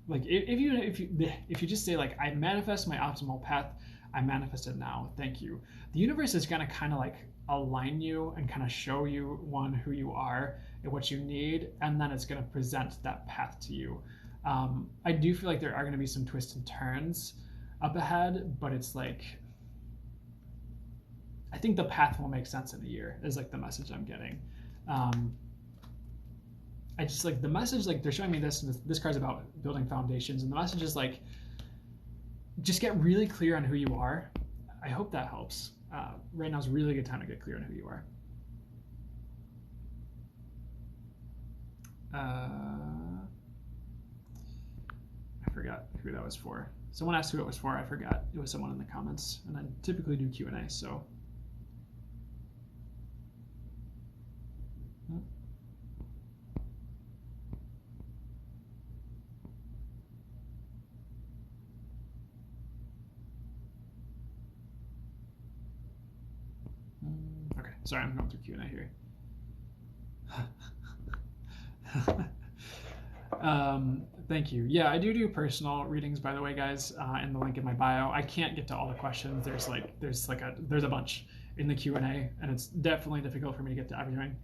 Like if you just say like I manifest my optimal path, I manifest it now. Thank you. The universe is gonna kind of like align you and kind of show you who you are and what you need, and then it's gonna present that path to you. I do feel like there are gonna be some twists and turns up ahead, but it's like I think the path will make sense in a year is like the message I'm getting. I just like the message, like they're showing me this card's about building foundations, and the message is like just get really clear on who you are. I hope that helps. Right now is a really good time to get clear on who you are. I forgot who that was for. Someone asked who it was for. I forgot. It was someone in the comments, and I typically do Q&A, so. Okay, sorry, I'm going through Q&A here. Thank you. Yeah, I do personal readings, by the way, guys, in the link in my bio. I can't get to all the questions. There's a bunch in the Q&A, and it's definitely difficult for me to get to everything.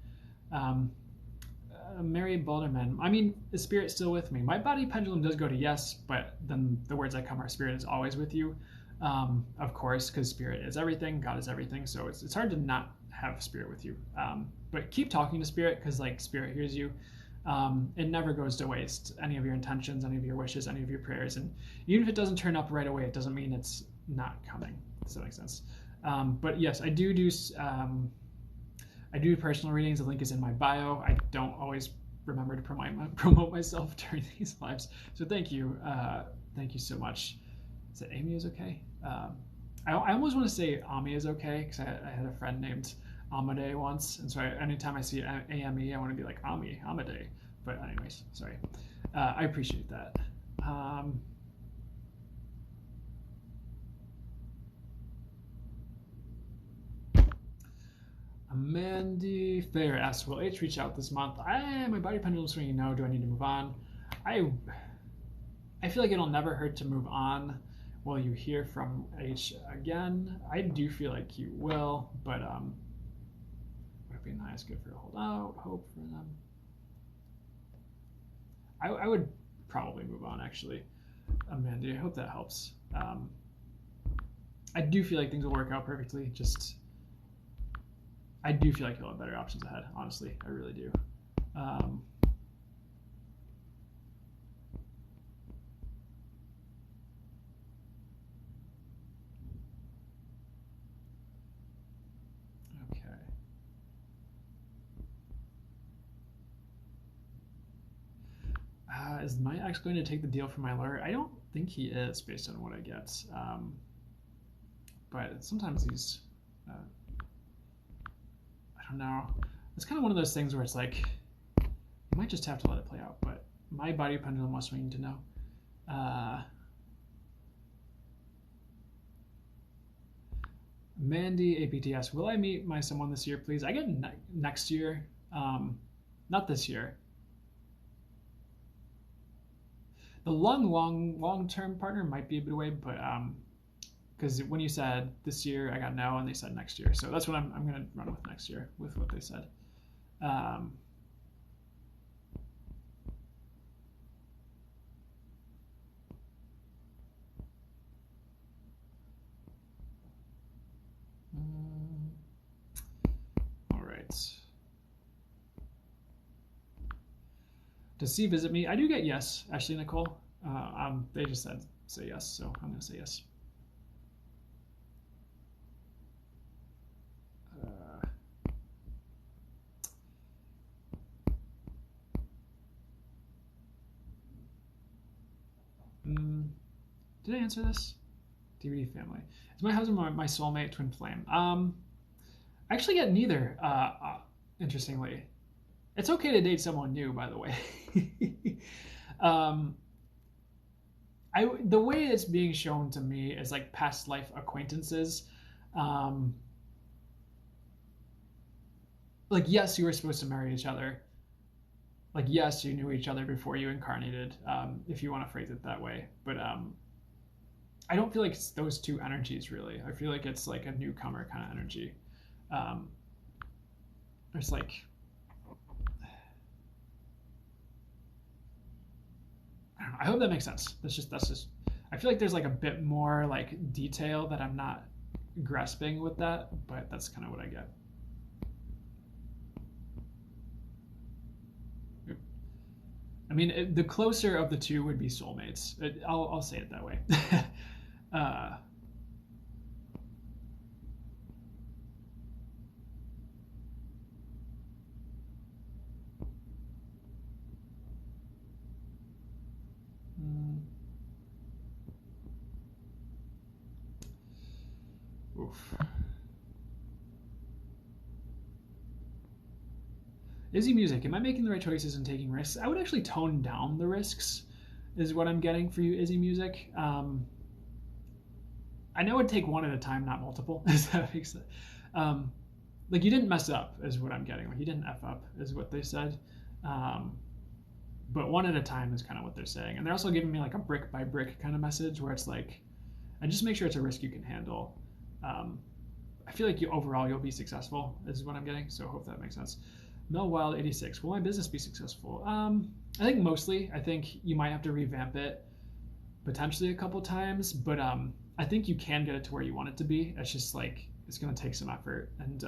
Mary Boulderman, I mean, is spirit still with me? My body pendulum does go to yes, but then the words that come are spirit is always with you. Of course, because spirit is everything, God is everything, so it's hard to not have spirit with you. But keep talking to spirit, because like spirit hears you. It never goes to waste, any of your intentions, any of your wishes, any of your prayers, and even if it doesn't turn up right away, it doesn't mean it's not coming. Does that make sense? But yes, I do personal readings. The link is in my bio. I don't always remember to promote myself during these lives, so thank you so much. Is it Amy is okay? I almost want to say Ami is okay, because I had a friend named Amade once, and so anytime I see AME, I want to be like Amade. But anyways, sorry. I appreciate that. Mandy Fair asks, will H reach out this month? My body pendulum swinging no. Do I need to move on? I feel like it'll never hurt to move on. Will you hear from H again? I do feel like you will, but would it be nice, good for a holdout, hope for them? I would probably move on, actually. Mandy, I hope that helps. I do feel like things will work out perfectly. Just, I do feel like you'll have better options ahead, honestly. I really do. Okay. Is my ex going to take the deal from my lawyer? I don't think he is, based on what I get. But sometimes he's, I don't know. It's kind of one of those things where it's like, you might just have to let it play out. But my body pendulum was swinging to no. Mandy APTS, will I meet my someone this year, please? I get next year, not this year. The long-term partner might be a bit away, but because when you said this year, I got no, and they said next year, so that's what I'm going to run with next year with what they said. All right. Does C visit me? I do get yes, Ashley Nicole. They just said say yes, so I'm going to say yes. Did I answer this? DVD family. Is my husband my soulmate, twin flame? I actually get neither. Interestingly, it's okay to date someone new, by the way. um, the way it's being shown to me is like past life acquaintances. Um, like yes, you were supposed to marry each other. Like yes, you knew each other before you incarnated, if you want to phrase it that way. But I don't feel like it's those two energies really. I feel like it's like a newcomer kind of energy. Um, there's like I don't know, I hope that makes sense. That's just I feel like there's like a bit more like detail that I'm not grasping with that, but that's kind of what I get. I mean, the closer of the two would be soulmates. I'll say it that way. uh, mm, oof. Izzy Music, am I making the right choices and taking risks? I would actually tone down the risks, is what I'm getting for you, Izzy Music. I know it'd take one at a time, not multiple. Does that make sense? Um, like you didn't mess up, is what I'm getting. Like you didn't f up, is what they said. Um, but one at a time is kind of what they're saying, and they're also giving me like a brick by brick kind of message where it's like, and just make sure it's a risk you can handle. Um, I feel like overall you'll be successful, is what I'm getting. So I hope that makes sense. Mel Wild 86. Will my business be successful? I think mostly. I think you might have to revamp it potentially a couple times, but I think you can get it to where you want it to be. It's just like it's going to take some effort and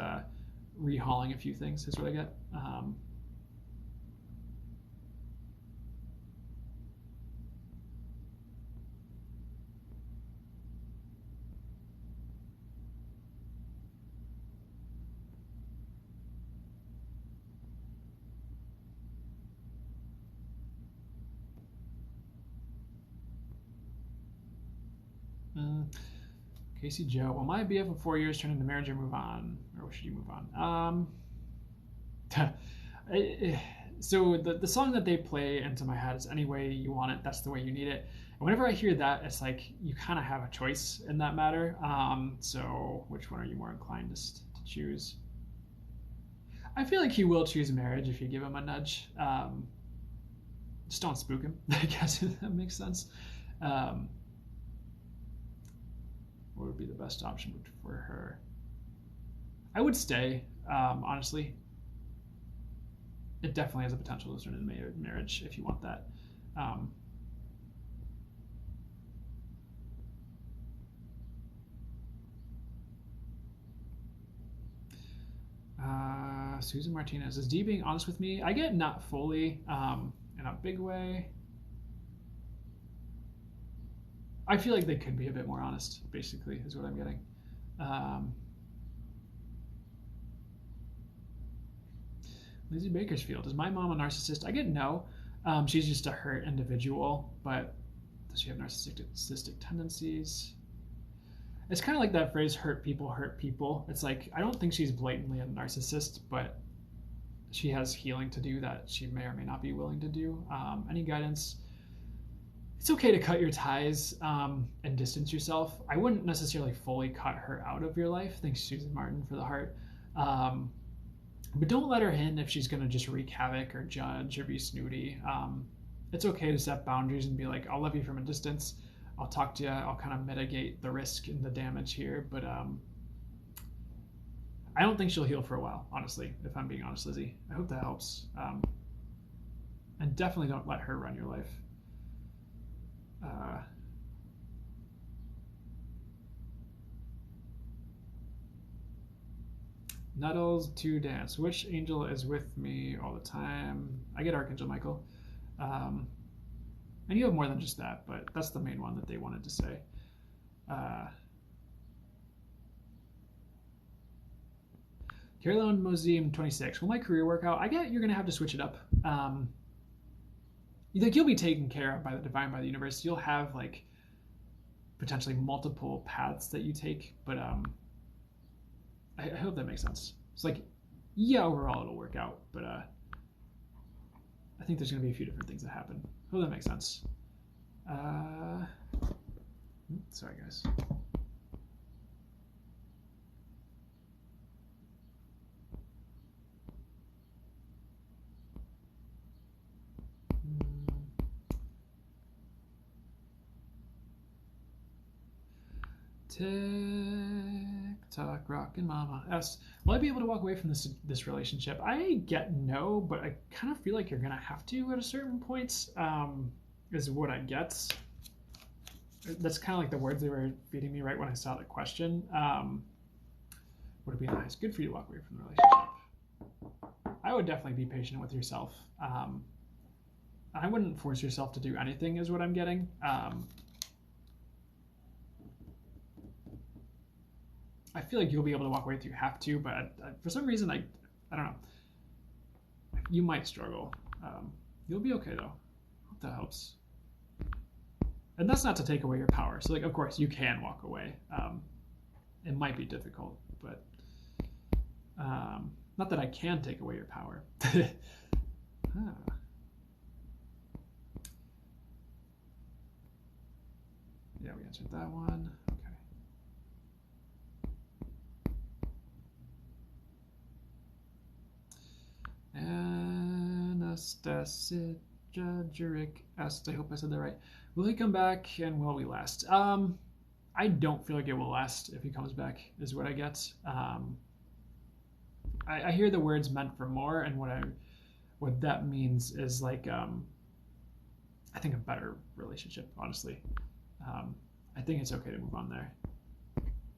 rehauling a few things is what I get. Casey Joe, will my BF of 4 years turn into marriage or move on? Or should you move on? So the song that they play into my head is any way you want it, that's the way you need it. And whenever I hear that, it's like you kind of have a choice in that matter. So which one are you more inclined to choose? I feel like he will choose marriage if you give him a nudge. Just don't spook him, I guess, if that makes sense. Um, what would be the best option for her? I would stay, honestly. It definitely has a potential to turn into marriage if you want that. Susan Martinez, is D being honest with me? I get not fully, in a big way. I feel like they could be a bit more honest, basically, is what I'm getting. Lizzie Bakersfield, is my mom a narcissist? I get no. She's just a hurt individual, but does she have narcissistic tendencies? It's kind of like that phrase, hurt people hurt people. It's like, I don't think she's blatantly a narcissist, but she has healing to do that she may or may not be willing to do. Any guidance? It's okay to cut your ties and distance yourself. I wouldn't necessarily fully cut her out of your life. Thanks, Susan Martin, for the heart. But don't let her in if she's going to just wreak havoc or judge or be snooty. It's okay to set boundaries and be like, I'll love you from a distance. I'll talk to you. I'll kind of mitigate the risk and the damage here. But I don't think she'll heal for a while, honestly, if I'm being honest, Lizzie. I hope that helps. And definitely don't let her run your life. Nuddles to dance. Which angel is with me all the time? I get Archangel Michael. And you have more than just that, but that's the main one that they wanted to say. Caroline Museum 26. Will my career work out? I get you're going to have to switch it up. You'll be taken care of by the divine, by the universe. You'll have like potentially multiple paths that you take, but I hope that makes sense. It's like, yeah, overall it'll work out, but I think there's going to be a few different things that happen. Hope that makes sense. Sorry, guys. TikTok rockin' mama asks, will I be able to walk away from this relationship? I get no, but I kind of feel like you're gonna have to at a certain point. Is what I get. That's kind of like the words they were feeding me right when I saw the question. Would it be nice? Good for you to walk away from the relationship. I would definitely be patient with yourself. I wouldn't force yourself to do anything, is what I'm getting. I feel like you'll be able to walk away if you have to, but for some reason, I don't know. You might struggle. You'll be okay though. Hope that helps. And that's not to take away your power. So, like, of course, you can walk away. It might be difficult, but not that I can take away your power. Yeah, we answered that one. Anastasia Jurek asked, I hope I said that right. Will he come back and will we last? I don't feel like it will last if he comes back, is what I get. I hear the words meant for more, and what that means is like I think a better relationship, honestly. I think it's okay to move on there.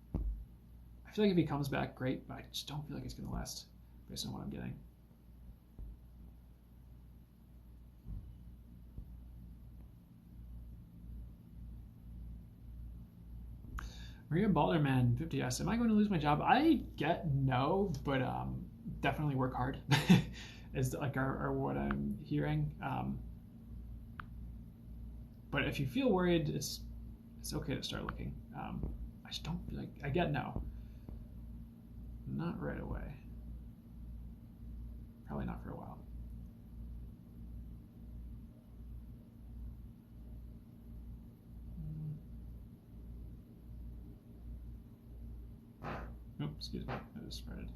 I feel like if he comes back, great, but I just don't feel like it's gonna last based on what I'm getting. Maria Balderman 50 asks, am I going to lose my job? I get no, but definitely work hard is like our what I'm hearing. But if you feel worried, it's okay to start looking. I just don't feel like I get no. Not right away. Probably not for a while. Oops, excuse me, I just spread.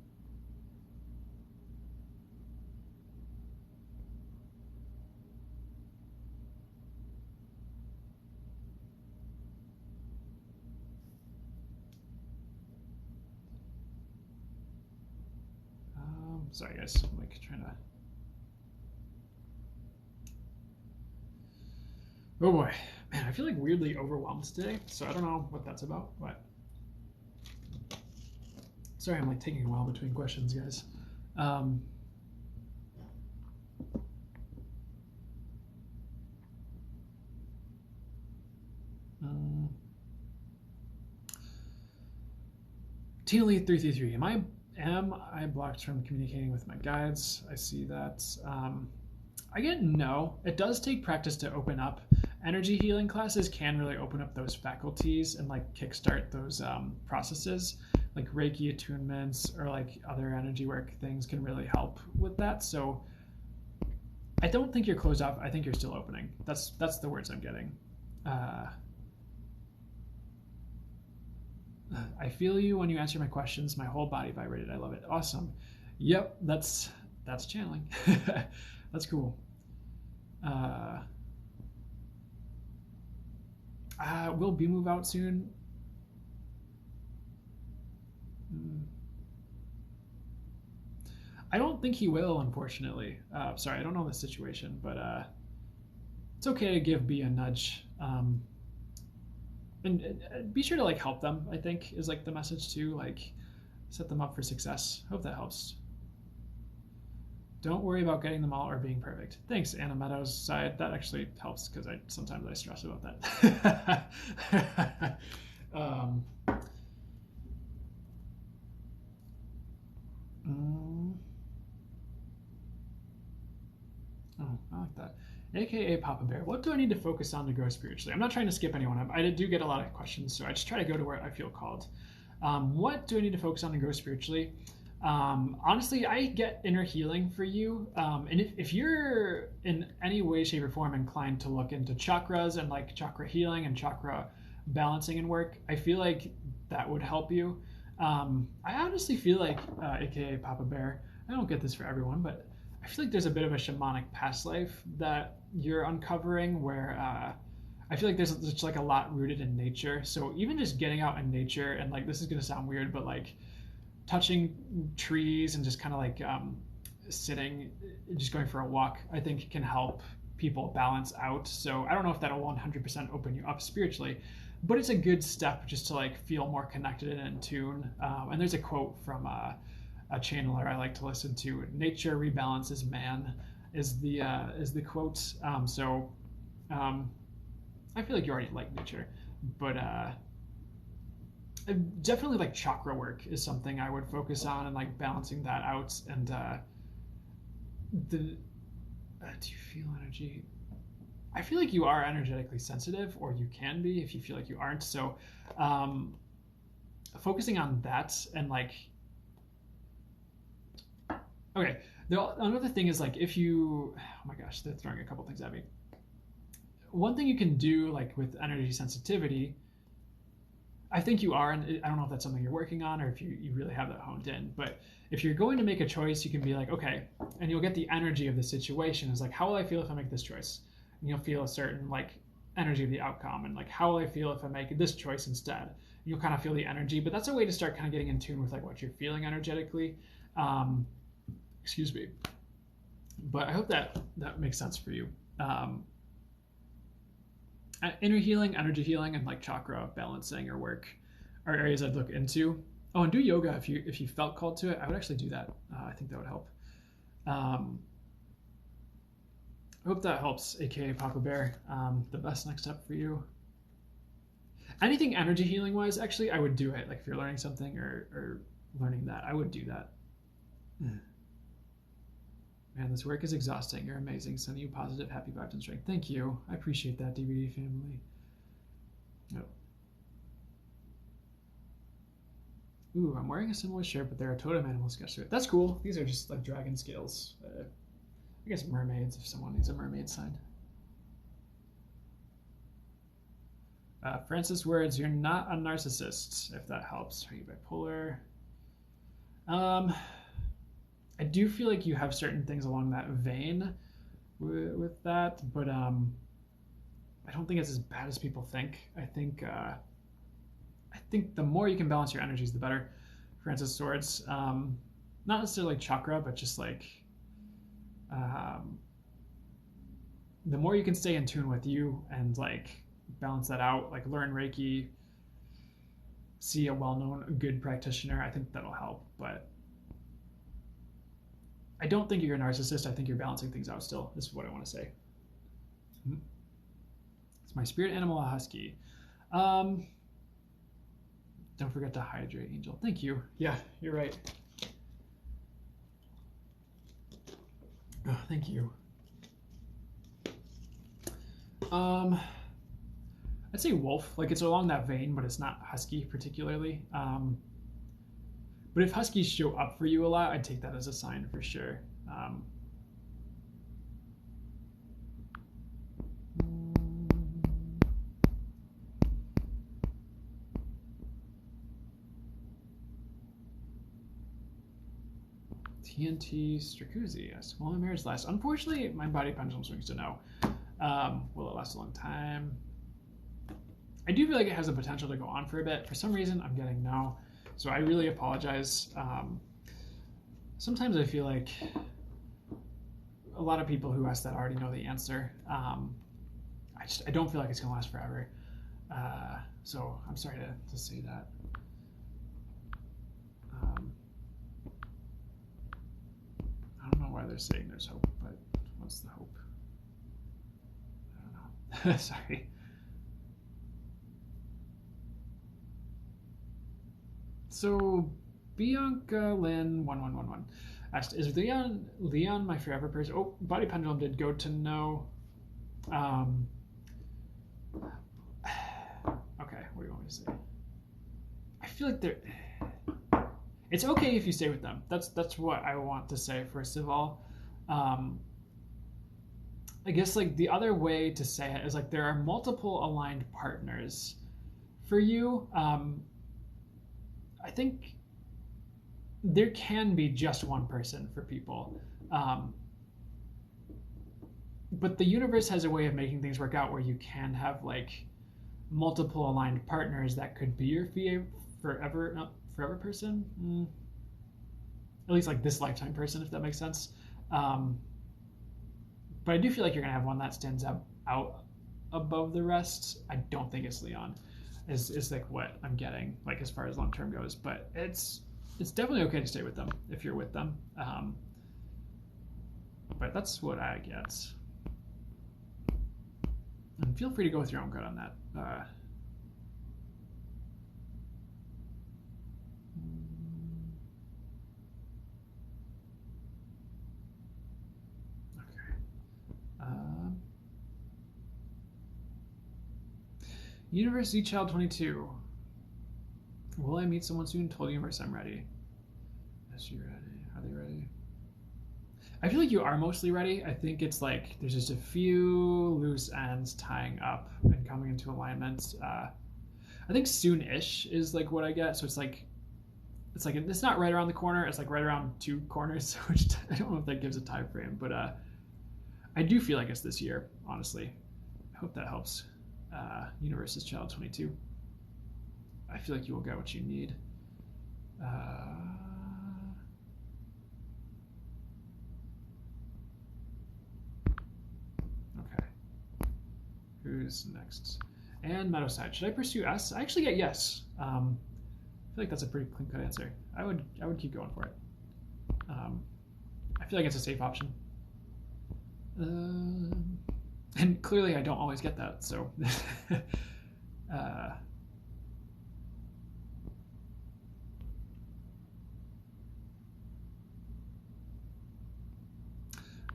Sorry guys, I'm like trying to. Oh boy, man, I feel like weirdly overwhelmed today, so I don't know what that's about, but. Sorry, I'm like taking a while between questions, guys. Tina Lee 333. Am I blocked from communicating with my guides? I see that. I get no. It does take practice to open up. Energy healing classes can really open up those faculties and like kickstart those processes. Like Reiki attunements or like other energy work things can really help with that. So I don't think you're closed off. I think you're still opening. That's the words I'm getting. I feel you when you answer my questions. My whole body vibrated. I love it. Awesome. Yep, that's channeling. That's cool. Will B move out soon? I don't think he will, unfortunately. Sorry, I don't know the situation, but it's okay to give B a nudge. And be sure to like help them, I think, is like the message too. Like set them up for success. Hope that helps. Don't worry about getting them all or being perfect. Thanks, Anna Meadows' side. That actually helps because sometimes I stress about that. Oh, I like that. AKA Papa Bear. What do I need to focus on to grow spiritually? I'm not trying to skip anyone. I do get a lot of questions, so I just try to go to where I feel called. What do I need to focus on to grow spiritually? Honestly, I get inner healing for you. And if you're in any way, shape, or form inclined to look into chakras and like chakra healing and chakra balancing and work, I feel like that would help you. I honestly feel like, AKA Papa Bear, I don't get this for everyone, but I feel like there's a bit of a shamanic past life that you're uncovering where I feel like there's just like a lot rooted in nature. So even just getting out in nature and like this is gonna sound weird, but like touching trees and just kind of like sitting, just going for a walk, I think can help people balance out. So I don't know if that'll 100% open you up spiritually, but it's a good step just to like feel more connected and in tune. And there's a quote from a channeler I like to listen to. Nature rebalances man is the quote. I feel like you already like nature, but definitely like chakra work is something I would focus on and like balancing that out. And the do you feel energy? I feel like you are energetically sensitive, or you can be if you feel like you aren't. So focusing on that and like okay. Another thing is like if you, oh my gosh, they're throwing a couple things at me. One thing you can do like with energy sensitivity, I think you are, and I don't know if that's something you're working on or if you really have that honed in, but if you're going to make a choice, you can be like, okay, and you'll get the energy of the situation. It's like, how will I feel if I make this choice? And you'll feel a certain like energy of the outcome, and like, how will I feel if I make this choice instead? And you'll kind of feel the energy, but that's a way to start kind of getting in tune with like what you're feeling energetically. Excuse me. But I hope that makes sense for you. Inner healing, energy healing, and like chakra balancing or work are areas I'd look into. Oh, and do yoga if you felt called to it. I would actually do that. I think that would help. I hope that helps, aka Papa Bear. The best next step for you. Anything energy healing wise, actually, I would do it. Like if you're learning something or learning that, I would do that. Man, this work is exhausting. You're amazing. Sending you positive, happy vibes and strength. Thank you. I appreciate that, DVD family. Oh. Ooh, I'm wearing a similar shirt, but there are totem animals sketched to it. That's cool. These are just like dragon scales. I guess mermaids, if someone needs a mermaid sign. Francis words, you're not a narcissist, if that helps. Are you bipolar? I do feel like you have certain things along that vein with that, but I don't think it's as bad as people think. I think the more you can balance your energies, the better. Francis Swords, not necessarily chakra, but just like the more you can stay in tune with you and like balance that out, like learn Reiki, see a well-known good practitioner, I think that'll help. But I don't think you're a narcissist. I think you're balancing things out still. This is what I want to say. It's my spirit animal, a husky. Don't forget to hydrate, Angel. Thank you. Yeah, you're right. Oh, thank you. I'd say wolf. Like it's along that vein, but it's not husky particularly. But if huskies show up for you a lot, I'd take that as a sign for sure. TNT Stracuzzi, yes. Will my marriage last? Unfortunately, my body pendulum swings to no. Will it last a long time? I do feel like it has the potential to go on for a bit. For some reason, I'm getting no. So I really apologize. Sometimes I feel like a lot of people who ask that already know the answer. I don't feel like it's gonna last forever. So I'm sorry to say that. I don't know why they're saying there's hope, but what's the hope? I don't know. Sorry. So Bianca Lynn 1111 asked, "Is Leon my forever person?" Oh, Body Pendulum did go to no. Um, okay, what do you want me to say? I feel like they're. It's okay if you stay with them. That's what I want to say first of all. Um, I guess like the other way to say it is like there are multiple aligned partners for you. I think there can be just one person for people. Um, but the universe has a way of making things work out where you can have like multiple aligned partners that could be your forever, not forever person. At least like this lifetime person, if that makes sense. Um, but I do feel like you're gonna have one that stands out above the rest. I don't think it's Leon. Is like what I'm getting like as far as long term goes, but it's definitely okay to stay with them if you're with them. But that's what I get. And feel free to go with your own gut on that. Okay. University Child 22. Will I meet someone soon? Told Universe I'm ready. Is she ready? Are they ready? I feel like you are mostly ready. I think it's like there's just a few loose ends tying up and coming into alignment. I think soon-ish is like what I get. So it's not right around the corner. It's like right around 2 corners, which I don't know if that gives a time frame, but I do feel like it's this year. Honestly, I hope that helps. Universe's Child 22. I feel like you will get what you need. Okay. Who's next? And Meadowside. Should I pursue S? I actually get yes. I feel like that's a pretty clean-cut answer. I would keep going for it. I feel like it's a safe option. And clearly I don't always get that, so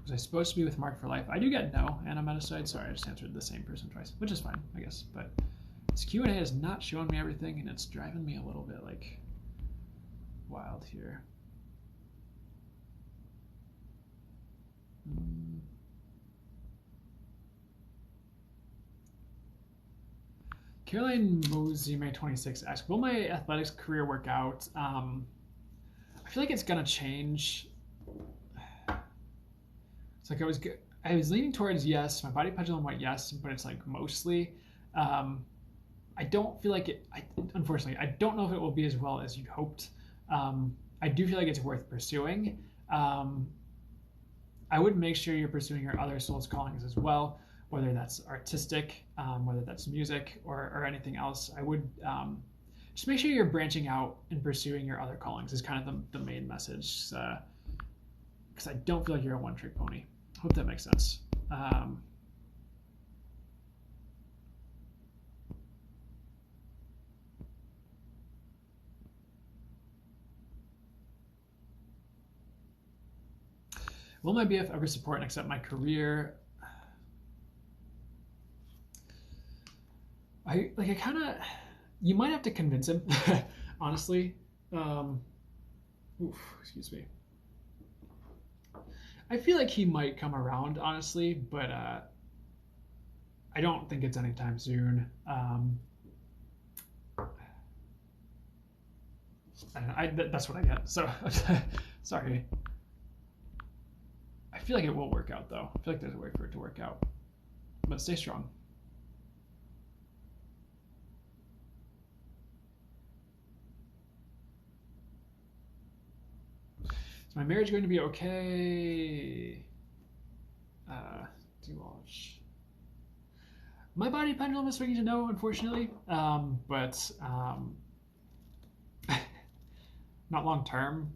was I supposed to be with Mark for life? I do get no, and I'm out of side. Sorry, I just answered the same person twice, which is fine, I guess. But this Q&A is not showing me everything, and it's driving me a little bit like wild here. Caroline Mosey, May 26, asks, will my athletics career work out? I feel like it's gonna change. It's like I was leaning towards yes. My body pendulum went yes, but it's like mostly. I don't feel like it. Unfortunately, I don't know if it will be as well as you'd hoped. I do feel like it's worth pursuing. I would make sure you're pursuing your other soul's callings as well, whether that's artistic, whether that's music, or anything else. I would just make sure you're branching out and pursuing your other callings is kind of the main message, because I don't feel like you're a one-trick pony. Hope that makes sense. Will my BF ever support and accept my career? I kind of, you might have to convince him, honestly. Excuse me. I feel like he might come around, honestly, but I don't think it's anytime soon. That's what I get. So sorry. I feel like it will work out, though. I feel like there's a way for it to work out. But stay strong. Is my marriage going to be okay? Watch. My body pendulum is swinging to no, unfortunately. But not long term.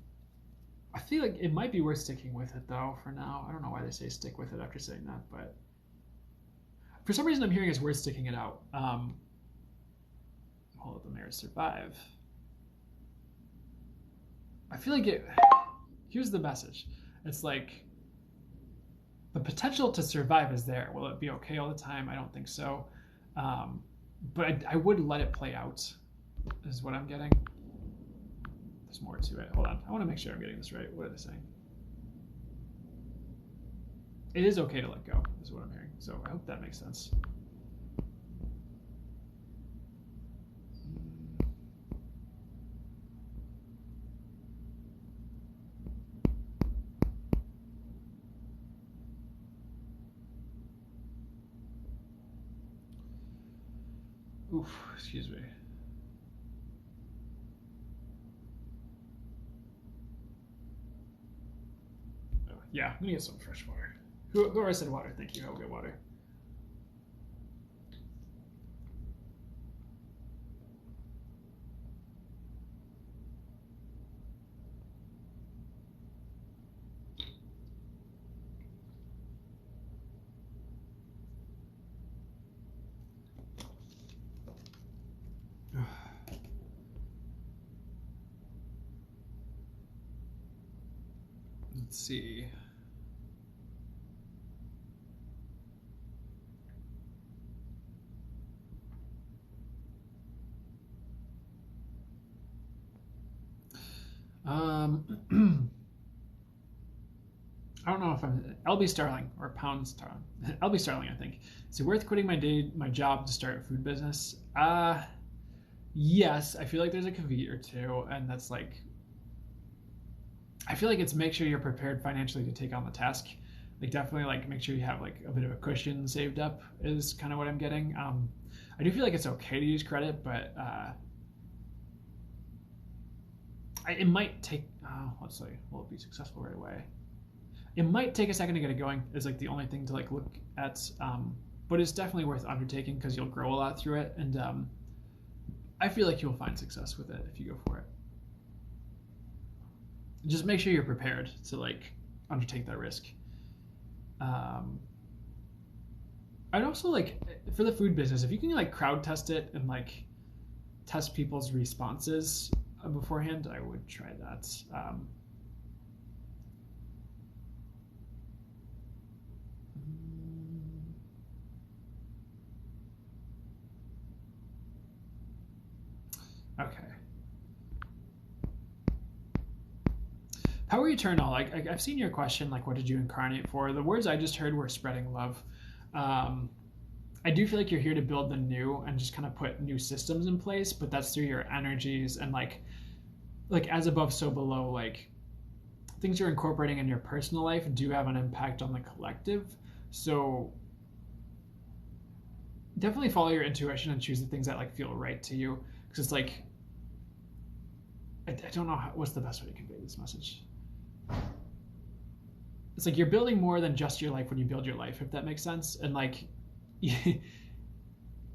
I feel like it might be worth sticking with it, though, for now. I don't know why they say stick with it after saying that, but for some reason I'm hearing it's worth sticking it out. Will the marriage survive? I feel like it... Here's the message. It's like... the potential to survive is there. Will it be okay all the time? I don't think so. Um, but I would let it play out, is what I'm getting. There's more to it. Hold on. I want to make sure I'm getting this right. What are they saying? It is okay to let go, is what I'm hearing. So I hope that makes sense. Oof, excuse me. Oh, yeah, I'm gonna get some fresh water. Whoever said water, thank you. I will get water. Let's see. I don't know if I'm LB Starling or Pound Starling. LB Starling, I think. Is it worth quitting my job to start a food business? Yes. I feel like there's a caveat or two, and that's like, I feel like it's make sure you're prepared financially to take on the task. Like definitely like make sure you have like a bit of a cushion saved up is kind of what I'm getting. I do feel like it's okay to use credit, but it might take. Let's see. Will it be successful right away? It might take a second to get it going. Is like the only thing to like look at. But it's definitely worth undertaking because you'll grow a lot through it, and I feel like you'll find success with it if you go for it. Just make sure you're prepared to like undertake that risk. I'd also like for the food business if you can like crowd test it and like test people's responses beforehand, I would try that. Okay. Power Eternal, like I've seen your question, like what did you incarnate for? The words I just heard were spreading love. Um, I do feel like you're here to build the new and just kind of put new systems in place, but that's through your energies and like as above, so below. Like things you're incorporating in your personal life do have an impact on the collective. So definitely follow your intuition and choose the things that like feel right to you, because it's like I don't know what's the best way to convey this message. It's like you're building more than just your life when you build your life, if that makes sense. And like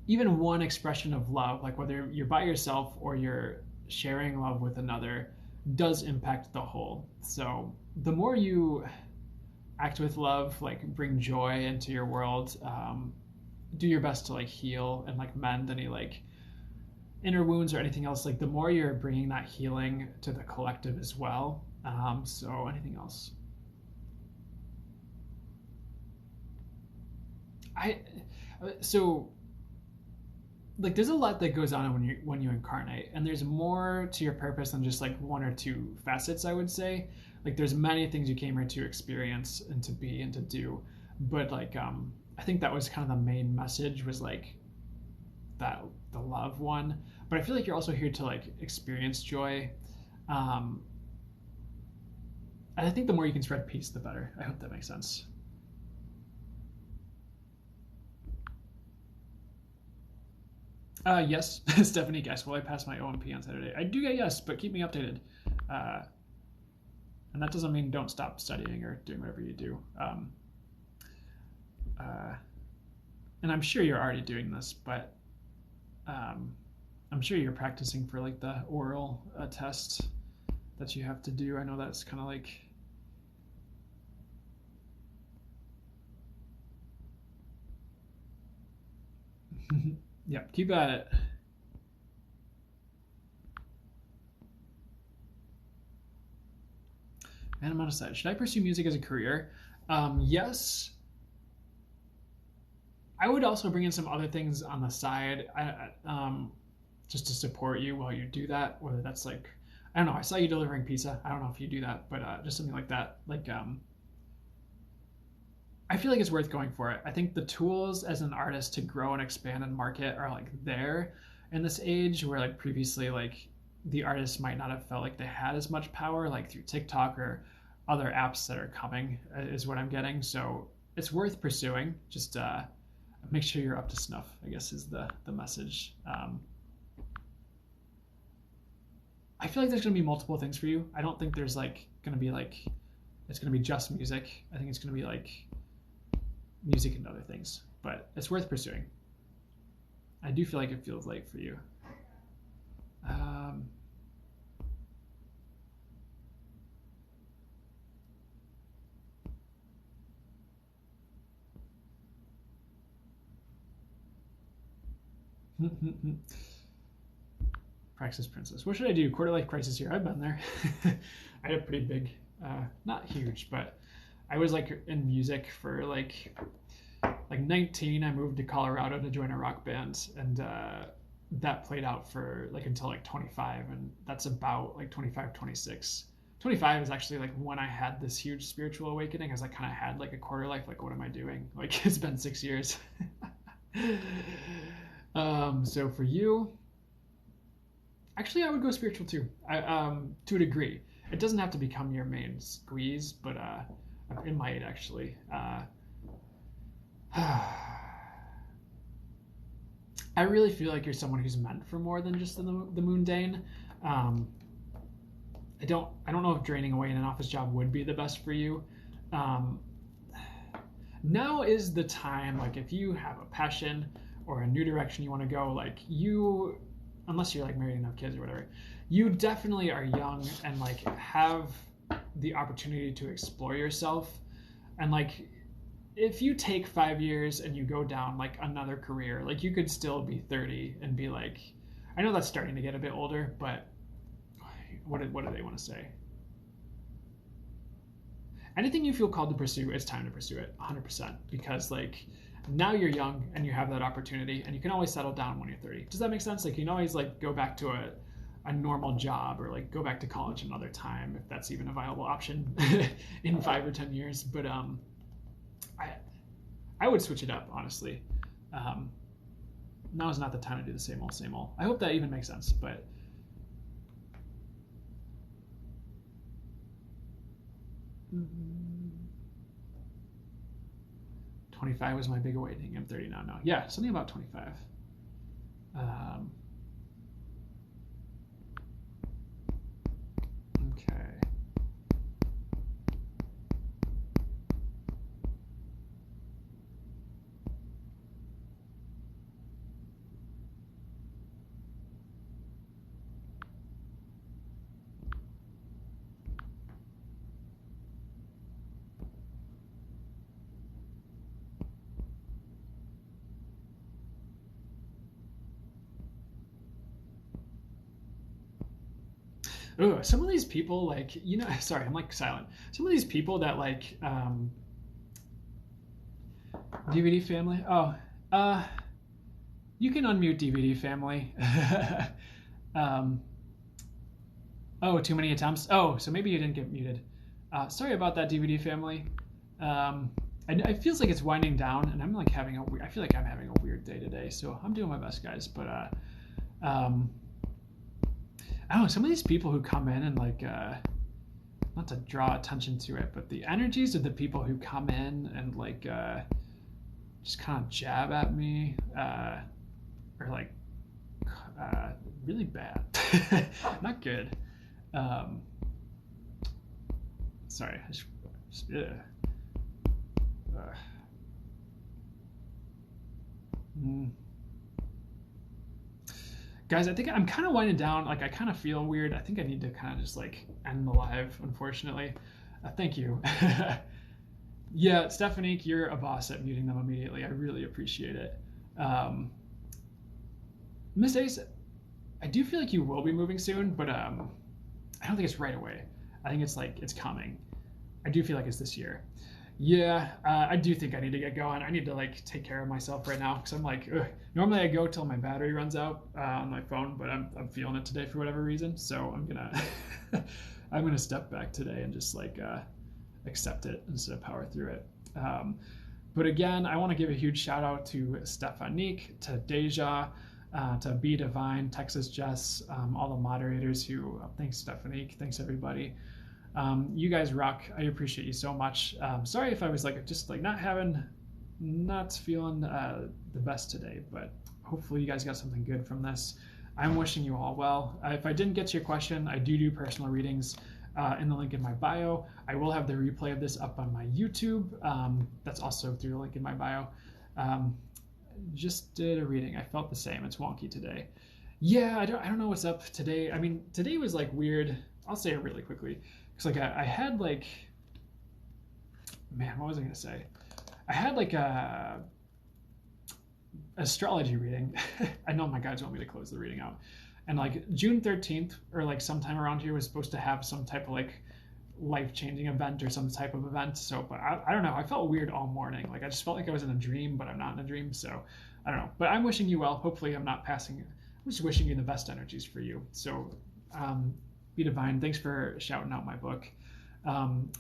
even one expression of love, like whether you're by yourself or you're sharing love with another, does impact the whole. So the more you act with love, like bring joy into your world, do your best to like heal and like mend any like inner wounds or anything else. Like the more you're bringing that healing to the collective as well. So anything else? I so like there's a lot that goes on when you incarnate, and there's more to your purpose than just like one or two facets, I would say. Like there's many things you came here to experience and to be and to do, but like I think that was kind of the main message, was like that the love one. But I feel like you're also here to like experience joy, um and I think the more you can spread peace the better. I hope that makes sense. Yes. Stephanie guessed, will I pass my OMP on Saturday? I do get yes, but keep me updated. Uh, and that doesn't mean don't stop studying or doing whatever you do. Uh, and I'm sure you're already doing this, but I'm sure you're practicing for like the oral test that you have to do. I know that's kind of like yeah, keep at it. And I'm on a side. Should I pursue music as a career? Yes, I would also bring in some other things on the side, just to support you while you do that. Whether that's like, I don't know. I saw you delivering pizza. I don't know if you do that, but just something like that. Like, I feel like it's worth going for it. I think the tools as an artist to grow and expand and market are like there in this age where like previously like the artists might not have felt like they had as much power like through TikTok or other apps that are coming is what I'm getting. So it's worth pursuing. Just make sure you're up to snuff, I guess is the message. I feel like there's going to be multiple things for you. I don't think there's like going to be like it's going to be just music. I think it's going to be like music and other things, but it's worth pursuing. I do feel like it feels late for you. Praxis Princess. What should I do? Quarter life crisis here. I've been there. I had a pretty big, not huge, but I was like in music for like 19. I moved to Colorado to join a rock band, and that played out for like until like 25, and that's about like 25, 26. 25 is actually like when I had this huge spiritual awakening. As I kind of had like a quarter life. Like, what am I doing? Like, it's been 6 years. So for you, actually, I would go spiritual too. To a degree, it doesn't have to become your main squeeze, but it might actually. I really feel like you're someone who's meant for more than just the mundane. I don't know if draining away in an office job would be the best for you. Um, Now is the time. Like, if you have a passion or a new direction you want to go, like you, unless you're like married and have kids or whatever, you definitely are young and like have the opportunity to explore yourself. And like, if you take 5 years and you go down like another career, like you could still be 30 and be like, I know that's starting to get a bit older, but what do they want to say? Anything you feel called to pursue, it's time to pursue it 100%, because like now you're young and you have that opportunity, and you can always settle down when you're 30. Does that make sense? Like, you can always like go back to a normal job, or like go back to college another time if that's even a viable option in 5 or 10 years. But I would switch it up, honestly. Now is not the time to do the same old, same old. I hope that even makes sense, but 25 was my big awakening. I'm 30 now. No, yeah, something about 25. Okay. Ooh, some of these people, like, sorry, I'm like silent. Some of these people that like DVD family. Oh, uh, you can unmute DVD family. um, oh, too many attempts. Oh, so maybe you didn't get muted. Sorry about that, DVD family. It feels like it's winding down, and I'm like I feel like I'm having a weird day today, so I'm doing my best, guys. But I don't know, some of these people who come in and like, not to draw attention to it, but the energies of the people who come in and like just kind of jab at me are like really bad. Not good. Sorry. Guys, I think I'm kind of winding down. Like, I kind of feel weird. I think I need to kind of just like end the live, unfortunately. Thank you. Yeah, Stephanie, you're a boss at muting them immediately. I really appreciate it. Miss Ace, I do feel like you will be moving soon, but I don't think it's right away. I think it's like it's coming. I do feel like it's this year. Yeah, I do think I need to get going. I need to like take care of myself right now because I'm like, ugh. Normally I go till my battery runs out on my phone, but I'm feeling it today for whatever reason. So I'm gonna I'm gonna step back today and just like accept it instead of power through it. Um, but again, I want to give a huge shout out to Stefanique, to Deja, to Be Divine, Texas Jess, all the moderators who, thanks Stefanique, thanks everybody. You guys rock. I appreciate you so much. Sorry if I was like just like not feeling the best today, but hopefully you guys got something good from this. I'm wishing you all well. If I didn't get to your question, I do personal readings in the link in my bio. I will have the replay of this up on my YouTube. That's also through the link in my bio. Just did a reading. I felt the same. It's wonky today. Yeah, I don't know what's up today. I mean, today was like weird. I'll say it really quickly. Because like I had like, man, what was I gonna say? I had like a astrology reading. I know my guides want me to close the reading out. And like June 13th or like sometime around here was supposed to have some type of like life-changing event or some type of event. So, but I don't know. I felt weird all morning. Like I just felt like I was in a dream, but I'm not in a dream. So I don't know. But I'm wishing you well. Hopefully I'm not passing. I'm just wishing you the best energies for you. So Be Divine. Thanks for shouting out my book.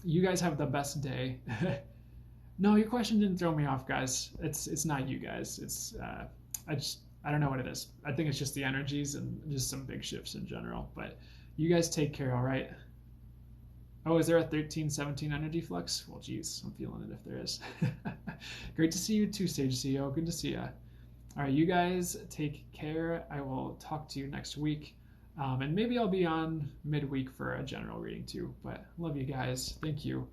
You guys have the best day. No, your question didn't throw me off, guys. It's not you guys. It's I don't know what it is. I think it's just the energies and just some big shifts in general. But you guys take care, all right? Oh, is there a 1317 energy flux? Well, geez, I'm feeling it if there is. Great to see you too, Sage CEO. Good to see ya. All right, you guys take care. I will talk to you next week. And maybe I'll be on midweek for a general reading too. But love you guys. Thank you.